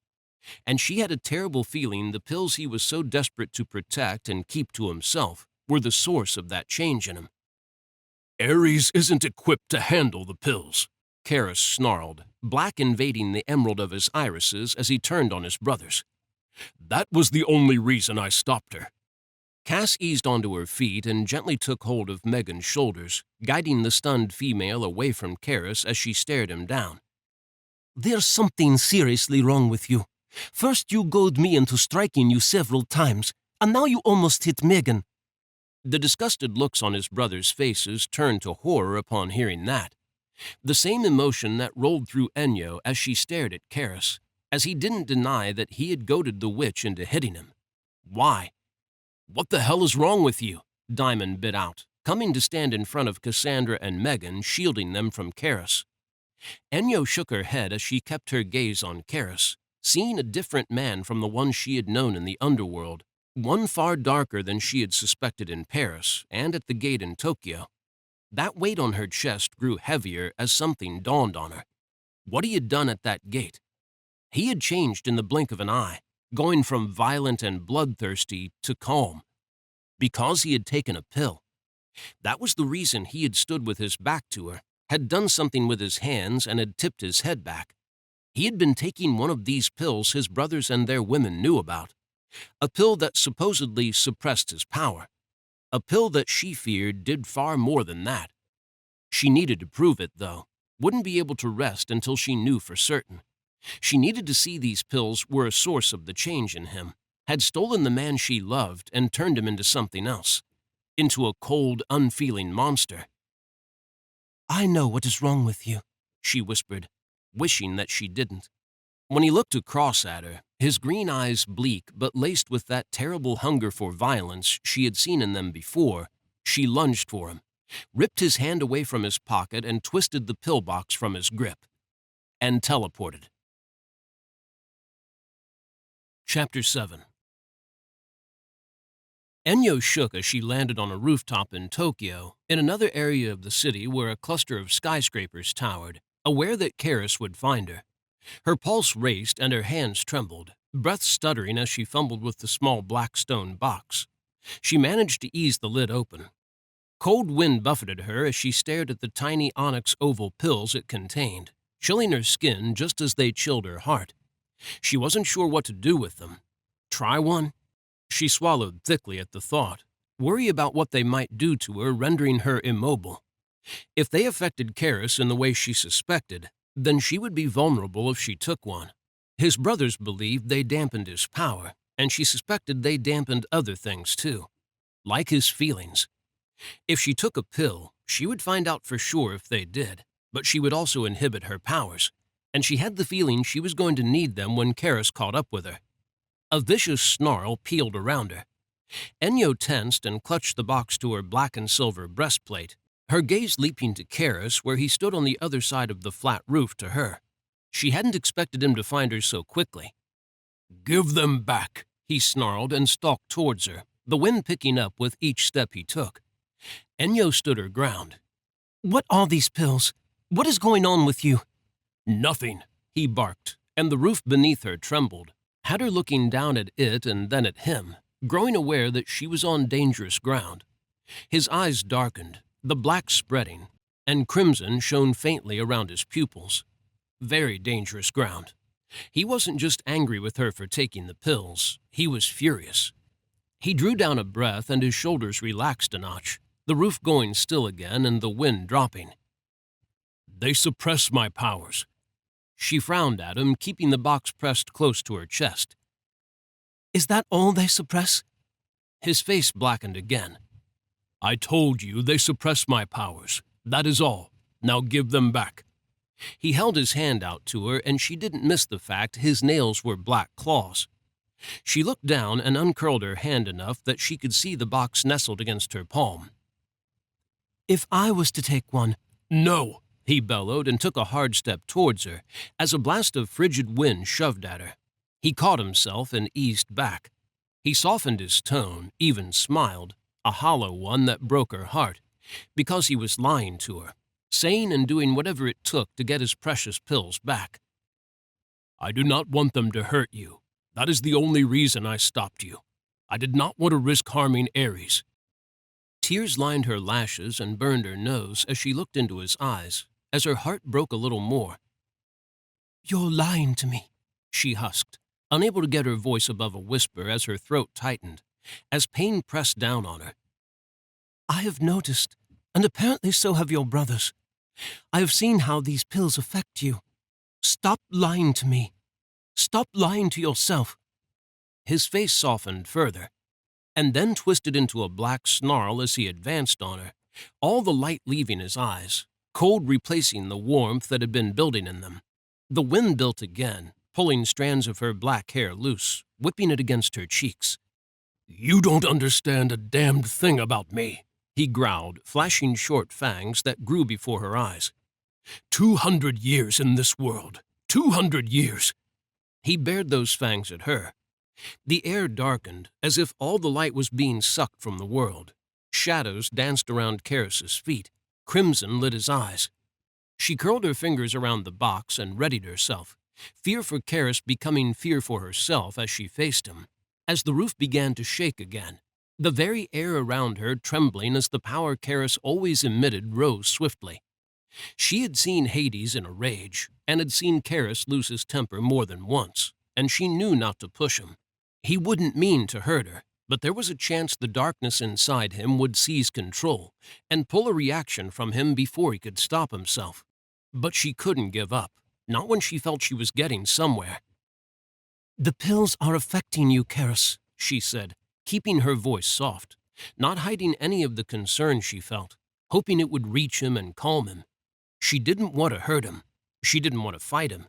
And she had a terrible feeling the pills he was so desperate to protect and keep to himself were the source of that change in him. Ares isn't equipped to handle the pills, Keras snarled, black invading the emerald of his irises as he turned on his brothers. That was the only reason I stopped her. Cass eased onto her feet and gently took hold of Megan's shoulders, guiding the stunned female away from Keras as she stared him down. There's something seriously wrong with you. First you goad me into striking you several times, and now you almost hit Megan. The disgusted looks on his brothers' faces turned to horror upon hearing that. The same emotion that rolled through Enyo as she stared at Keras, as he didn't deny that he had goaded the witch into hitting him. Why? What the hell is wrong with you? Diamond bit out, coming to stand in front of Cassandra and Megan, shielding them from Keras. Enyo shook her head as she kept her gaze on Keras, seeing a different man from the one she had known in the underworld, one far darker than she had suspected in Paris and at the gate in Tokyo. That weight on her chest grew heavier as something dawned on her. What he had done at that gate. He had changed in the blink of an eye, going from violent and bloodthirsty to calm. Because he had taken a pill. That was the reason he had stood with his back to her, had done something with his hands, and had tipped his head back. He had been taking one of these pills his brothers and their women knew about. A pill that supposedly suppressed his power. A pill that she feared did far more than that. She needed to prove it, though. Wouldn't be able to rest until she knew for certain. She needed to see these pills were a source of the change in him, had stolen the man she loved and turned him into something else. Into a cold, unfeeling monster. I know what is wrong with you, she whispered, wishing that she didn't. When he looked across at her, his green eyes bleak but laced with that terrible hunger for violence she had seen in them before, she lunged for him, ripped his hand away from his pocket and twisted the pillbox from his grip, and teleported. Chapter 7. Enyo shook as she landed on a rooftop in Tokyo, in another area of the city where a cluster of skyscrapers towered, aware that Keras would find her. Her pulse raced and her hands trembled, breath stuttering as she fumbled with the small black stone box. She managed to ease the lid open. Cold wind buffeted her as she stared at the tiny onyx oval pills it contained, chilling her skin just as they chilled her heart. She wasn't sure what to do with them. Try one? She swallowed thickly at the thought, worry about what they might do to her, rendering her immobile. If they affected Keras in the way she suspected, then she would be vulnerable if she took one. His brothers believed they dampened his power, and she suspected they dampened other things too, like his feelings. If she took a pill, she would find out for sure if they did, but she would also inhibit her powers, and she had the feeling she was going to need them when Keras caught up with her. A vicious snarl pealed around her. Enyo tensed and clutched the box to her black and silver breastplate, her gaze leaping to Keras where he stood on the other side of the flat roof to her. She hadn't expected him to find her so quickly. "Give them back," he snarled and stalked towards her, the wind picking up with each step he took. Enyo stood her ground. What are these pills? What is going on with you? "Nothing," he barked, and the roof beneath her trembled, had her looking down at it and then at him, growing aware that she was on dangerous ground. His eyes darkened, the black spreading, and crimson shone faintly around his pupils. Very dangerous ground. He wasn't just angry with her for taking the pills, he was furious. He drew down a breath and his shoulders relaxed a notch, the roof going still again and the wind dropping. "They suppress my powers." She frowned at him, keeping the box pressed close to her chest. Is that all they suppress? His face blackened again. "I told you they suppress my powers. That is all. Now give them back." He held his hand out to her, and she didn't miss the fact his nails were black claws. She looked down and uncurled her hand enough that she could see the box nestled against her palm. If I was to take one. "No," he bellowed and took a hard step towards her as a blast of frigid wind shoved at her. He caught himself and eased back. He softened his tone, even smiled, a hollow one that broke her heart, because he was lying to her, saying and doing whatever it took to get his precious pills back. "I do not want them to hurt you. That is the only reason I stopped you. I did not want to risk harming Ares." Tears lined her lashes and burned her nose as she looked into his eyes, as her heart broke a little more. You're lying to me, she husked, unable to get her voice above a whisper as her throat tightened, as pain pressed down on her. I have noticed, and apparently so have your brothers. I have seen how these pills affect you. Stop lying to me. Stop lying to yourself. His face softened further, and then twisted into a black snarl as he advanced on her, all the light leaving his eyes, cold replacing the warmth that had been building in them. The wind built again, pulling strands of her black hair loose, whipping it against her cheeks. "You don't understand a damned thing about me," he growled, flashing short fangs that grew before her eyes. 200 years in this world. 200 years. He bared those fangs at her. The air darkened, as if all the light was being sucked from the world. Shadows danced around Keras's feet. Crimson lit his eyes. She curled her fingers around the box and readied herself, fear for Keras becoming fear for herself as she faced him, as the roof began to shake again, the very air around her trembling as the power Keras always emitted rose swiftly. She had seen Hades in a rage, and had seen Keras lose his temper more than once, and she knew not to push him. He wouldn't mean to hurt her, but there was a chance the darkness inside him would seize control and pull a reaction from him before he could stop himself. But she couldn't give up, not when she felt she was getting somewhere. The pills are affecting you, Keras, she said, keeping her voice soft, not hiding any of the concern she felt, hoping it would reach him and calm him. She didn't want to hurt him. She didn't want to fight him.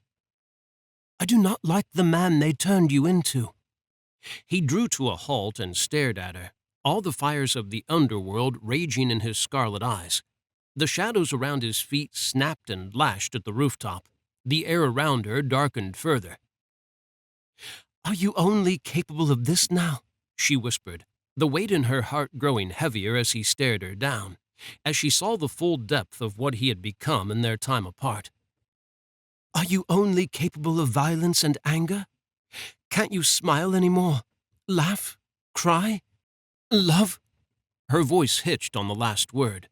I do not like the man they turned you into. He drew to a halt and stared at her, all the fires of the underworld raging in his scarlet eyes. The shadows around his feet snapped and lashed at the rooftop. The air around her darkened further. Are you only capable of this now? She whispered, the weight in her heart growing heavier as he stared her down, as she saw the full depth of what he had become in their time apart. Are you only capable of violence and anger? Can't you smile anymore? Laugh? Cry? Love? Her voice hitched on the last word.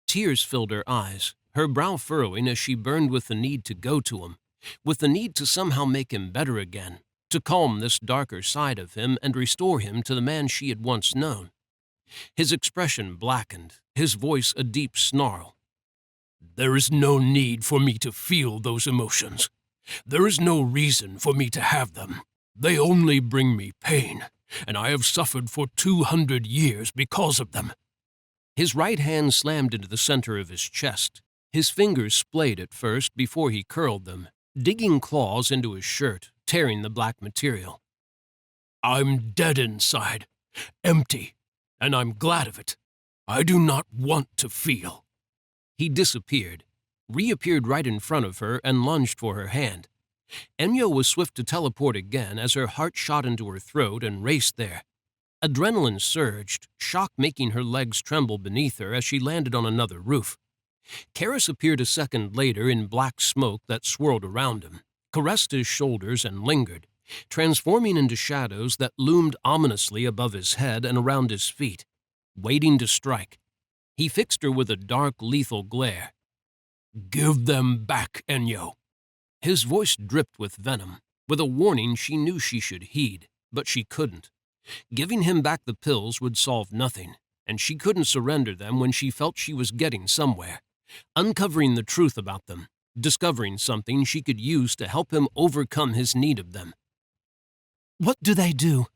Tears filled her eyes, her brow furrowing as she burned with the need to go to him, with the need to somehow make him better again, to calm this darker side of him and restore him to the man she had once known. His expression blackened, his voice a deep snarl. "There is no need for me to feel those emotions. There is no reason for me to have them. They only bring me pain, and I have suffered for 200 years because of them." His right hand slammed into the center of his chest. His fingers splayed at first before he curled them, digging claws into his shirt, tearing the black material. "I'm dead inside, empty, and I'm glad of it. I do not want to feel." He disappeared, reappeared right in front of her, and lunged for her hand. Enyo was swift to teleport again as her heart shot into her throat and raced there. Adrenaline surged, shock making her legs tremble beneath her as she landed on another roof. Keras appeared a second later in black smoke that swirled around him, caressed his shoulders and lingered, transforming into shadows that loomed ominously above his head and around his feet, waiting to strike. He fixed her with a dark, lethal glare. "Give them back, Enyo." His voice dripped with venom, with a warning she knew she should heed, but she couldn't. Giving him back the pills would solve nothing, and she couldn't surrender them when she felt she was getting somewhere, uncovering the truth about them, discovering something she could use to help him overcome his need of them. What do they do?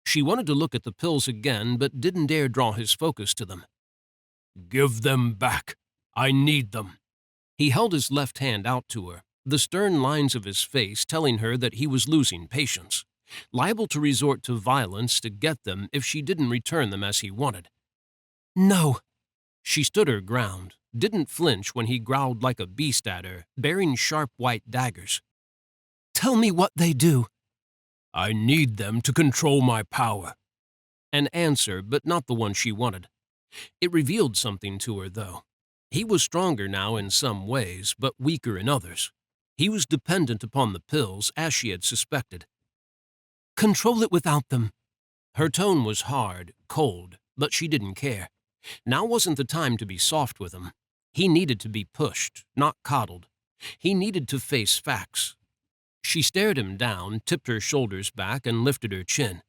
She wanted to look at the pills again, but didn't dare draw his focus to them. "Give them back. I need them." He held his left hand out to her, the stern lines of his face telling her that he was losing patience, liable to resort to violence to get them if she didn't return them as he wanted. No. She stood her ground, didn't flinch when he growled like a beast at her, bearing sharp white daggers. Tell me what they do. "I need them to control my power." An answer, but not the one she wanted. It revealed something to her, though. He was stronger now in some ways, but weaker in others. He was dependent upon the pills, as she had suspected. Control it without them. Her tone was hard, cold, but she didn't care. Now wasn't the time to be soft with him. He needed to be pushed, not coddled. He needed to face facts. She stared him down, tipped her shoulders back, and lifted her chin.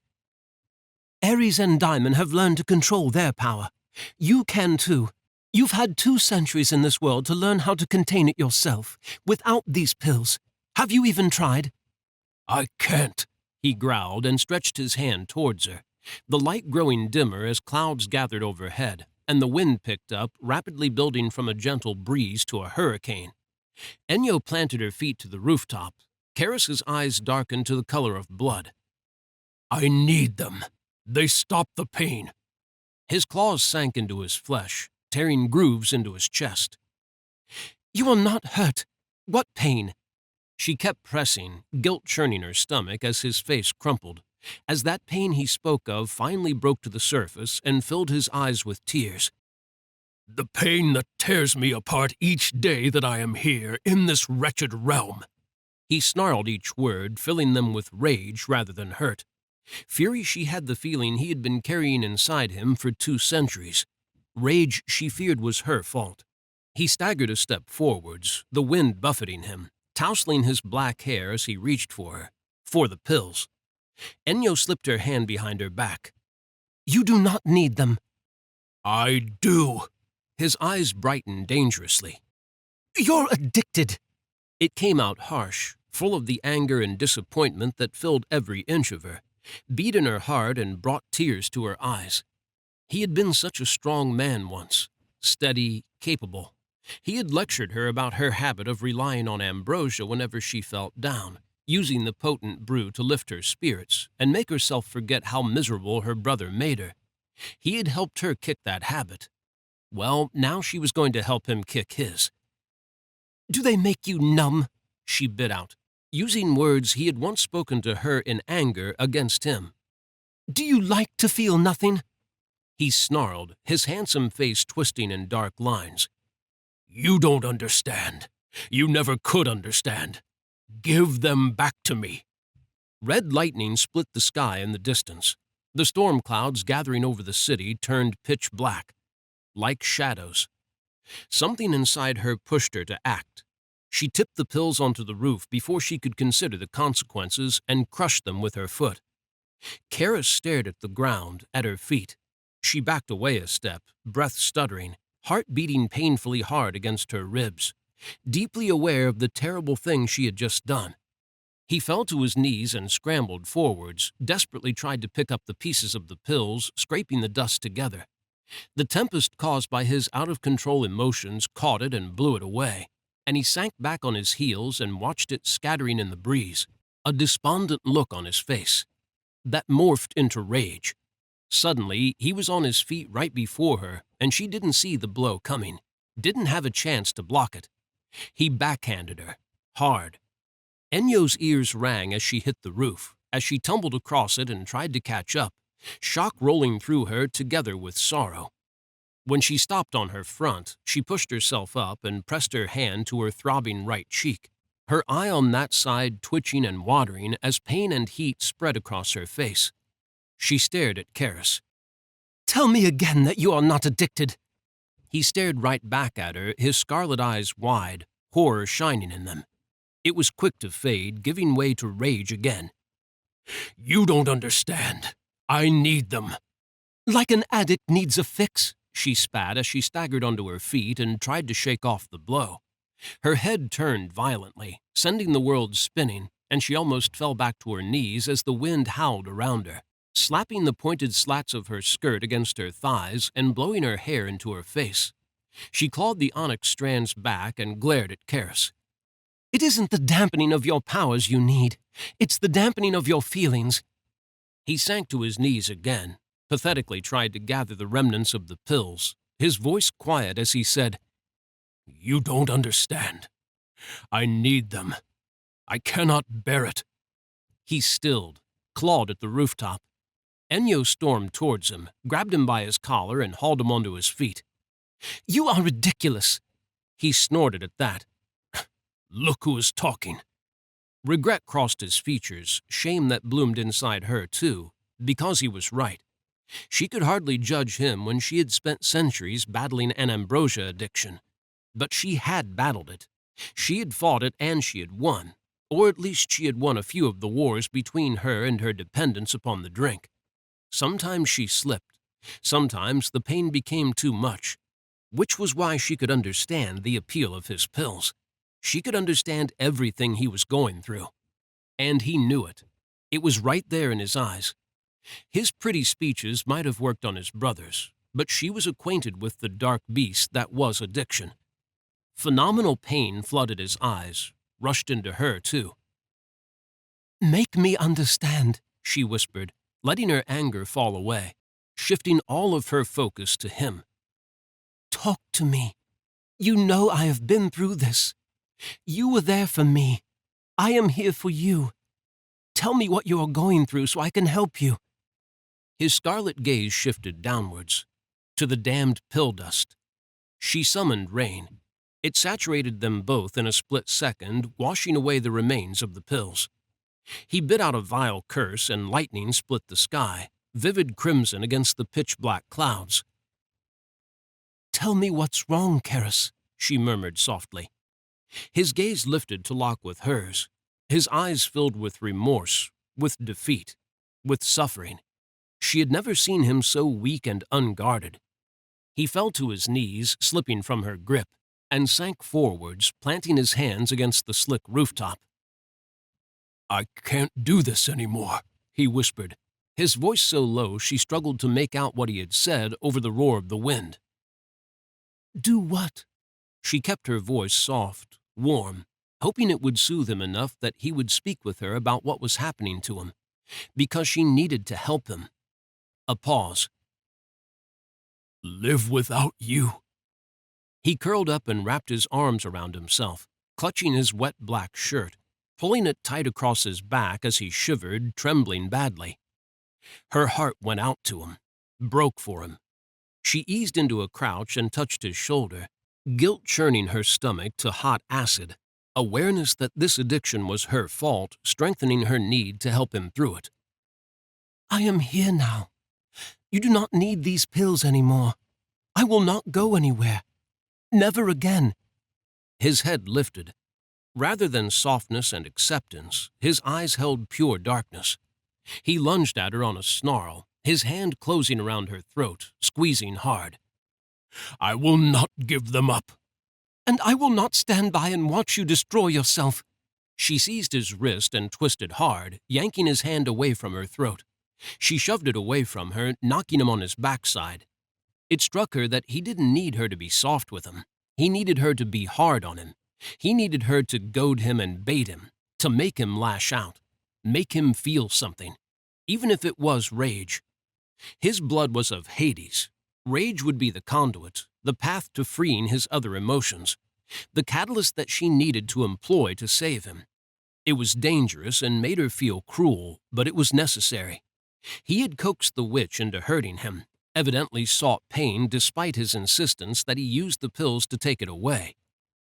Ares and Diamond have learned to control their power. You can too. You've had 2 centuries in this world to learn how to contain it yourself, without these pills. Have you even tried? "I can't," he growled and stretched his hand towards her, the light growing dimmer as clouds gathered overhead, and the wind picked up, rapidly building from a gentle breeze to a hurricane. Enyo planted her feet to the rooftop. Keras's eyes darkened to the color of blood. "I need them. They stop the pain." His claws sank into his flesh, tearing grooves into his chest. You are not hurt. What pain? She kept pressing, guilt churning her stomach as his face crumpled, as that pain he spoke of finally broke to the surface and filled his eyes with tears. "The pain that tears me apart each day that I am here in this wretched realm." He snarled each word, filling them with rage rather than hurt. Fury she had the feeling he had been carrying inside him for 2 centuries. Rage she feared was her fault. He staggered a step forwards, the wind buffeting him, tousling his black hair as he reached for the pills. Enyo slipped her hand behind her back. You do not need them. "I do." His eyes brightened dangerously. You're addicted. It came out harsh, full of the anger and disappointment that filled every inch of her, beat in her heart and brought tears to her eyes. He had been such a strong man once, steady, capable. He had lectured her about her habit of relying on ambrosia whenever she felt down, using the potent brew to lift her spirits and make herself forget how miserable her brother made her. He had helped her kick that habit. Well, now she was going to help him kick his. Do they make you numb? She bit out, using words he had once spoken to her in anger against him. Do you like to feel nothing? He snarled, his handsome face twisting in dark lines. You don't understand. You never could understand. Give them back to me. Red lightning split the sky in the distance. The storm clouds gathering over the city turned pitch black, like shadows. Something inside her pushed her to act. She tipped the pills onto the roof before she could consider the consequences and crushed them with her foot. Keras stared at the ground at her feet. She backed away a step, breath stuttering, heart beating painfully hard against her ribs, deeply aware of the terrible thing she had just done. He fell to his knees and scrambled forwards, desperately tried to pick up the pieces of the pills, scraping the dust together. The tempest caused by his out-of-control emotions caught it and blew it away, and he sank back on his heels and watched it scattering in the breeze, a despondent look on his face that morphed into rage. Suddenly, he was on his feet right before her, and she didn't see the blow coming, didn't have a chance to block it. He backhanded her, hard. Enyo's ears rang as she hit the roof, as she tumbled across it and tried to catch up, shock rolling through her together with sorrow. When she stopped on her front, she pushed herself up and pressed her hand to her throbbing right cheek, her eye on that side twitching and watering as pain and heat spread across her face. She stared at Keras. Tell me again that you are not addicted. He stared right back at her, his scarlet eyes wide, horror shining in them. It was quick to fade, giving way to rage again. You don't understand. I need them. Like an addict needs a fix, she spat as she staggered onto her feet and tried to shake off the blow. Her head turned violently, sending the world spinning, and she almost fell back to her knees as the wind howled around her, slapping the pointed slats of her skirt against her thighs and blowing her hair into her face. She clawed the onyx strands back and glared at Keras. It isn't the dampening of your powers you need. It's the dampening of your feelings. He sank to his knees again, pathetically tried to gather the remnants of the pills, his voice quiet as he said, You don't understand. I need them. I cannot bear it. He stilled, clawed at the rooftop. Enyo stormed towards him, grabbed him by his collar and hauled him onto his feet. You are ridiculous. He snorted at that. Look who is talking. Regret crossed his features, shame that bloomed inside her, too, because he was right. She could hardly judge him when she had spent centuries battling an ambrosia addiction. But she had battled it. She had fought it and she had won, or at least she had won a few of the wars between her and her dependence upon the drink. Sometimes she slipped. Sometimes the pain became too much, which was why she could understand the appeal of his pills. She could understand everything he was going through. And he knew it. It was right there in his eyes. His pretty speeches might have worked on his brothers, but she was acquainted with the dark beast that was addiction. Phenomenal pain flooded his eyes, rushed into her, too. Make me understand, she whispered, letting her anger fall away, shifting all of her focus to him. Talk to me. You know I have been through this. You were there for me. I am here for you. Tell me what you are going through so I can help you. His scarlet gaze shifted downwards, to the damned pill dust. She summoned rain. It saturated them both in a split second, washing away the remains of the pills. He bit out a vile curse, and lightning split the sky, vivid crimson against the pitch-black clouds. Tell me what's wrong, Keras, she murmured softly. His gaze lifted to lock with hers, his eyes filled with remorse, with defeat, with suffering. She had never seen him so weak and unguarded. He fell to his knees, slipping from her grip, and sank forwards, planting his hands against the slick rooftop. I can't do this anymore, he whispered, his voice so low she struggled to make out what he had said over the roar of the wind. Do what? She kept her voice soft, warm, hoping it would soothe him enough that he would speak with her about what was happening to him, because she needed to help him. A pause. Live without you. He curled up and wrapped his arms around himself, clutching his wet black shirt, pulling it tight across his back as he shivered, trembling badly. Her heart went out to him, broke for him. She eased into a crouch and touched his shoulder, guilt churning her stomach to hot acid, awareness that this addiction was her fault, strengthening her need to help him through it. I am here now. You do not need these pills anymore. I will not go anywhere. Never again. His head lifted, Rather than softness and acceptance, his eyes held pure darkness. He lunged at her on a snarl, his hand closing around her throat, squeezing hard. "I will not give them up." "And I will not stand by and watch you destroy yourself." She seized his wrist and twisted hard, yanking his hand away from her throat. She shoved it away from her, knocking him on his backside. It struck her that he didn't need her to be soft with him. He needed her to be hard on him. He needed her to goad him and bait him, to make him lash out, make him feel something, even if it was rage. His blood was of Hades. Rage would be the conduit, the path to freeing his other emotions, the catalyst that she needed to employ to save him. It was dangerous and made her feel cruel, but it was necessary. He had coaxed the witch into hurting him, evidently sought pain despite his insistence that he used the pills to take it away.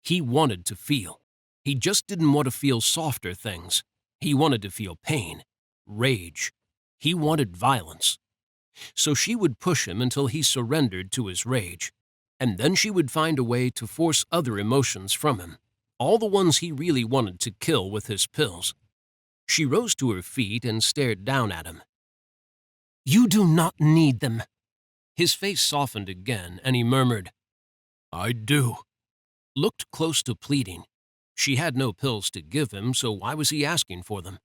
He wanted to feel. He just didn't want to feel softer things. He wanted to feel pain, rage. He wanted violence. So she would push him until he surrendered to his rage, and then she would find a way to force other emotions from him, all the ones he really wanted to kill with his pills. She rose to her feet and stared down at him. "You do not need them." His face softened again, and he murmured, "I do." Looked close to pleading. She had no pills to give him, so why was he asking for them?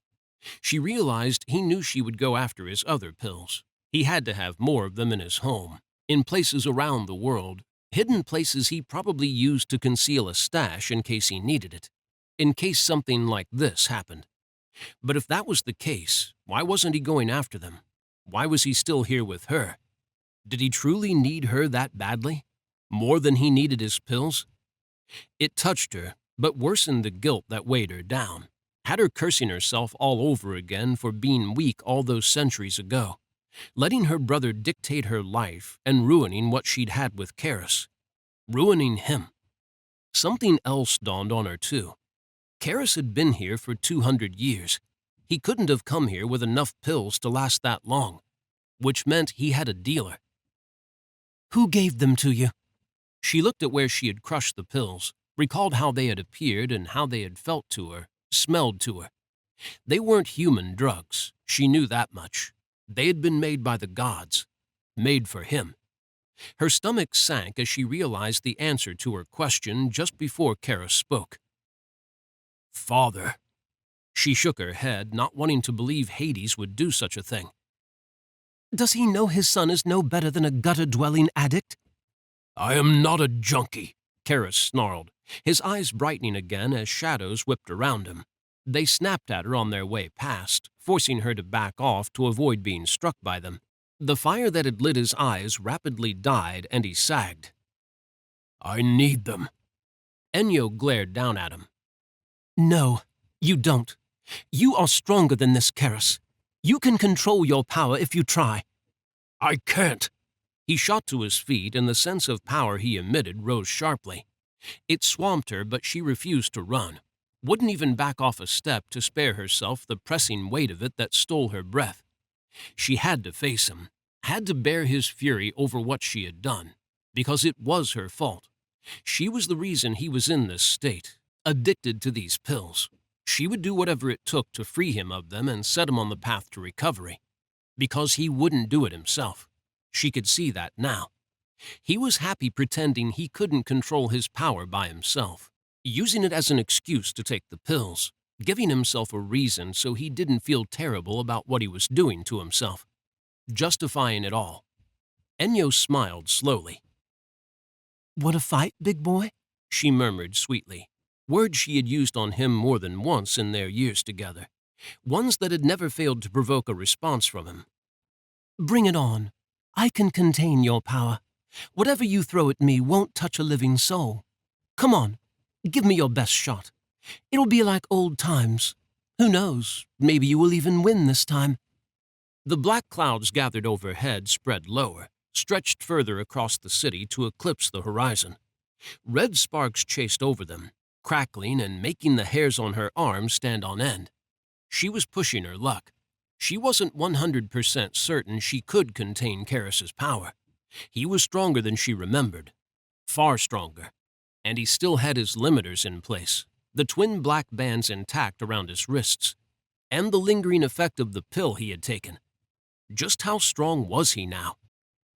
She realized he knew she would go after his other pills. He had to have more of them in his home, in places around the world, hidden places he probably used to conceal a stash in case he needed it, in case something like this happened. But if that was the case, why wasn't he going after them? Why was he still here with her? Did he truly need her that badly? More than he needed his pills? It touched her, but worsened the guilt that weighed her down, had her cursing herself all over again for being weak all those centuries ago, letting her brother dictate her life and ruining what she'd had with Keras. Ruining him. Something else dawned on her, too. Keras had been here for 200 years. He couldn't have come here with enough pills to last that long, which meant he had a dealer. "Who gave them to you?" She looked at where she had crushed the pills, recalled how they had appeared and how they had felt to her, smelled to her. They weren't human drugs, she knew that much. They had been made by the gods, made for him. Her stomach sank as she realized the answer to her question just before Keras spoke. "Father." She shook her head, not wanting to believe Hades would do such a thing. "Does he know his son is no better than a gutter-dwelling addict?" "I am not a junkie," Keras snarled, his eyes brightening again as shadows whipped around him. They snapped at her on their way past, forcing her to back off to avoid being struck by them. The fire that had lit his eyes rapidly died, and he sagged. "I need them." Enyo glared down at him. "No, you don't. You are stronger than this, Keras. You can control your power if you try." "I can't." He shot to his feet, and the sense of power he emitted rose sharply. It swamped her, but she refused to run, wouldn't even back off a step to spare herself the pressing weight of it that stole her breath. She had to face him, had to bear his fury over what she had done, because it was her fault. She was the reason he was in this state, addicted to these pills. She would do whatever it took to free him of them and set him on the path to recovery, because he wouldn't do it himself. She could see that now. He was happy pretending he couldn't control his power by himself, using it as an excuse to take the pills, giving himself a reason so he didn't feel terrible about what he was doing to himself, justifying it all. Enyo smiled slowly. "Want to fight, big boy?" she murmured sweetly, words she had used on him more than once in their years together, ones that had never failed to provoke a response from him. "Bring it on. I can contain your power. Whatever you throw at me won't touch a living soul. Come on, give me your best shot. It'll be like old times. Who knows, maybe you will even win this time." The black clouds gathered overhead spread lower, stretched further across the city to eclipse the horizon. Red sparks chased over them, crackling and making the hairs on her arms stand on end. She was pushing her luck. She wasn't 100% certain she could contain Keras's power. He was stronger than she remembered, far stronger, and he still had his limiters in place. the twin black bands intact around his wrists, and the lingering effect of the pill he had taken. Just how strong was he now?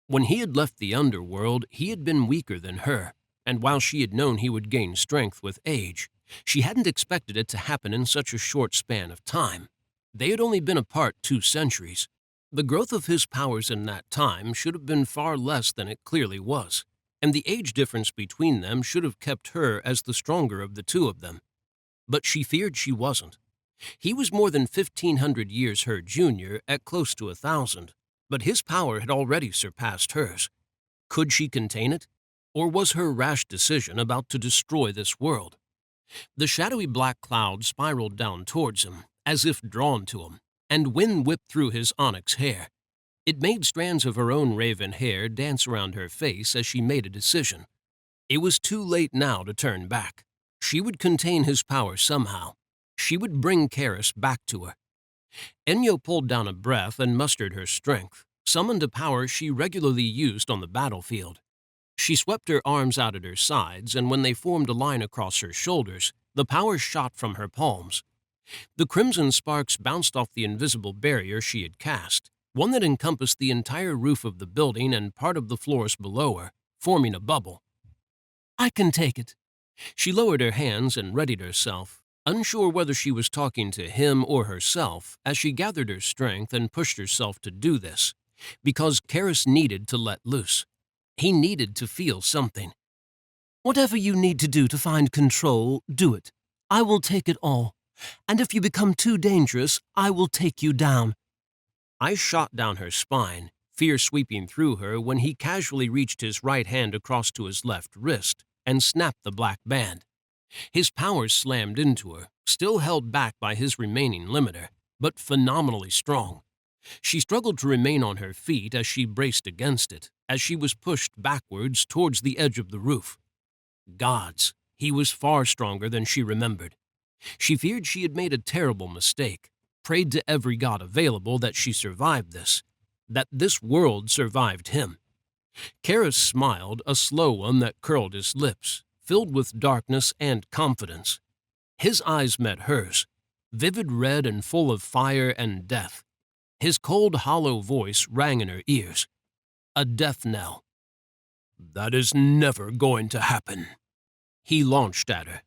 When he had left the underworld, he had been weaker than her, and while she had known he would gain strength with age, she hadn't expected it to happen in such a short span of time. They had only been apart 2 centuries. The growth of his powers in that time should have been far less than it clearly was, and the age difference between them should have kept her as the stronger of the 2 of them. But she feared she wasn't. He was more than 1,500 years her junior at close to 1,000, but his power had already surpassed hers. Could she contain it? Or was her rash decision about to destroy this world? The shadowy black cloud spiraled down towards him, as if drawn to him, and wind whipped through his onyx hair. It made strands of her own raven hair dance around her face as she made a decision. It was too late now to turn back. She would contain his power somehow. She would bring Keras back to her. Enyo pulled down a breath and mustered her strength, summoned a power she regularly used on the battlefield. She swept her arms out at her sides, and when they formed a line across her shoulders, the power shot from her palms. The crimson sparks bounced off the invisible barrier she had cast, one that encompassed the entire roof of the building and part of the floors below her, forming a bubble. "I can take it." She lowered her hands and readied herself, unsure whether she was talking to him or herself as she gathered her strength and pushed herself to do this, because Keras needed to let loose. He needed to feel something. "Whatever you need to do to find control, do it. I will take it all. And if you become too dangerous, I will take you down." I shot down her spine, fear sweeping through her when he casually reached his right hand across to his left wrist and snapped the black band. His powers slammed into her, still held back by his remaining limiter, but phenomenally strong. She struggled to remain on her feet as she braced against it, as she was pushed backwards towards the edge of the roof. Gods, he was far stronger than she remembered. She feared she had made a terrible mistake, prayed to every god available that she survived this, that this world survived him. Keras smiled, a slow one that curled his lips, filled with darkness and confidence. His eyes met hers, vivid red and full of fire and death. His cold, hollow voice rang in her ears. A death knell. "That is never going to happen." He launched at her.